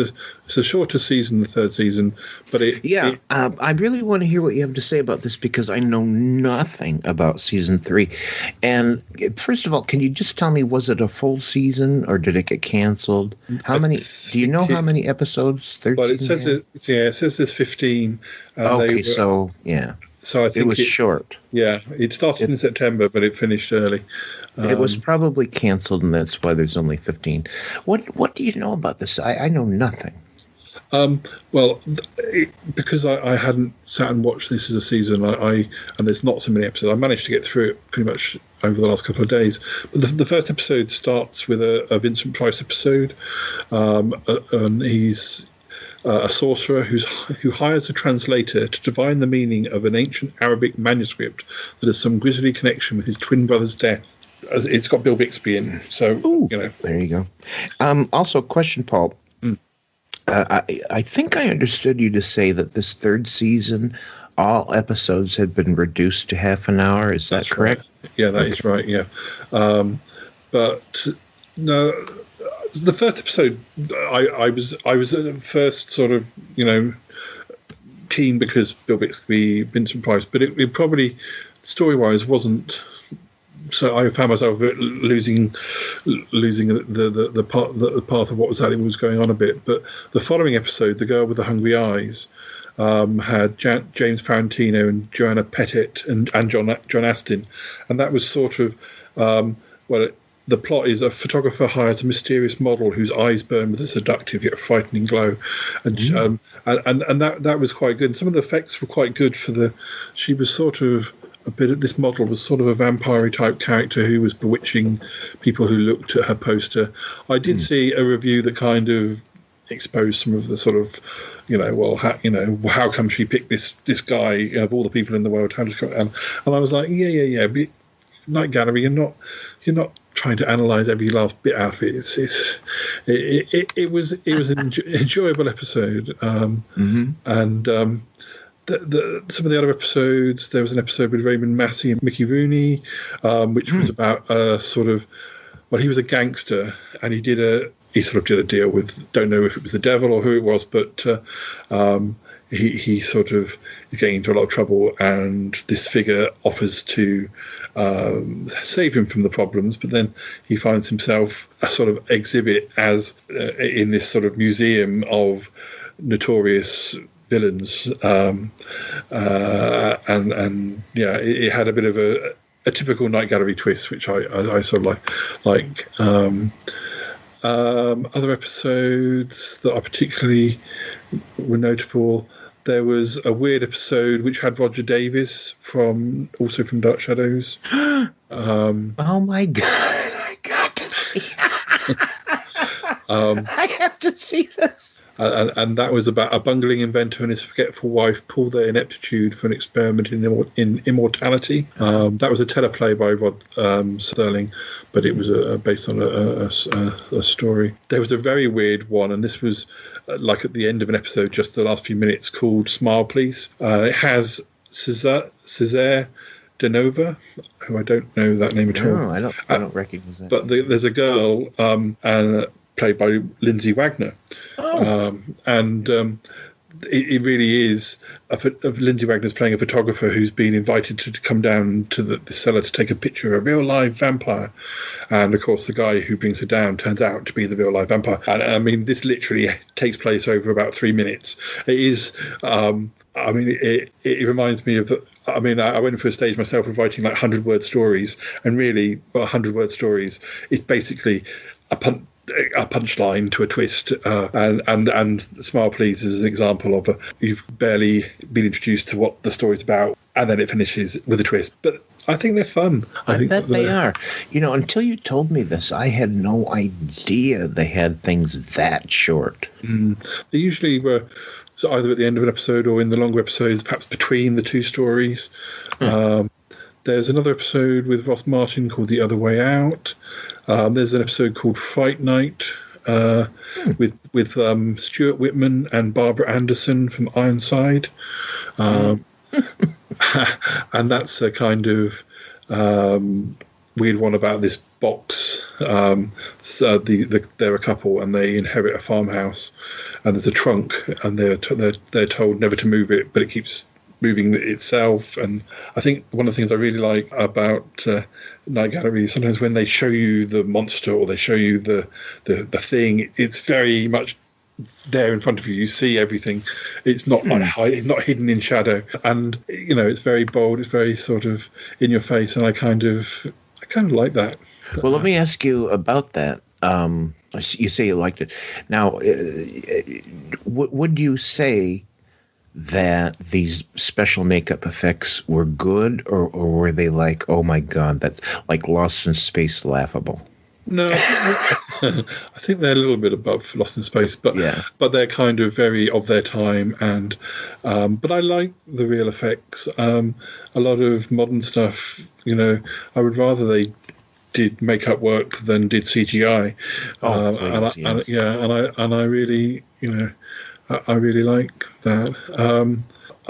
a shorter season, the third season, but I really want to hear what you have to say about this, because I know nothing about season 3. And first of all, can you just tell me, was it a full season or did it get canceled? How many? Do you know how many episodes? Well, it says it says there's 15. So I think it was short. Yeah, it started in September, but it finished early. It was probably canceled, and that's why there's only 15. What do you know about this? I know nothing. Because I hadn't sat and watched this as a season, and there's not so many episodes, I managed to get through it pretty much over the last couple of days. But the first episode starts with a Vincent Price episode, and he's a sorcerer who hires a translator to divine the meaning of an ancient Arabic manuscript that has some grisly connection with his twin brother's death. It's got Bill Bixby in, so there you go. Also, question, Paul. I think I understood you to say that this third season, all episodes had been reduced to half an hour. Is that correct? Right. Yeah, that is right. Yeah, but no. The first episode, I was at first sort of, keen because Bill Bixby, Vincent Price, but it probably, story-wise, wasn't. So I found myself a bit losing the path of what was going on a bit. But the following episode, The Girl with the Hungry Eyes, had James Farentino and Joanna Pettit and John Astin, and that was sort of the plot is a photographer hires a mysterious model whose eyes burn with a seductive yet frightening glow, and that was quite good. And some of the effects were quite good she was sort of this model was sort of a vampire type character who was bewitching people who looked at her poster. I did see a review that kind of exposed some of the sort of, how come she picked this guy of all the people in the world? And I was like, yeah. But Night Gallery, you're not trying to analyze every last bit out of it. It was an enjoyable episode, and some of the other episodes. There was an episode with Raymond Massey and Mickey Rooney, which was about he was a gangster, and he sort of did a deal with, don't know if it was the devil or who it was, but he sort of is getting into a lot of trouble, and this figure offers to save him from the problems, but then he finds himself a sort of exhibit as in this sort of museum of notorious villains, it had a bit of a typical Night Gallery twist, which I sort of like. Other episodes that are particularly were notable. There was a weird episode which had Roger Davis from Dark Shadows. Oh my God! I got to see. I have to see this. And that was about a bungling inventor and his forgetful wife pool their ineptitude for an experiment in immortality. That was a teleplay by Rod Serling, but it was based on a story. There was a very weird one, and this was like at the end of an episode, just the last few minutes, called Smile Please. It has Cesare Denova, who I don't know that name at all. No, I don't recognize that. But there's a girl, and played by Lindsay Wagner. It really is Lindsay Wagner's playing a photographer who's been invited to come down to the cellar to take a picture of a real live vampire, and of course the guy who brings her down turns out to be the real live vampire. And I mean, this literally takes place over about 3 minutes. It is it reminds me of I went for a stage myself of writing like 100-word stories, and really 100-word stories is basically a punchline to a twist, and Smile Please is an example of you've barely been introduced to what the story's about, and then it finishes with a twist. But I think they're fun. I bet they are. Until you told me this, I had no idea they had things that short. They usually were either at the end of an episode or in the longer episodes, perhaps between the two stories. There's another episode with Ross Martin called The Other Way Out. There's an episode called Fright Night with Stuart Whitman and Barbara Anderson from Ironside. And that's a kind of weird one about this box. They're a couple and they inherit a farmhouse, and there's a trunk, and they're told never to move it, but it keeps moving itself. And I think one of the things I really like about Night Gallery is sometimes when they show you the monster or they show you the thing, it's very much there in front of you. You see everything. It's not not hidden in shadow, and it's very bold. It's very sort of in your face, and I kind of like that. Well, let me ask you about that. You say you liked it. Now, would you say that these special makeup effects were good, or were they like, oh my God, that like Lost in Space laughable? No, I think they're a little bit above Lost in Space, but they're kind of very of their time. And but I like the real effects. A lot of modern stuff, I would rather they did makeup work than did CGI. And I really, I really like that.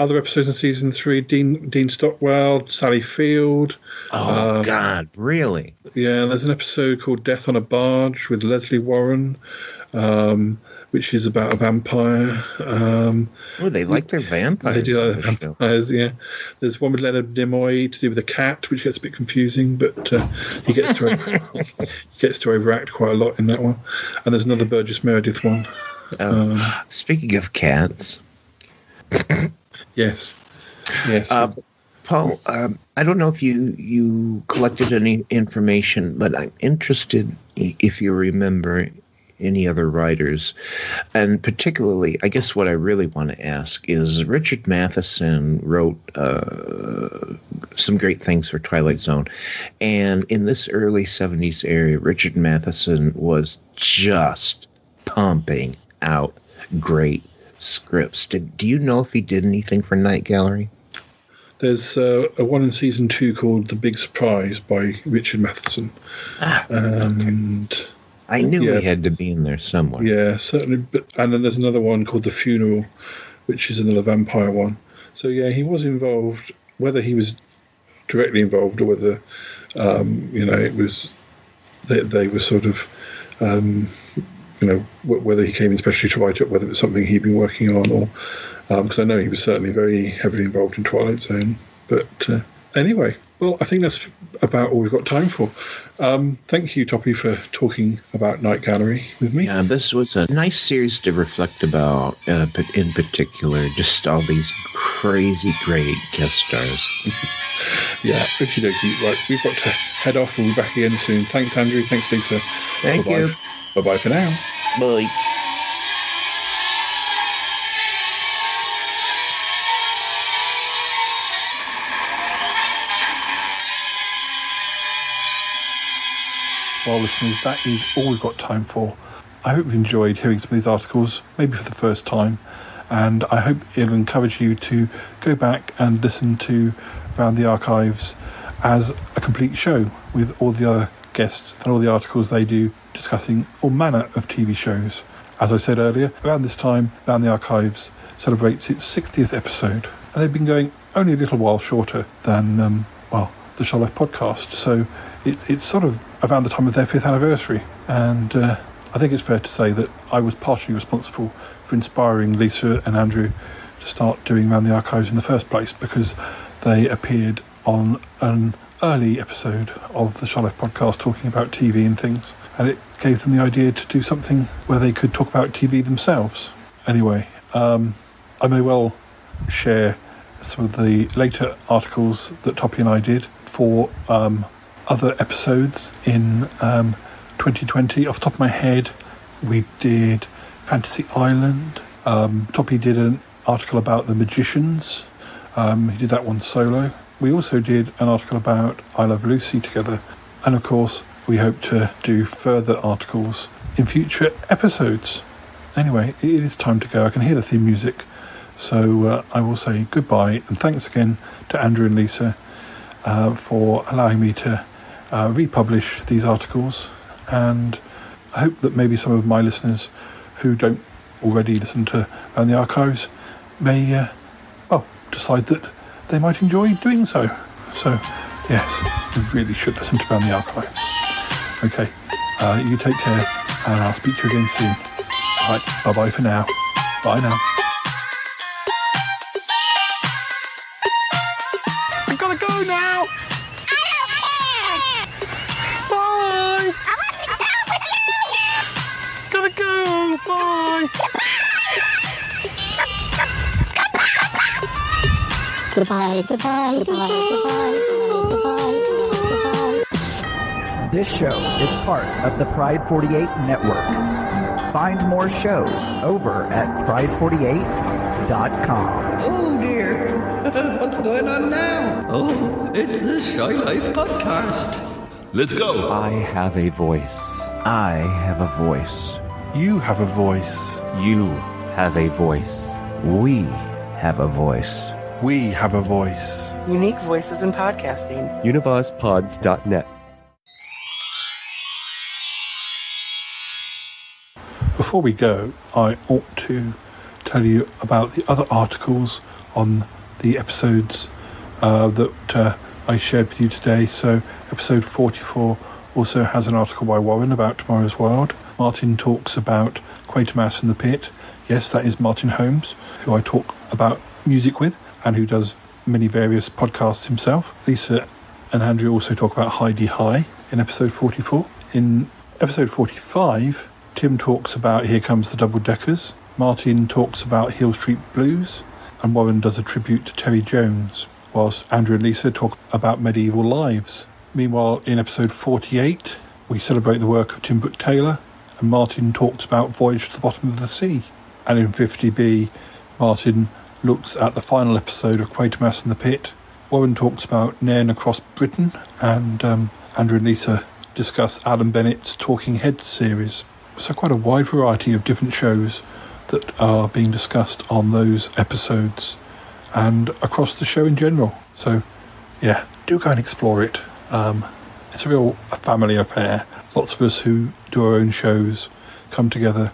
Other episodes in season 3, Dean Stockwell, Sally Field. Oh, God, really? Yeah, there's an episode called Death on a Barge with Leslie Warren, which is about a vampire. They like their vampires. They do like vampires, yeah. There's one with Leonard Nimoy to do with a cat, which gets a bit confusing, but he gets to overact quite a lot in that one. And there's another Burgess Meredith one. Speaking of cats... Yes. Paul, I don't know if you collected any information, but I'm interested if you remember any other writers. And particularly, I guess what I really want to ask is Richard Matheson wrote some great things for Twilight Zone. And in this early 70s era, Richard Matheson was just pumping out great scripts. Do you know if he did anything for Night Gallery? There's a one in season 2 called The Big Surprise by Richard Matheson. And I knew he had to be in there somewhere. Yeah, certainly. And then there's another one called The Funeral, which is another vampire one. So yeah, he was involved. Whether he was directly involved or whether it was they were sort of whether he came in specially to write it, whether it was something he'd been working on, or because I know he was certainly very heavily involved in Twilight Zone. But anyway, well, I think that's about all we've got time for. Thank you, Toppy, for talking about Night Gallery with me. Yeah, this was a nice series to reflect about, but in particular, just all these crazy great guest stars. Yeah, okie dokie. Right, we've got to head off. We'll be back again soon. Thanks, Andrew. Thanks, Lisa. Thank you. Bye-bye for now. Bye. Well, listeners, that is all we've got time for. I hope you've enjoyed hearing some of these articles, maybe for the first time, and I hope it'll encourage you to go back and listen to Round the Archives as a complete show with all the other guests and all the articles they do discussing all manner of TV shows. As I said earlier, around this time, Round the Archives celebrates its 60th episode, and they've been going only a little while shorter than, the Show Life podcast, so it's sort of around the time of their 5th anniversary, and I think it's fair to say that I was partially responsible for inspiring Lisa and Andrew to start doing Round the Archives in the first place, because they appeared on an early episode of the Show Life podcast talking about TV and things, and it gave them the idea to do something where they could talk about TV themselves. Anyway, I may well share some of the later articles that Toppy and I did for other episodes in 2020. Off the top of my head, we did Fantasy Island. Toppy did an article about the Magicians. He did that one solo. We also did an article about I Love Lucy together. And of course, we hope to do further articles in future episodes. Anyway, it is time to go. I can hear the theme music. So I will say goodbye, and thanks again to Andrew and Lisa for allowing me to republish these articles. And I hope that maybe some of my listeners who don't already listen to Round the Archives may decide that they might enjoy doing so. So, yes, you really should listen to Round the Archives. Okay, you take care, and I'll speak to you again soon. Right, bye-bye for now. Bye now. We've got to go now! Bye! I want to go with you! Gotta go! Bye! Goodbye, goodbye, goodbye, goodbye, goodbye, goodbye. This show is part of the Pride 48 network. Find more shows over at pride48.com. Oh dear, what's going on now? Oh, it's the Shy Life podcast. Let's go. I have a voice. I have a voice. You have a voice. You have a voice. We have a voice. We have a voice. Unique voices in podcasting. UnivazPods.net. Before we go, I ought to tell you about the other articles on the episodes that I shared with you today. So episode 44 also has an article by Warren about Tomorrow's World. Martin talks about Quatermass in the Pit. Yes, that is Martin Holmes, who I talk about music with and who does many various podcasts himself. Lisa and Andrew also talk about Heidi High in episode 44. In episode 45, Tim talks about Here Comes the Double Deckers. Martin talks about Hill Street Blues. And Warren does a tribute to Terry Jones. whilst Andrew and Lisa talk about medieval lives. Meanwhile, in episode 48, we celebrate the work of Tim Brooke Taylor, and Martin talks about Voyage to the Bottom of the Sea. And in 50B, Martin looks at the final episode of Quatermass in the Pit. Warren talks about Nairn Across Britain, and Andrew and Lisa discuss Alan Bennett's Talking Heads series. So quite a wide variety of different shows that are being discussed on those episodes and across the show in general. So yeah, do go and explore it. It's a real family affair. Lots of us who do our own shows come together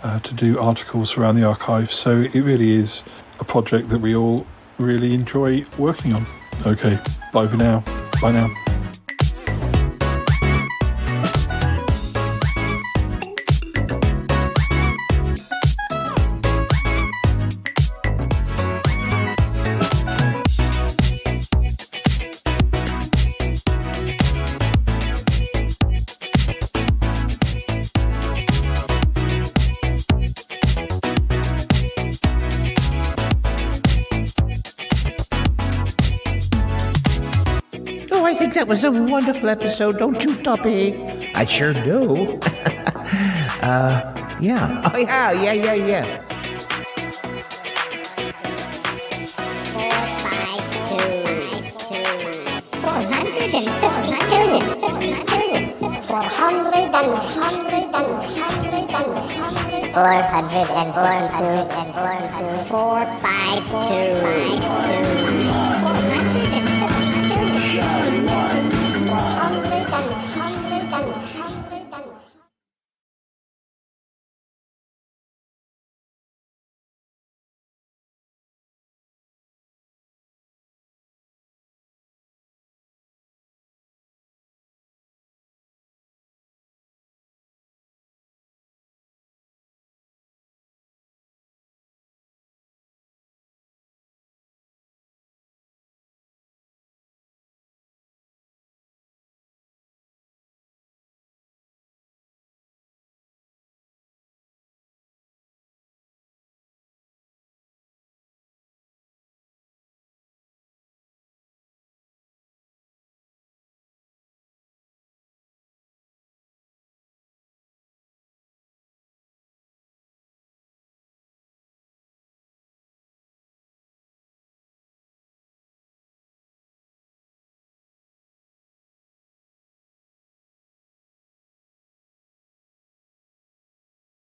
to do articles around the archives. So it really is a project that we all really enjoy working on. Okay, bye for now. Bye now. I think that was a wonderful episode, don't you, Toppy? I sure do. Yeah. Oh, yeah. 452.